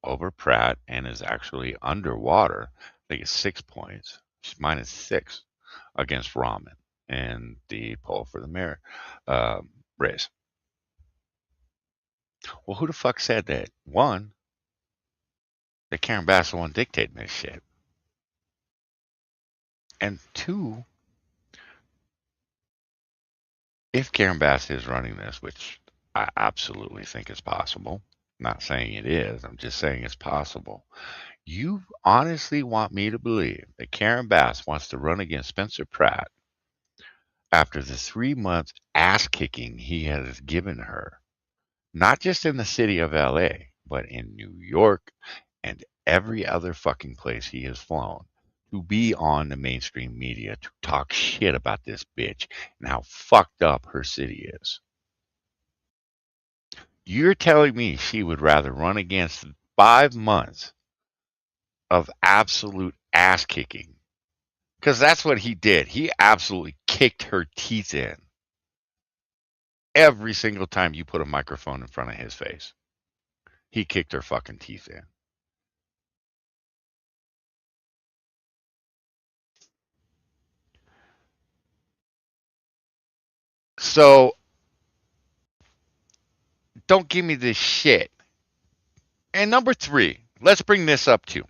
over Pratt and is actually underwater? I think it's 6 points. She's -6 against Raman in the poll for the mayor race. Well, who the fuck said that? One, that Karen Bass is the one dictating this shit. And two, if Karen Bass is running this, which I absolutely think is possible, not saying it is, I'm just saying it's possible. You honestly want me to believe that Karen Bass wants to run against Spencer Pratt after the 3-month ass kicking he has given her, not just in the city of LA, but in New York and every other fucking place he has flown, to be on the mainstream media to talk shit about this bitch and how fucked up her city is. You're telling me she would rather run against 5 months of absolute ass kicking? Because that's what he did. He absolutely kicked her teeth in every single time you put a microphone in front of his face. He kicked her fucking teeth in. So don't give me this shit. And number 3, let's bring this up too.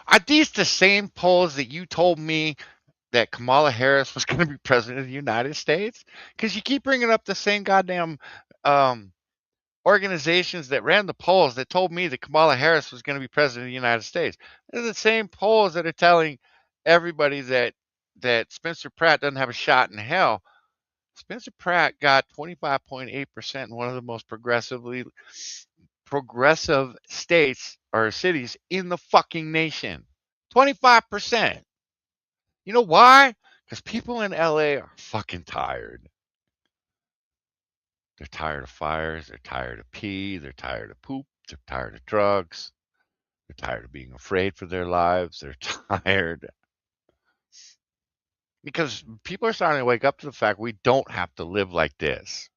Are these the same polls that you told me that Kamala Harris was going to be president of the United States? Because you keep bringing up the same goddamn organizations that ran the polls that told me that Kamala Harris was going to be president of the United States. They're the same polls that are telling everybody that Spencer Pratt doesn't have a shot in hell. Spencer Pratt got 25.8% in one of the most progressive states or cities in the fucking nation. 25%. You know why? Because people in LA are fucking tired. They're tired of fires. They're tired of pee. They're tired of poop. They're tired of drugs. They're tired of being afraid for their lives. They're tired because people are starting to wake up to the fact we don't have to live like this.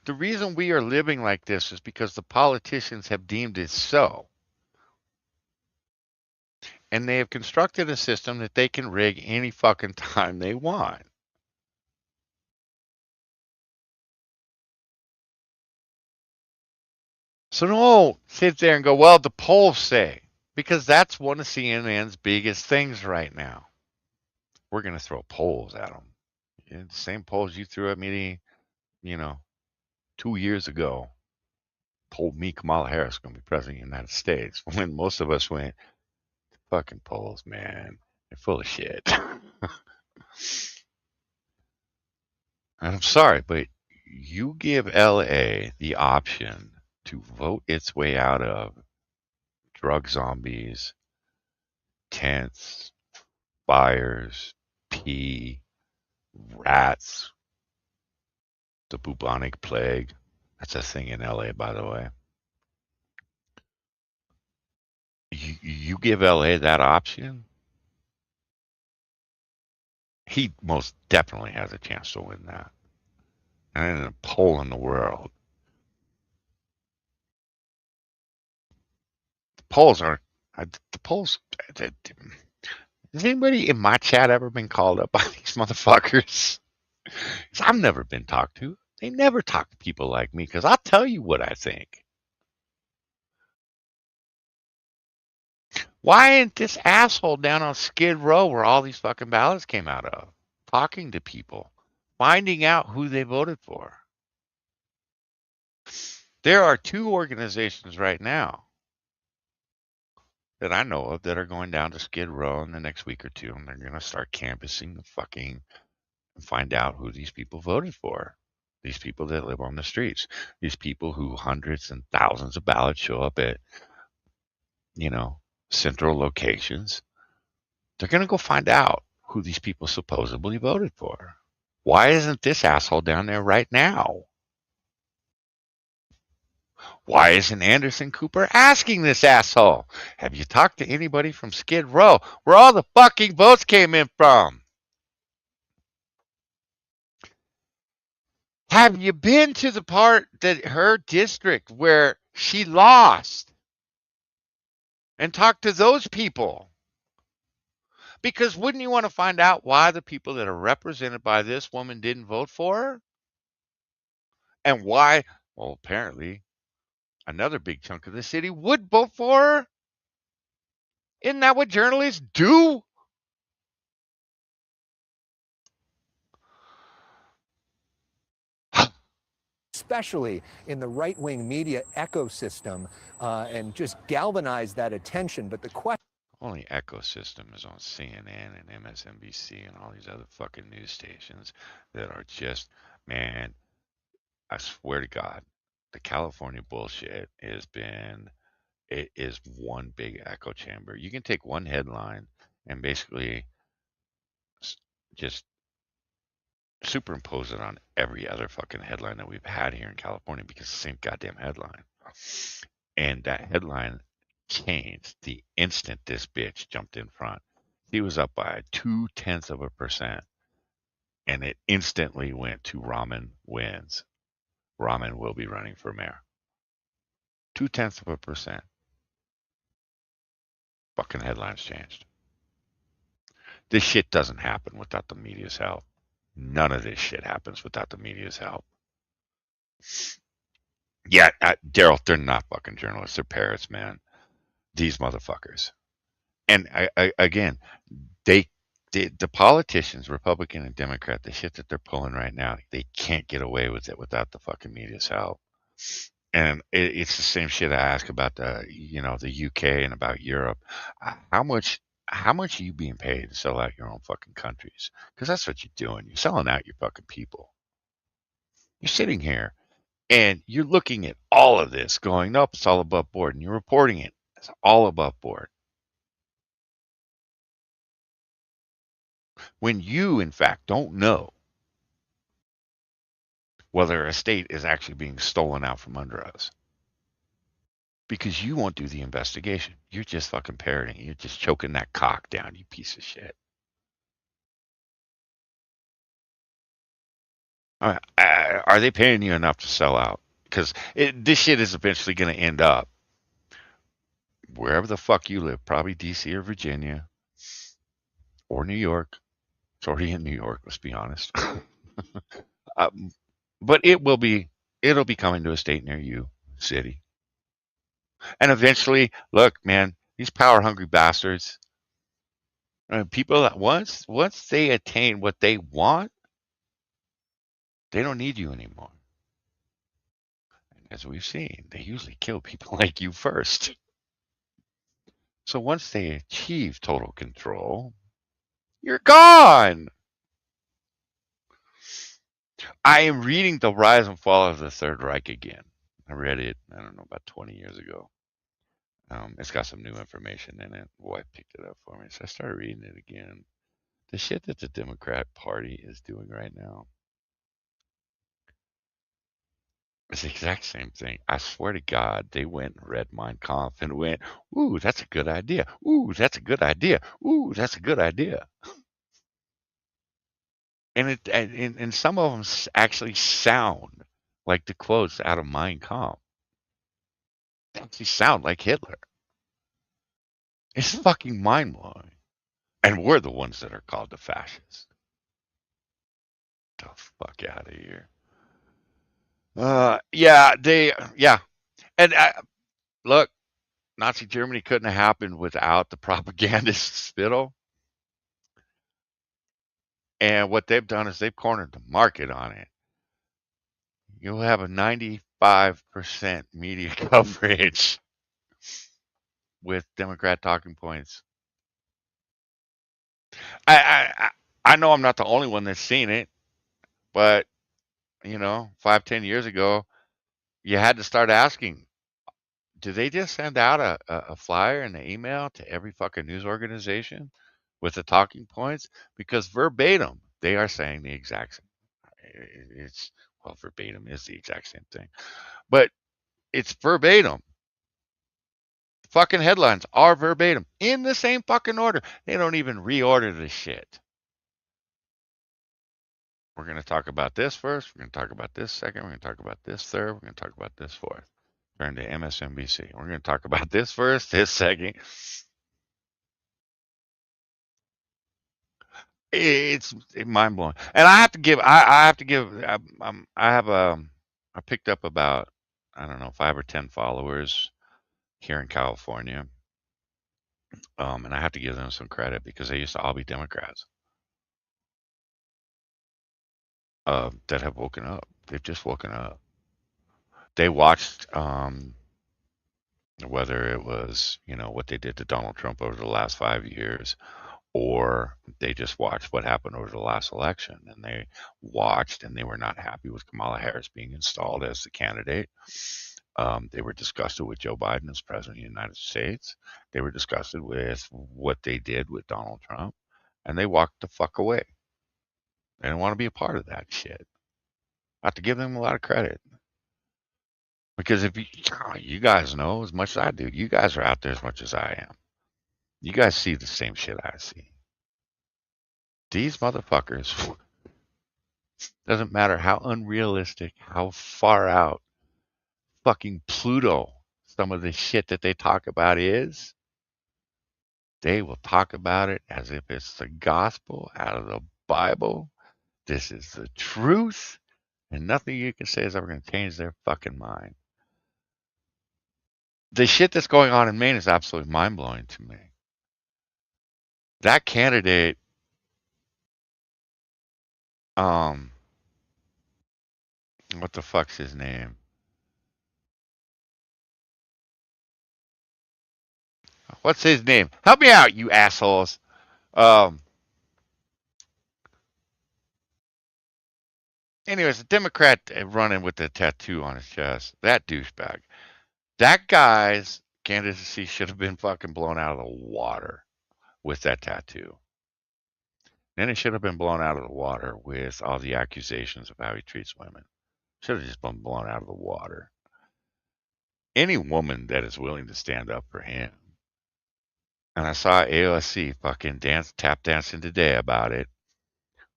The reason we are living like this is because the politicians have deemed it so. And they have constructed a system that they can rig any fucking time they want. So don't sit there and go, well, the polls say, because that's one of CNN's biggest things right now. We're going to throw polls at them. Yeah, the same polls you threw at me, you know, 2 years ago, told me Kamala Harris is going to be president of the United States. When most of us went, fucking polls, man, they're full of shit. And I'm sorry, but you give LA the option to vote its way out of drug zombies, tents, fires, pee, rats, the bubonic plague. That's a thing in LA, by the way. You give LA that option, he most definitely has a chance to win that. And in a poll in the world, the polls are the polls. Has anybody in my chat ever been called up by these motherfuckers? 'Cause I've never been talked to. They never talk to people like me because I'll tell you what I think. Why ain't this asshole down on Skid Row where all these fucking ballots came out of? Talking to people, finding out who they voted for. There are two organizations right now that I know of that are going down to Skid Row in the next week or two, and they're going to start canvassing the fucking and find out who these people voted for. These people that live on the streets. These people who hundreds and thousands of ballots show up at, you know, central locations. They're going to go find out who these people supposedly voted for. Why isn't this asshole down there right now? Why isn't Anderson Cooper asking this asshole? Have you talked to anybody from Skid Row, where all the fucking votes came in from? Have you been to the part that her district where she lost and talked to those people? Because wouldn't you want to find out why the people that are represented by this woman didn't vote for her? And why, well, apparently, another big chunk of the city would vote for her? Isn't that what journalists do? especially in the right-wing media ecosystem, and just galvanize that attention. But the question Only ecosystem is on CNN and MSNBC and all these other fucking news stations that are just, man, I swear to God, the California bullshit it is one big echo chamber. You can take one headline and basically just superimpose it on every other fucking headline that we've had here in California because it's the same goddamn headline. And that headline changed the instant this bitch jumped in front. He was up by 0.2%, and it instantly went to Ramen wins. Ramen will be running for mayor. 0.2%. Fucking headlines changed. This shit doesn't happen without the media's help. None of this shit happens without the media's help. Yeah, Daryl, they're not fucking journalists. They're parrots, man. These motherfuckers. And again, the politicians, Republican and Democrat, the shit that they're pulling right now, they can't get away with it without the fucking media's help. And it's the same shit I ask about the UK and about Europe. How much are you being paid to sell out your own fucking countries? Because that's what you're doing. You're selling out your fucking people. You're sitting here and you're looking at all of this going, nope, it's all above board. And you're reporting it. It's all above board. When you, in fact, don't know whether a state is actually being stolen out from under us. because you won't do the investigation. You're just fucking parroting. You're just choking that cock down, you piece of shit. Are they paying you enough to sell out? Because this shit is eventually going to end up wherever the fuck you live, probably DC or Virginia or New York. It's already in New York, let's be honest. um, but it'll be coming to a state near you, city. And eventually, look, man, these power hungry bastards, people that once they attain what they want, they don't need you anymore. And as we've seen, they usually kill people like you first. So once they achieve total control, you're gone. I am reading The Rise and Fall of the Third Reich again. I read it, I don't know, about 20 years ago. It's got some new information in it. Wife picked it up for me, so I started reading it again. The shit that the Democrat Party is doing right now, it's the exact same thing. I swear to God, they went and read Mein Kampf and went, "Ooh, that's a good idea. Ooh, that's a good idea. Ooh, that's a good idea." And some of them actually sound like the quotes out of Mein Kampf. They actually sound like Hitler. It's fucking mind blowing. And we're the ones that are called the fascists. The fuck out of here. Yeah. And look, Nazi Germany couldn't have happened without the propagandist spittle. And what they've done is they've cornered the market on it. You'll have a 95% media coverage with Democrat talking points. I know I'm not the only one that's seen it, but 5-10 years ago, you had to start asking, do they just send out a flyer and an email to every fucking news organization with the talking points? Because verbatim, they are saying the exact same. Verbatim is the exact same thing, but it's verbatim. Fucking headlines are verbatim in the same fucking order. They don't even reorder the shit. We're going to talk about this first. We're going to talk about this second. We're going to talk about this third. We're going to talk about this fourth. Turn to MSNBC. We're going to talk about this first, this second. It's mind blowing. And I have to give. I have to give. I picked up about, I don't know, 5 or 10 followers here in California. And I have to give them some credit because they used to all be Democrats that have woken up. They've just woken up. They watched whether it was, what they did to Donald Trump over the last 5 years, or they just watched what happened over the last election, and they watched and they were not happy with Kamala Harris being installed as the candidate. They were disgusted with Joe Biden as president of the United States. They were disgusted with what they did with Donald Trump, and they walked the fuck away. They didn't want to be a part of that shit. I have to give them a lot of credit. Because if you guys know as much as I do, you guys are out there as much as I am. You guys see the same shit I see. These motherfuckers, doesn't matter how unrealistic, how far out fucking Pluto some of the shit that they talk about is, they will talk about it as if it's the gospel out of the Bible. This is the truth, and nothing you can say is ever going to change their fucking mind. The shit that's going on in Maine is absolutely mind blowing to me. That candidate, what the fuck's his name? What's his name? Help me out, you assholes. Anyways, a Democrat running with a tattoo on his chest. That douchebag. That guy's candidacy should have been fucking blown out of the water with that tattoo. Then it should have been blown out of the water with all the accusations of how he treats women. Should have just been blown out of the water. any woman that is willing to stand up for him. And I saw AOSC fucking tap dancing today about it.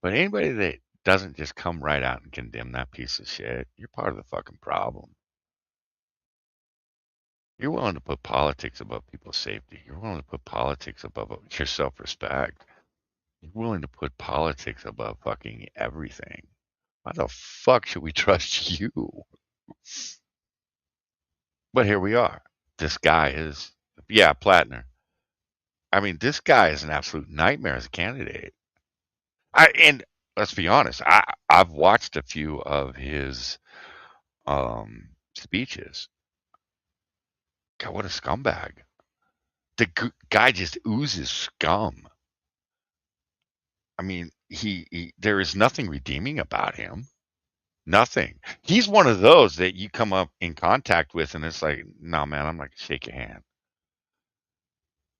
But anybody that doesn't just come right out and condemn that piece of shit, you're part of the fucking problem. You're willing to put politics above people's safety. You're willing to put politics above your self-respect. You're willing to put politics above fucking everything. Why the fuck should we trust you? But here we are. This guy is, yeah, Plattner. I mean, this guy is an absolute nightmare as a candidate. And let's be honest, I've watched a few of his speeches. God, what a scumbag! The guy just oozes scum. I mean, he there is nothing redeeming about him. Nothing. He's one of those that you come up in contact with, and it's like, no, man, I'm not gonna shake your hand.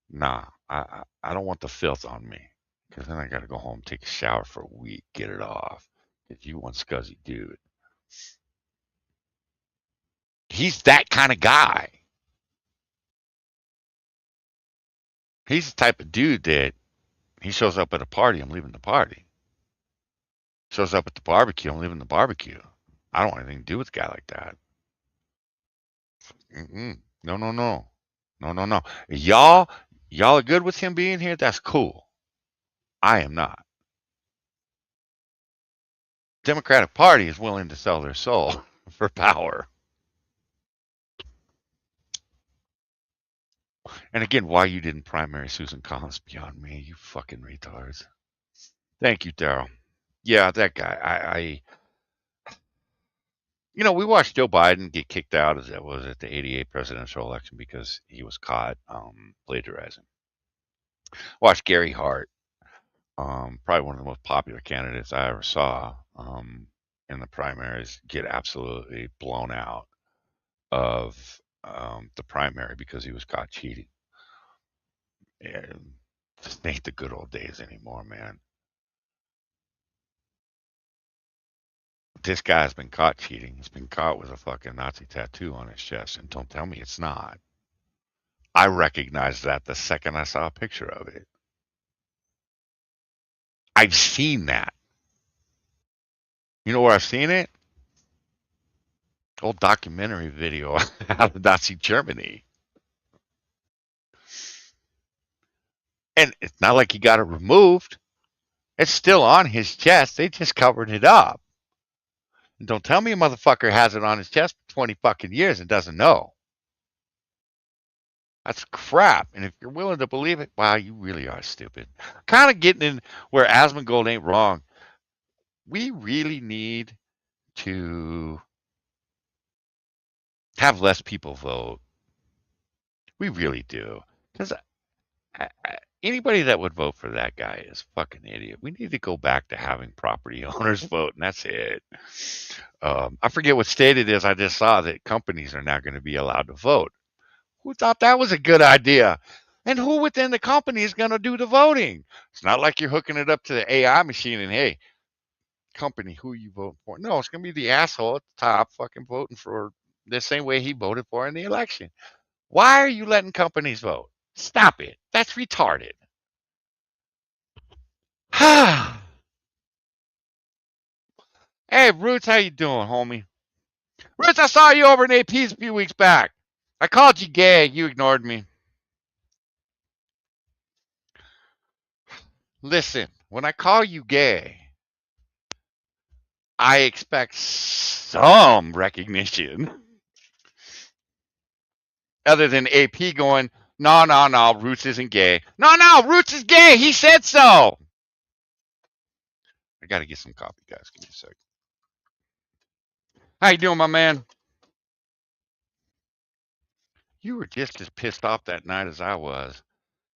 Nah, I don't want the filth on me, because then I got to go home, take a shower for a week, get it off. Because you one scuzzy dude. He's that kind of guy. He's the type of dude that he shows up at a party, I'm leaving the party. Shows up at the barbecue, I'm leaving the barbecue. I don't want anything to do with a guy like that. Mm-mm. No, no, no. No, no, no. Y'all are good with him being here? That's cool. I am not. Democratic Party is willing to sell their soul for power. And again, why you didn't primary Susan Collins beyond me, you fucking retards. Thank you, Daryl. Yeah, that guy. We watched Joe Biden get kicked out as it was at the '88 presidential election because he was caught plagiarizing. Watched Gary Hart, probably one of the most popular candidates I ever saw in the primaries, get absolutely blown out of the primary because he was caught cheating. And just ain't the good old days anymore, man. This guy's been caught cheating. He's been caught with a fucking Nazi tattoo on his chest, and don't tell me it's not. I recognized that the second I saw a picture of it. I've seen that. You know where I've seen it? Old documentary video out of Nazi Germany. And it's not like he got it removed. It's still on his chest. They just covered it up. And don't tell me a motherfucker has it on his chest for 20 fucking years and doesn't know. That's crap. And if you're willing to believe it, wow, you really are stupid. Kind of getting in where Asmongold ain't wrong. We really need to have less people vote. We really do. Because anybody that would vote for that guy is a fucking idiot. We need to go back to having property owners vote, and that's it. I forget what state it is. I just saw that companies are now going to be allowed to vote. Who thought that was a good idea? And who within the company is going to do the voting? It's not like you're hooking it up to the AI machine and, hey, company, who are you voting for? No, it's going to be the asshole at the top fucking voting for the same way he voted for in the election. Why are you letting companies vote? Stop it. That's retarded. Hey, Roots, how you doing, homie? Roots, I saw you over in AP's a few weeks back. I called you gay. You ignored me. Listen, when I call you gay, I expect some recognition. Other than AP going, no, Roots isn't gay. No, Roots is gay. He said so. I got to get some coffee, guys. Give me a sec. How you doing, my man? You were just as pissed off that night as I was,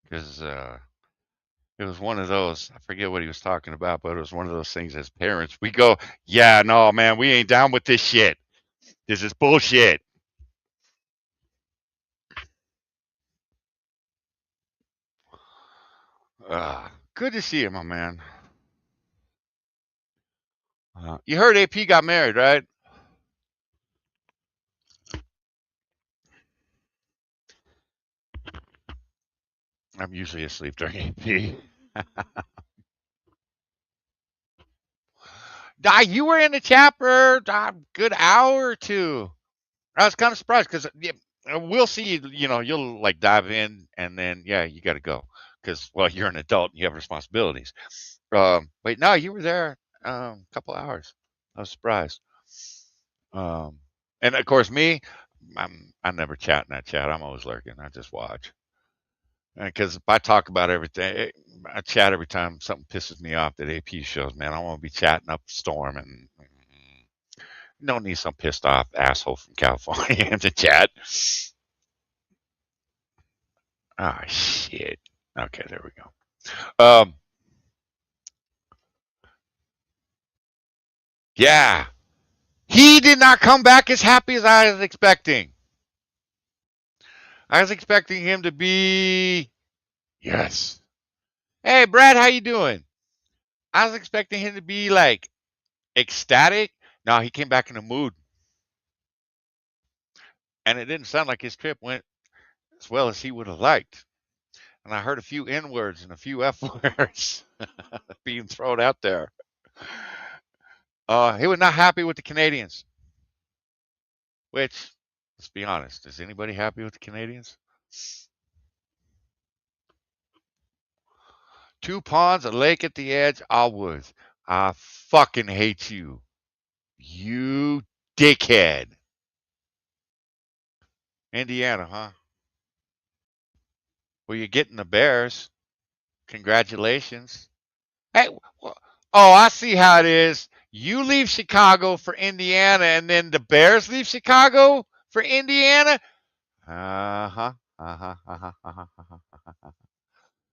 because it was one of those, I forget what he was talking about, but it was one of those things as parents. We go, yeah, no, man, we ain't down with this shit. This is bullshit. Good to see you, my man. You heard AP got married, right? I'm usually asleep during AP. You were in the chat for a good hour or two. I was kind of surprised because we'll see. You'll like dive in, and then you got to go because you're an adult and you have responsibilities. But no, you were there a couple hours. I was surprised. And of course, me, I never chat in that chat. I'm always lurking. I just watch. Because if I talk about everything, I chat every time something pisses me off that AP shows, man. I want to be chatting up a storm and don't need some pissed off asshole from California in the chat. Ah, shit. Okay, there we go. Yeah. He did not come back as happy as I was expecting. I was expecting him to be, yes. Hey, Brad, how you doing? I was expecting him to be like ecstatic. No, he came back in a mood. And it didn't sound like his trip went as well as he would have liked. And I heard a few N words and a few F words being thrown out there. He was not happy with the Canadians, which, let's be honest, is anybody happy with the Canadians? 2 ponds, a lake at the edge, Alwood. I fucking hate you. You dickhead. Indiana, huh? Well, you're getting the Bears. Congratulations. Hey, oh, I see how it is. You leave Chicago for Indiana, and then the Bears leave Chicago for Indiana? Uh-huh. Uh-huh. Uh-huh. Uh-huh. Uh-huh.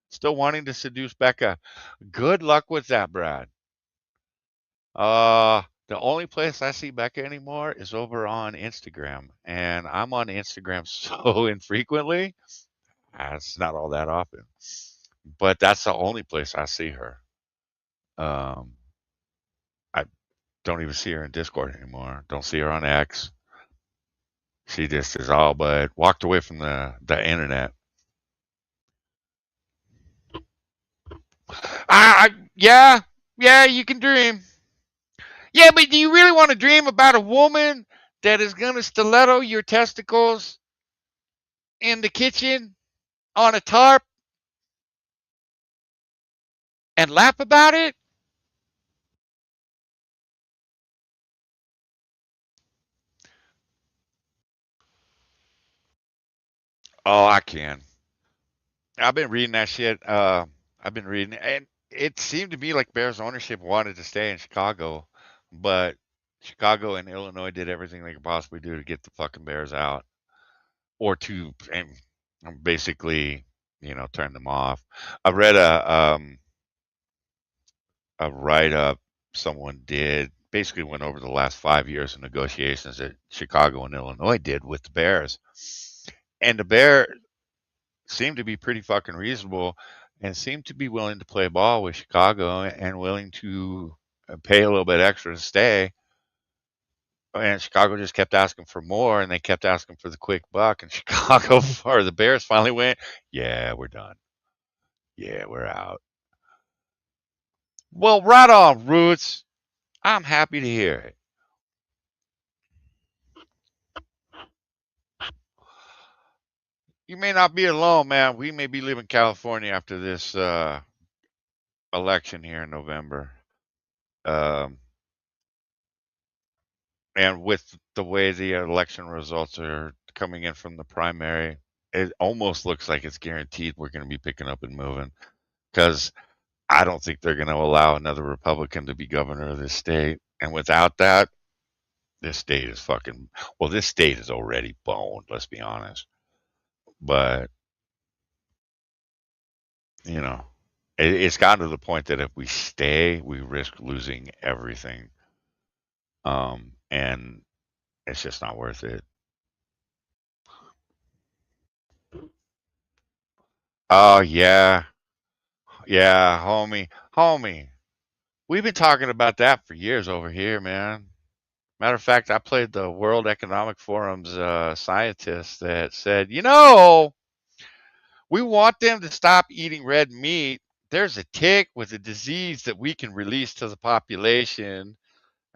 Still wanting to seduce Becca. Good luck with that, Brad. The only place I see Becca anymore is over on Instagram, and I'm on Instagram so infrequently. It's not all that often, but that's the only place I see her. Um, I don't even see her in Discord anymore. Don't see her on X. She just is all but walked away from the internet. Yeah, you can dream. Yeah, but do you really want to dream about a woman that is gonna stiletto your testicles in the kitchen on a tarp and laugh about it? Oh, I can. I've been reading that shit. I've been reading, and it seemed to me like Bears ownership wanted to stay in Chicago, but Chicago and Illinois did everything they could possibly do to get the fucking Bears out, or to basically, turn them off. I read a write up someone did. Basically, went over the last 5 years of negotiations that Chicago and Illinois did with the Bears, and the Bears seemed to be pretty fucking reasonable and seemed to be willing to play ball with Chicago and willing to pay a little bit extra to stay. And Chicago just kept asking for more, and they kept asking for the quick buck. And Chicago or the Bears finally went, "Yeah, we're done. Yeah, we're out." Well, right on, Roots. I'm happy to hear it. You may not be alone, man. We may be leaving California after this election here in November. Um, and with the way the election results are coming in from the primary, it almost looks like it's guaranteed we're going to be picking up and moving because I don't think they're going to allow another Republican to be governor of this state. And without that, this state is fucking, well, this state is already boned, let's be honest. But, it's gotten to the point that if we stay, we risk losing everything. And it's just not worth it. Oh, yeah. Yeah, homie. We've been talking about that for years over here, man. Matter of fact, I played the World Economic Forum's scientist that said, We want them to stop eating red meat. There's a tick with a disease that we can release to the population.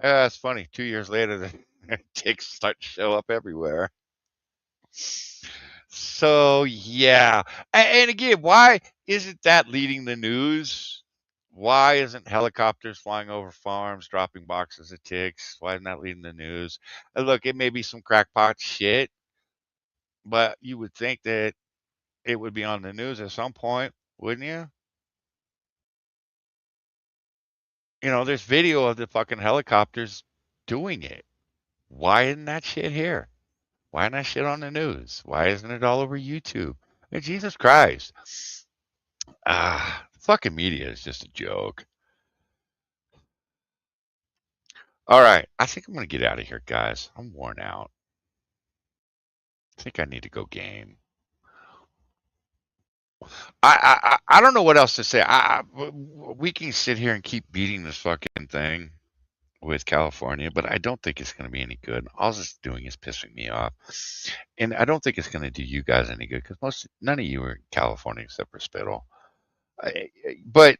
It's funny. 2 years later, the ticks start to show up everywhere. So yeah, and again, why isn't that leading the news? Why isn't helicopters flying over farms dropping boxes of ticks? Why isn't that leading the news? Look, it may be some crackpot shit, but you would think that it would be on the news at some point, wouldn't you? You know, there's video of the fucking helicopters doing it. Why isn't that shit here? Why isn't that shit on the news? Why isn't it all over YouTube? Hey, Jesus Christ. Fucking media is just a joke. All right, I think I'm gonna get out of here, guys. I'm worn out. I think I need to go game. I don't know what else to say. We can sit here and keep beating this fucking thing with California, but I don't think it's going to be any good. All it's doing is pissing me off, and I don't think it's going to do you guys any good because none of you are in California except for Spittle. But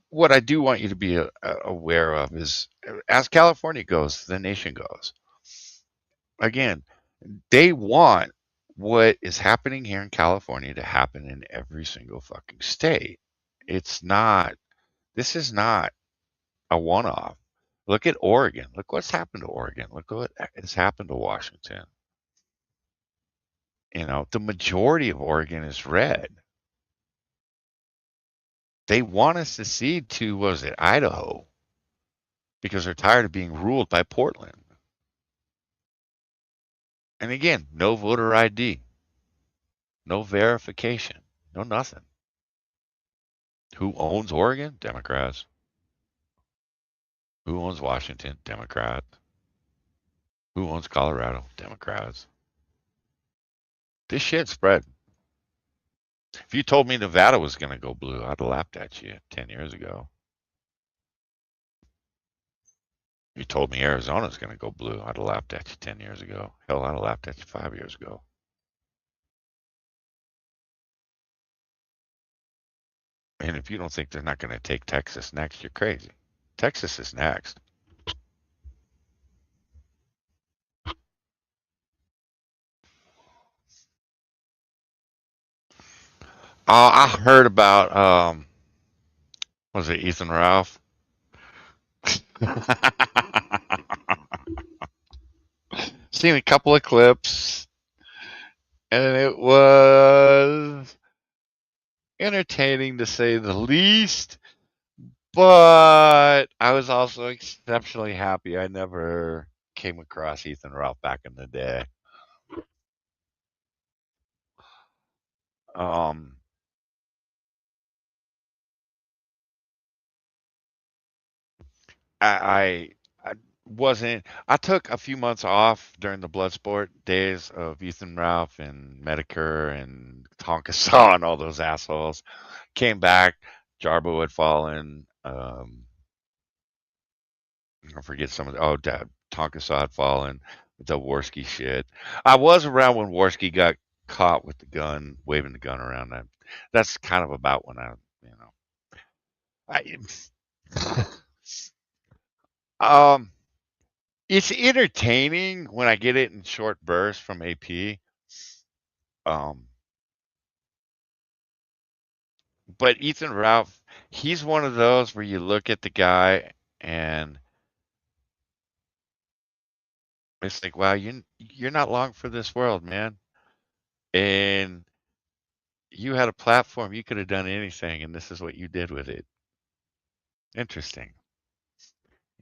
what I do want you to be aware of is, as California goes, the nation goes. Again, they want what is happening here in California to happen in every single fucking state. It's not. This is not a one-off. Look at Oregon. Look what's happened to Oregon. Look what has happened to Washington. You know, the majority of Oregon is red. They want us to cede to, what was it, Idaho, because they're tired of being ruled by Portland. And again, no voter ID, no verification, no nothing. Who owns Oregon? Democrats. Who owns Washington? Democrats. Who owns Colorado? Democrats. This shit spread. If you told me Nevada was going to go blue, I'd have laughed at you 10 years ago. If you told me Arizona's going to go blue, I'd have laughed at you 10 years ago. Hell, I'd have laughed at you 5 years ago. And if you don't think they're not going to take Texas next, you're crazy. Texas is next. I heard about, was it Ethan Ralph? Seen a couple of clips, and it was entertaining to say the least. But I was also exceptionally happy I never came across Ethan Ralph back in the day. I wasn't. I took a few months off during the Bloodsport days of Ethan Ralph and Medicare and Tonka Saw and all those assholes. Came back, Jarbo had fallen. I forget some of the. Oh, Dad, Tonka Saw had fallen. The Worski shit. I was around when Worski got caught with the gun, waving the gun around. That's kind of about when um, it's entertaining when I get it in short bursts from AP. But Ethan Ralph, he's one of those where you look at the guy and it's like, wow, you're not long for this world, man. And you had a platform, you could have done anything, and this is what you did with it. Interesting.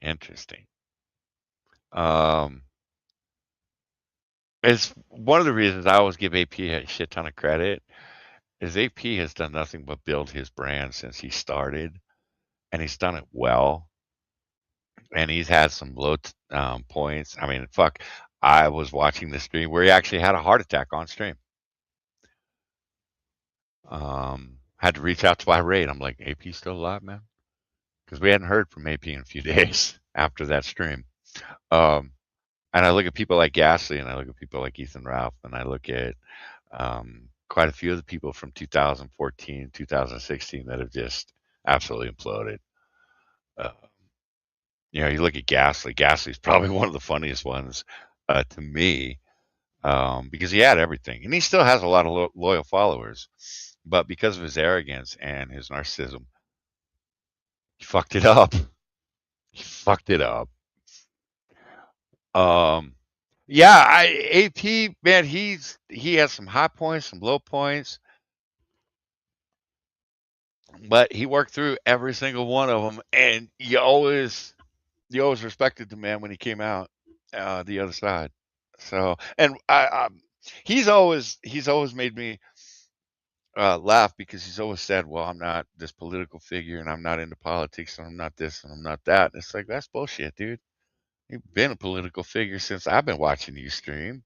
Interesting. It's one of the reasons I always give AP a shit ton of credit is AP has done nothing but build his brand since he started, and he's done it well. And he's had some low points. I mean, fuck, I was watching the stream where he actually had a heart attack on stream. Had to reach out to my raid. I'm like, AP still alive, man? Because we hadn't heard from AP in a few days after that stream. And I look at people like Gasly, and I look at people like Ethan Ralph, and I look at quite a few of the people from 2014, 2016 that have just absolutely imploded. Uh, you look at Ghastly. Ghastly's probably one of the funniest ones to me because he had everything, and he still has a lot of loyal followers. But because of his arrogance and his narcissism, he fucked it up. He fucked it up. Um, yeah, AP man, he has some high points, some low points, but he worked through every single one of them, and you always respected the man when he came out the other side. So, and he's always made me laugh because he's always said, "Well, I'm not this political figure, and I'm not into politics, and I'm not this, and I'm not that." And it's like that's bullshit, dude. You've been a political figure since I've been watching you stream.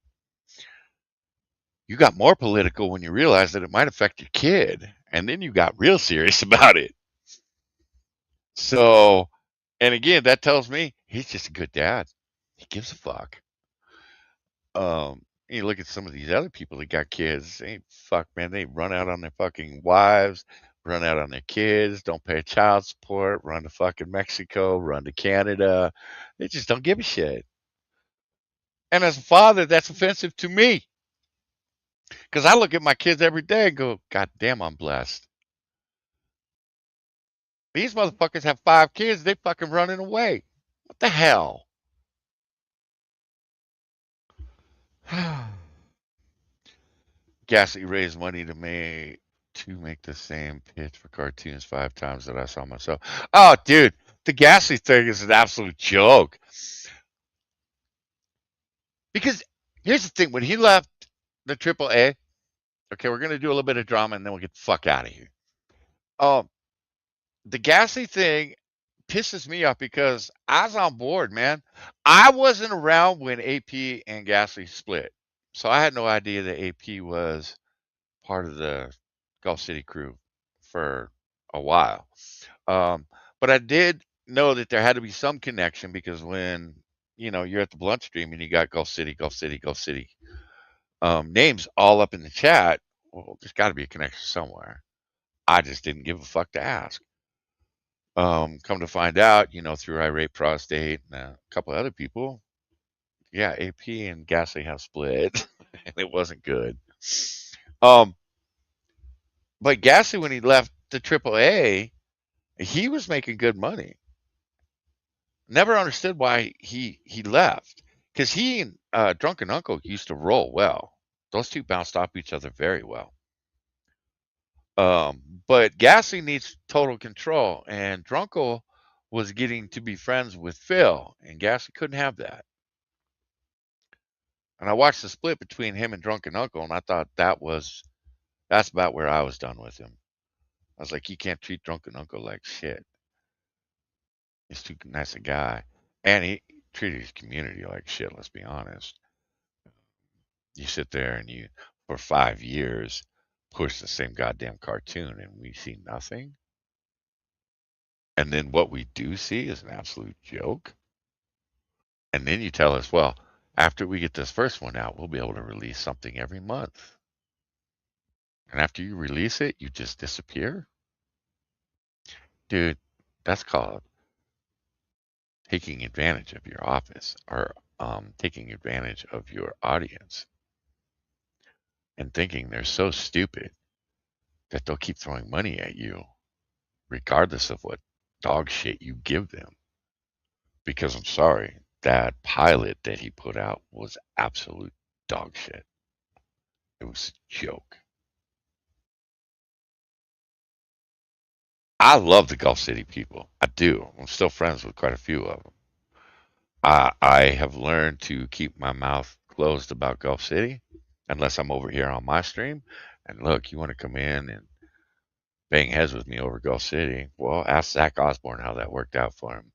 You got more political when you realized that it might affect your kid, and then you got real serious about it. So, and again, that tells me he's just a good dad. He gives a fuck. You look at some of these other people that got kids. They fuck, man. They run out on their fucking wives, run out on their kids, don't pay child support, run to fucking Mexico, run to Canada. They just don't give a shit. And as a father, that's offensive to me because I look at my kids every day and go, God damn, I'm blessed. These motherfuckers have 5 kids. They fucking running away. What the hell? Gassy raised money to make the same pitch for cartoons 5 times that I saw myself. Oh, dude, the Gassy thing is an absolute joke. Because here's the thing: when he left the AAA, okay, we're gonna do a little bit of drama and then we'll get the fuck out of here. Um, the Gassy thing pisses me off because I was on board, man. I wasn't around when AP and Gassy split, so I had no idea that AP was part of the Gulf City crew for a while. Um, but I did know that there had to be some connection because when you're at the blunt stream and you got Gulf City, Gulf City, Gulf City names all up in the chat, well, there's got to be a connection somewhere. I just didn't give a fuck to ask. Come to find out, through Irate Prostate and a couple of other people, yeah, AP and Gassy have split, and it wasn't good. Um, but Gassy, when he left the AAA, he was making good money. Never understood why he left because he and Drunken Uncle used to roll well. Those two bounced off each other very well. But Gassy needs total control, and Drunkle was getting to be friends with Phil, and Gassy couldn't have that. And I watched the split between him and Drunken Uncle, and I thought that's about where I was done with him. I was like, you can't treat Drunken Uncle like shit. He's too nice a guy, and he treated his community like shit. Let's be honest. You sit there and you, for 5 years, push the same goddamn cartoon, and we see nothing. And then what we do see is an absolute joke. And then you tell us, well, after we get this first one out, we'll be able to release something every month. And after you release it, you just disappear. Dude, that's called taking advantage of your office or taking advantage of your audience and thinking they're so stupid that they'll keep throwing money at you regardless of what dog shit you give them. Because I'm sorry, that pilot that he put out was absolute dog shit. It was a joke. I love the Gulf City people. I do. I'm still friends with quite a few of them. I have learned to keep my mouth closed about Gulf City unless I'm over here on my stream. And look, you want to come in and bang heads with me over Gulf City? Well, ask Zach Osborne how that worked out for him.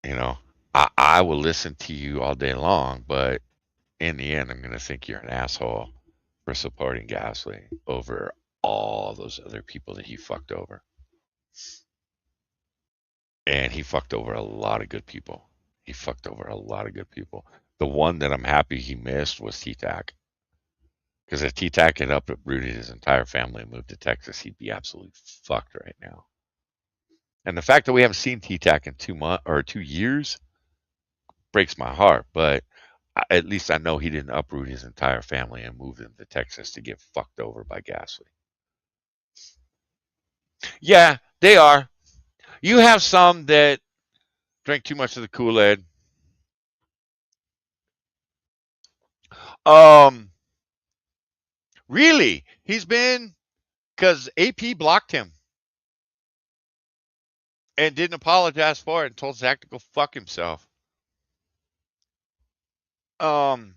You know, I will listen to you all day long, but in the end, I'm going to think you're an asshole for supporting Gasly over all those other people that he fucked over. And he fucked over a lot of good people. He fucked over a lot of good people. The one that I'm happy he missed was T-Tac. Because if T-Tac had uprooted his entire family and moved to Texas, he'd be absolutely fucked right now. And the fact that we haven't seen T-Tac in 2 months or 2 years breaks my heart. But at least I know he didn't uproot his entire family and move them to Texas to get fucked over by Gasly. Yeah, they are. You have some that drink too much of the Kool-Aid. Really, he's been because AP blocked him and didn't apologize for it and told Zach to go fuck himself. Um,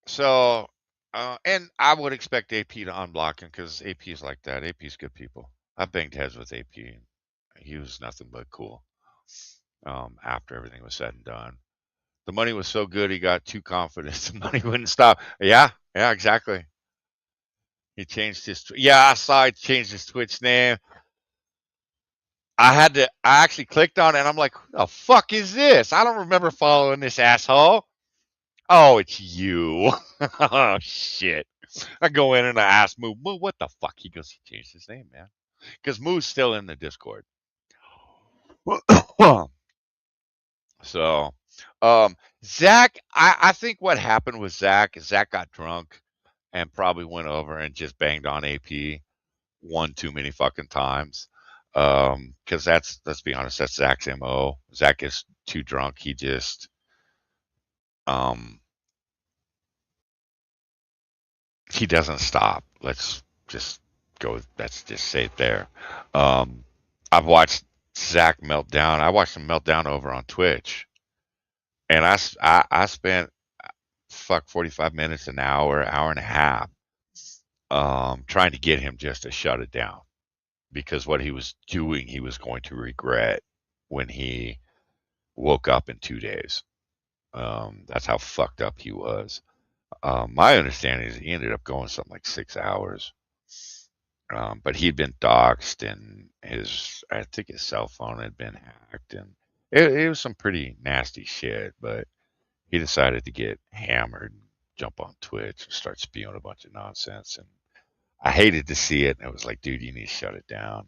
so, and I would expect AP to unblock him because AP is like that. AP's good people. I banged heads with AP. He was nothing but cool. After everything was said and done, the money was so good he got too confident. The money wouldn't stop. Yeah, exactly. He changed his. Yeah, I saw he changed his Twitch name. I actually clicked on it and I'm like, who the fuck is this? I don't remember following this asshole. Oh, it's you. Oh, shit. I go in and I ask Moo, what the fuck? He goes, he changed his name, man. Because Moo's still in the Discord. So, Zach, I think what happened with Zach is Zach got drunk and probably went over and just banged on AP one too many fucking times. Because let's be honest, that's Zach's MO. Zach is too drunk. He just, he doesn't stop. Let's just say it there. I've watched Zach melt down. I watched him melt down over on Twitch. And I spent 45 minutes, an hour and a half, trying to get him just to shut it down. Because what he was doing, he was going to regret when he woke up in 2 days. That's how fucked up he was. My understanding is he ended up going something like 6 hours. But he'd been doxxed and I think his cell phone had been hacked, and it was some pretty nasty shit. But he decided to get hammered, and jump on Twitch, and start spewing a bunch of nonsense. And I hated to see it. And it was like, dude, you need to shut it down.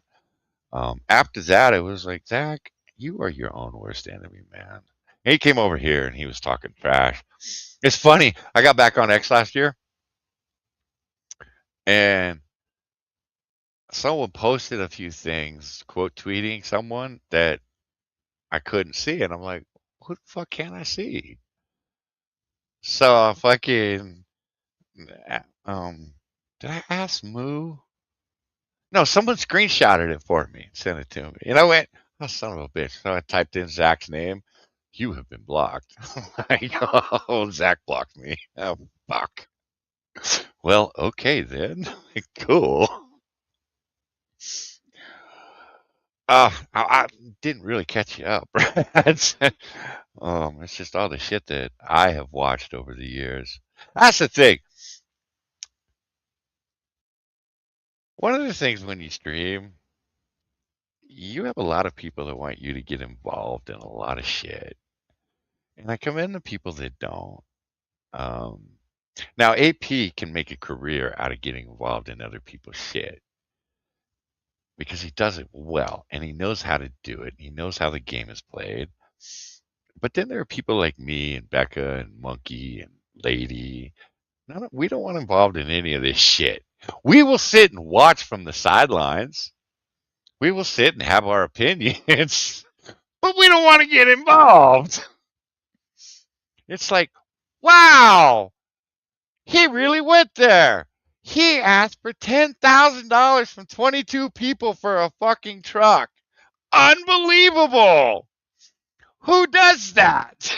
After that, it was like, Zach, you are your own worst enemy, man. And he came over here and he was talking trash. It's funny. I got back on X last year, and someone posted a few things, quote tweeting someone that I couldn't see, and I'm like, who the fuck can I see? So I fucking did I ask Moo? No, someone screenshotted it for me, sent it to me, and I went, oh, son of a bitch. So I typed in Zach's name. You have been blocked. Like, oh, Zach blocked me. Oh, fuck. Well, okay then. Cool. I didn't really catch you up, Brad. It's just all the shit that I have watched over the years. That's the thing. One of the things when you stream, you have a lot of people that want you to get involved in a lot of shit. And I commend the people that don't. Now, AP can make a career out of getting involved in other people's shit because he does it well and he knows how to do it. He knows how the game is played. But then there are people like me and Becca and Monkey and Lady. We don't want involved in any of this shit. We will sit and watch from the sidelines. We will sit and have our opinions, but we don't want to get involved. It's like, wow, he really went there. He asked for $10,000 from 22 people for a fucking truck. Unbelievable. Who does that?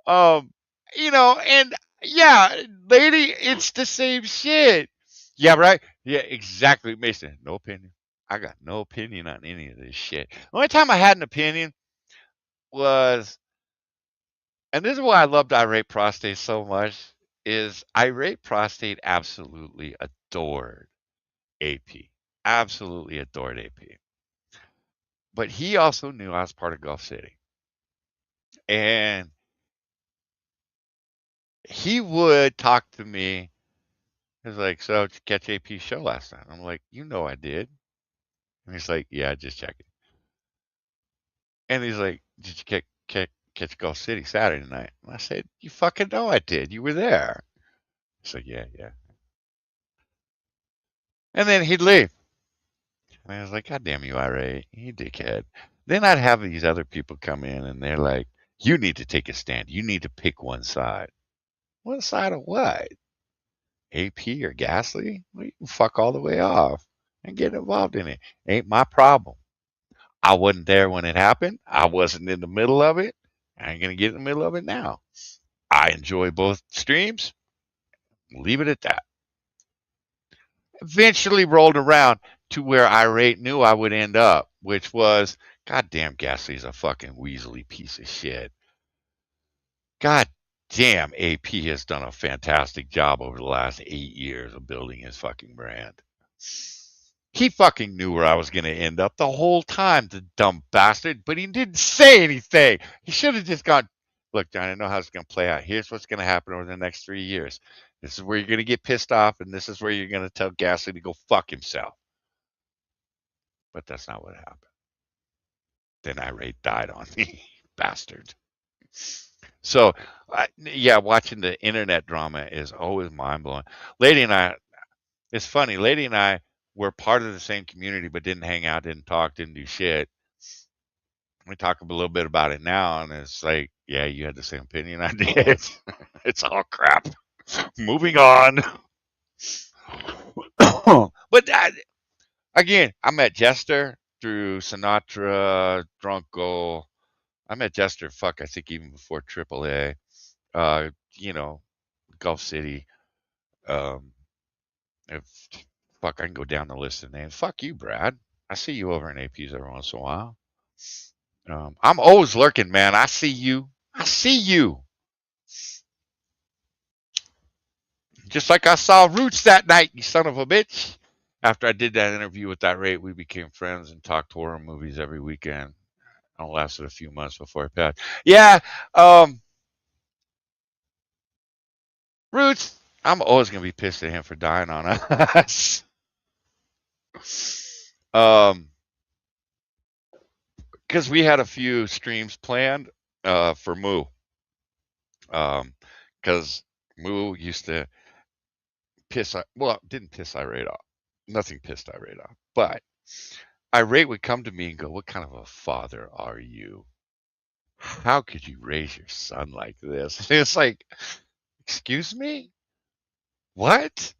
And yeah, Lady, it's the same shit. Yeah, right? Yeah, exactly, Mason. No opinion. I got no opinion on any of this shit. The only time I had an opinion was, and this is why I loved Irate Prostate so much, is Irate Prostate absolutely adored AP. Absolutely adored AP. But he also knew I was part of Gulf City. And he would talk to me. He was like, "So, did you catch AP's show last night?" I'm like, "You know I did." And he's like, "Yeah, just checking." And he's like, "Did you catch Gulf City Saturday night?" And I said, "You fucking know I did. You were there." He's like, "Yeah, yeah." And then he'd leave. And I was like, "God damn you, irate, you dickhead." Then I'd have these other people come in and they're like, "You need to take a stand. You need to pick one side." One side of what? AP or Gasly? Well, you can fuck all the way off and get involved in it. Ain't my problem. I wasn't there when it happened. I wasn't in the middle of it. I ain't gonna get in the middle of it now. I enjoy both streams. Leave it at that. Eventually rolled around to where Irate knew I would end up, which was, goddamn, Gasly's a fucking weaselly piece of shit. God damn, AP has done a fantastic job over the last 8 years of building his fucking brand. He fucking knew where I was going to end up the whole time, the dumb bastard, but he didn't say anything. He should have just gone, "Look, John, I know how it's going to play out. Here's what's going to happen over the next 3 years. This is where you're going to get pissed off, and this is where you're going to tell Gasly to go fuck himself." But that's not what happened. Then Irate died on me, bastard. So, yeah, watching the internet drama is always mind blowing. Lady and I, it's funny. Lady and I were part of the same community, but didn't hang out, didn't talk, didn't do shit. We talk a little bit about it now, and it's like, yeah, you had the same opinion I did. It's all crap. Moving on. But again, I met Jester through Sinatra, Drunko. I met Jester, fuck, I think even before AAA. You know, Gulf City. Um, if fuck, I can go down the list of names. Fuck you, Brad. I see you over in APs every once in a while. I'm always lurking, man. I see you. I see you. Just like I saw Roots that night, you son of a bitch. After I did that interview with that rate, we became friends and talked horror movies every weekend. It lasted a few months before it passed. Yeah, Roots, I'm always gonna be pissed at him for dying on us. Because we had a few streams planned for Moo. Because Moo used to didn't piss Irate off. Nothing pissed Irate off. But Irate would come to me and go, "What kind of a father are you? How could you raise your son like this?" And it's like, excuse me? What?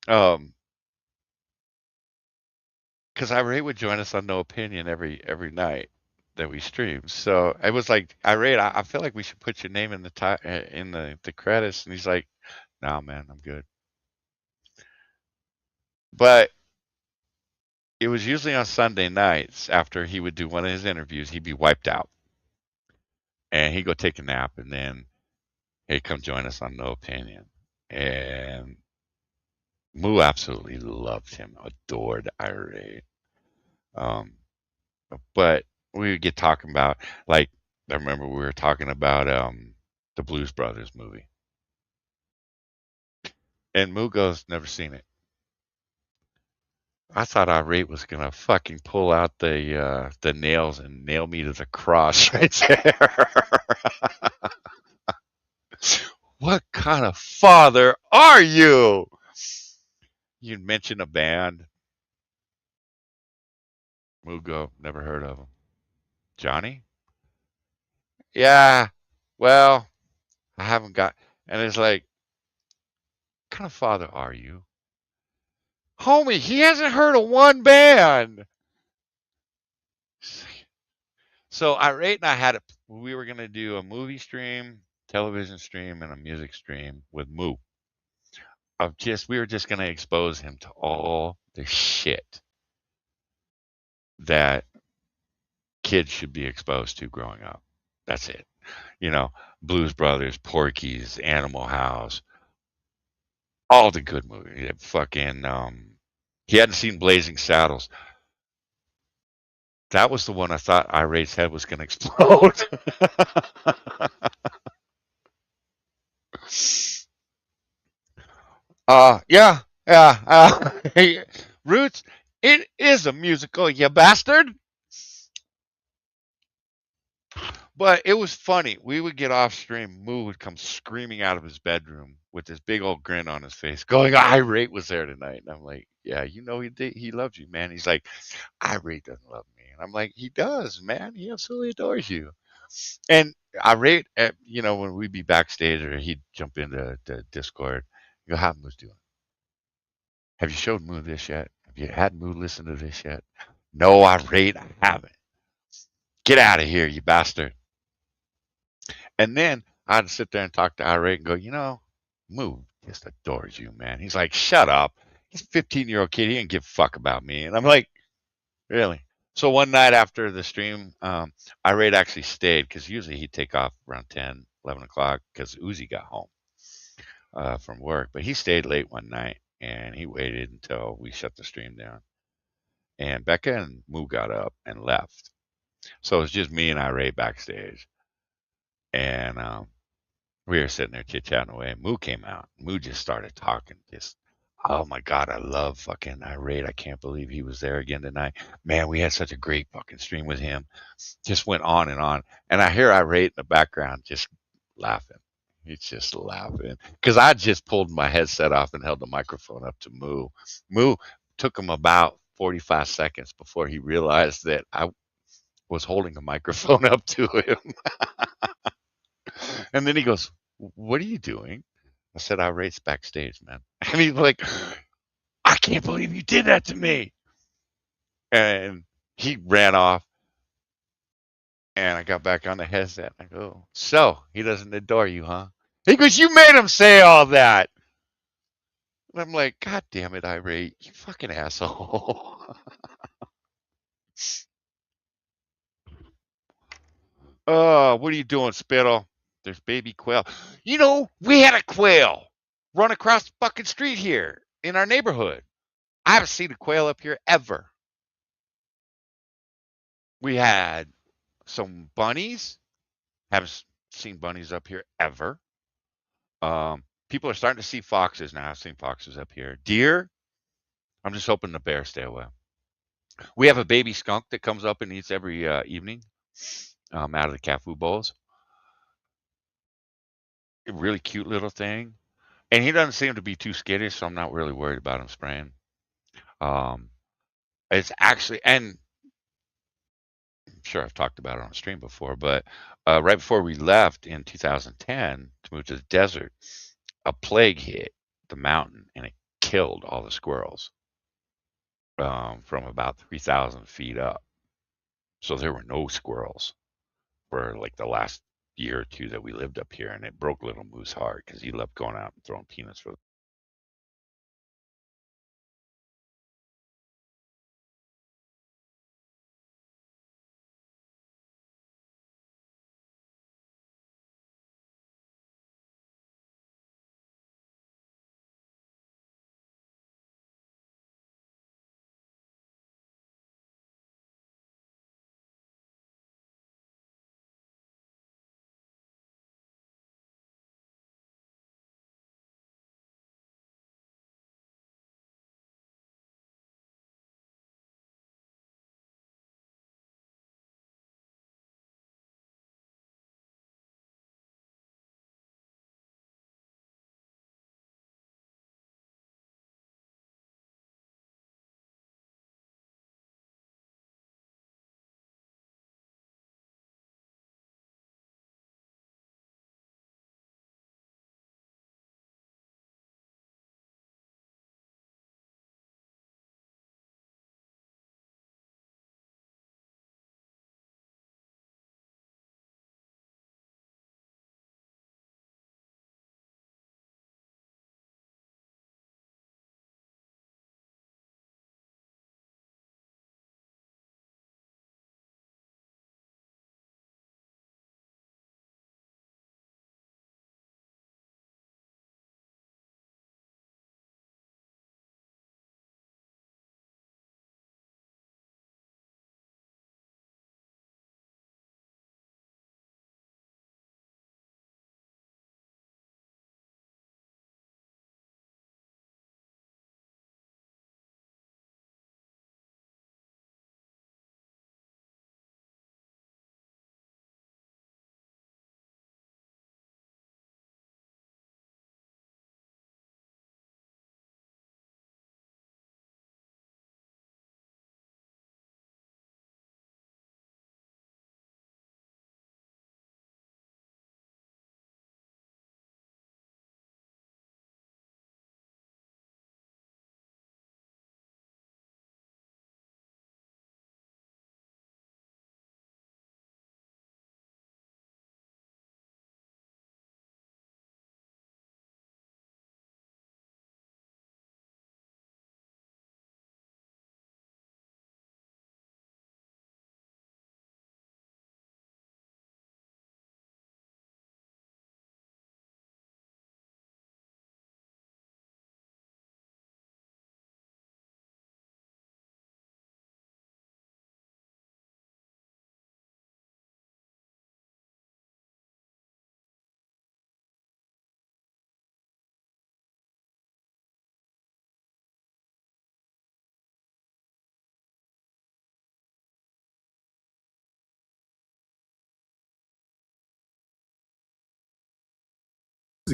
Um, because Irate would join us on No Opinion every night that we streamed. So I was like, Irate, I feel like we should put your name in the credits. And he's like, "Nah, man, I'm good." But it was usually on Sunday nights after he would do one of his interviews, he'd be wiped out. And he'd go take a nap and then he'd come join us on No Opinion. And Moo absolutely loved him, adored Irate. But we would get talking about, like, I remember we were talking about the Blues Brothers movie. And Moo goes, "Never seen it." I thought Irate was gonna fucking pull out the nails and nail me to the cross right there. What kind of father are you? You mention a band. Mugo, never heard of him. Johnny? Yeah. Well, I haven't got. And it's like, what kind of father are you? Homie, he hasn't heard of one band. So Irate and I had we were gonna do a movie stream, television stream, and a music stream with Moo. We were just gonna expose him to all the shit that kids should be exposed to growing up. That's it. You know, Blues Brothers, Porky's, Animal House, all the good movies. Fucking he hadn't seen Blazing Saddles. That was the one I thought Irate's head was going to explode. Yeah, yeah. Hey, Roots, it is a musical, you bastard. But it was funny. We would get off stream. Moo would come screaming out of his bedroom with this big old grin on his face, going, "Irate was there tonight." And I'm like, "Yeah, you know he loves you, man." He's like, "Irate doesn't love me," and I'm like, "He does, man. He absolutely adores you." And Irate, when we'd be backstage or he'd jump into the Discord, you go, "How Moo's doing? Have you showed Moo this yet? Have you had Moo listen to this yet?" "No, Irate, I haven't." "Get out of here, you bastard." And then I'd sit there and talk to Irate and go, Moo just adores you, man. He's like, "Shut up. He's a 15-year-old kid. He didn't give a fuck about me." And I'm like, "Really?" So one night after the stream, Irate actually stayed because usually he'd take off around 10, 11 o'clock because Uzi got home from work. But he stayed late one night and he waited until we shut the stream down. And Becca and Moo got up and left. So it was just me and Irate backstage. And we were sitting there chit chatting away. And Moo came out. Moo just started talking. Just, "Oh my God, I love fucking Irate. I can't believe he was there again tonight. Man, we had such a great fucking stream with him." Just went on and on. And I hear Irate in the background just laughing. He's just laughing. Because I just pulled my headset off and held the microphone up to Moo. Moo took him about 45 seconds before he realized that I was holding a microphone up to him. And then he goes, "What are you doing?" I said, "I race backstage, man." And he's like, "I can't believe you did that to me." And he ran off. And I got back on the headset. I go, "So he doesn't adore you, huh?" He goes, "You made him say all that." And I'm like, "God damn it, Irate, you fucking asshole." "Oh, what are you doing, Spittle?" "There's baby quail." We had a quail run across the fucking street here in our neighborhood. I haven't seen a quail up here ever. We had some bunnies. Haven't seen bunnies up here ever. People are starting to see foxes now. I've seen foxes up here. Deer. I'm just hoping the bears stay away. We have a baby skunk that comes up and eats every evening out of the cat food bowls. A really cute little thing. And he doesn't seem to be too skittish, so I'm not really worried about him spraying. Um, it's actually, and I'm sure I've talked about it on stream before, but right before we left in 2010 to move to the desert, a plague hit the mountain and it killed all the squirrels from about 3,000 feet up. So there were no squirrels for like the last year or two that we lived up here, and it broke Little Moose heart because he loved going out and throwing peanuts for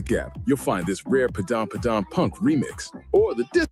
Gap, you'll find this rare Padam Padam Punk remix, or the disc.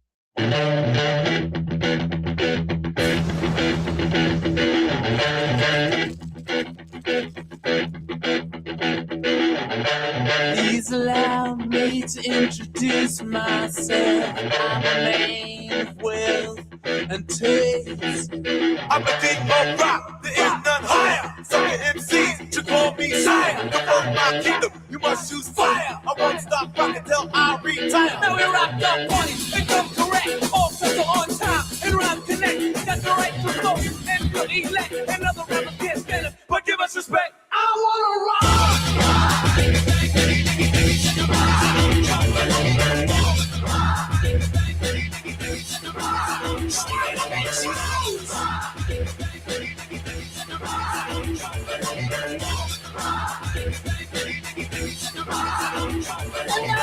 Please allow me to introduce myself. I'm a man of wealth and taste. I'm the king of rock, there is none higher. Some MCs should call me sire. To promote my kingdom, you must choose fire. I won't stop rocking till I retire. Now we rock the party and come correct. All sets are on time and rhyme connect. Got the right to flow and to elect. Another rapper can't stand it, but give us respect. I wanna rock.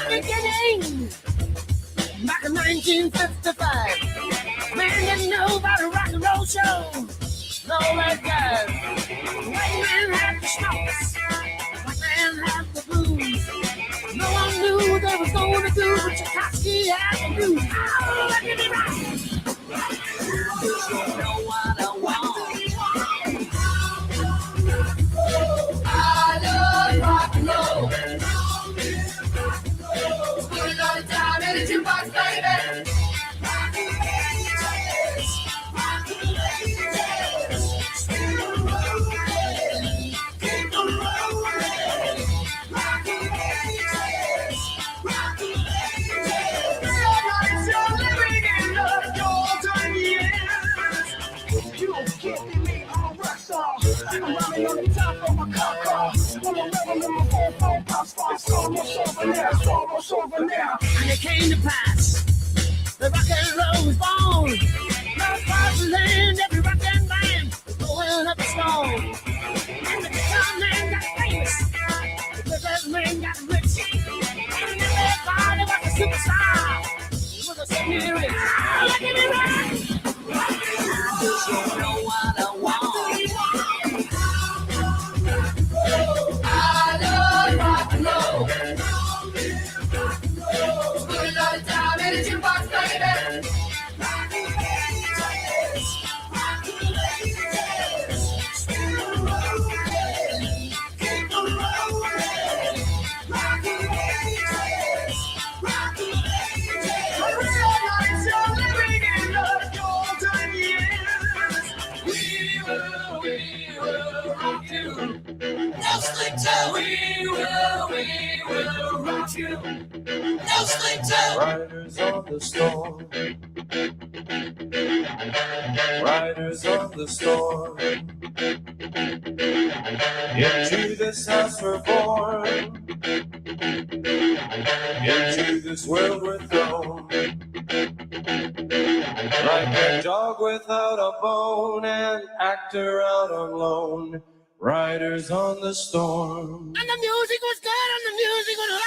Beginning back in 1955, man didn't know about a rock and roll show. No that guy. White man had the schmaltz, white man had the blues. No one knew what they was going to do, but Tchaikovsky had the blues. Oh, let me rock. You know what I want. I love rock and roll. Put all the time in the jukebox, baby. I'm running on the top of my car. On the level in my 4-4 pop star. It's almost over now. And it came to pass. The rock and roll was born. Now across the land, every rock and band was going up a stone. And the guitar man got famous. The business man got rich. And everybody was a superstar. With a singing rich. Look at me rock. You know what I want. I love rock and roll. Put a lot of time in the jukebox, baby. We will rock you. No sleep till. Riders on the storm. Riders on the storm. Into this house we're born. Into this world we're thrown. Like a dog without a bone, an actor out on loan. Riders on the storm. And the music was good and the music was loud.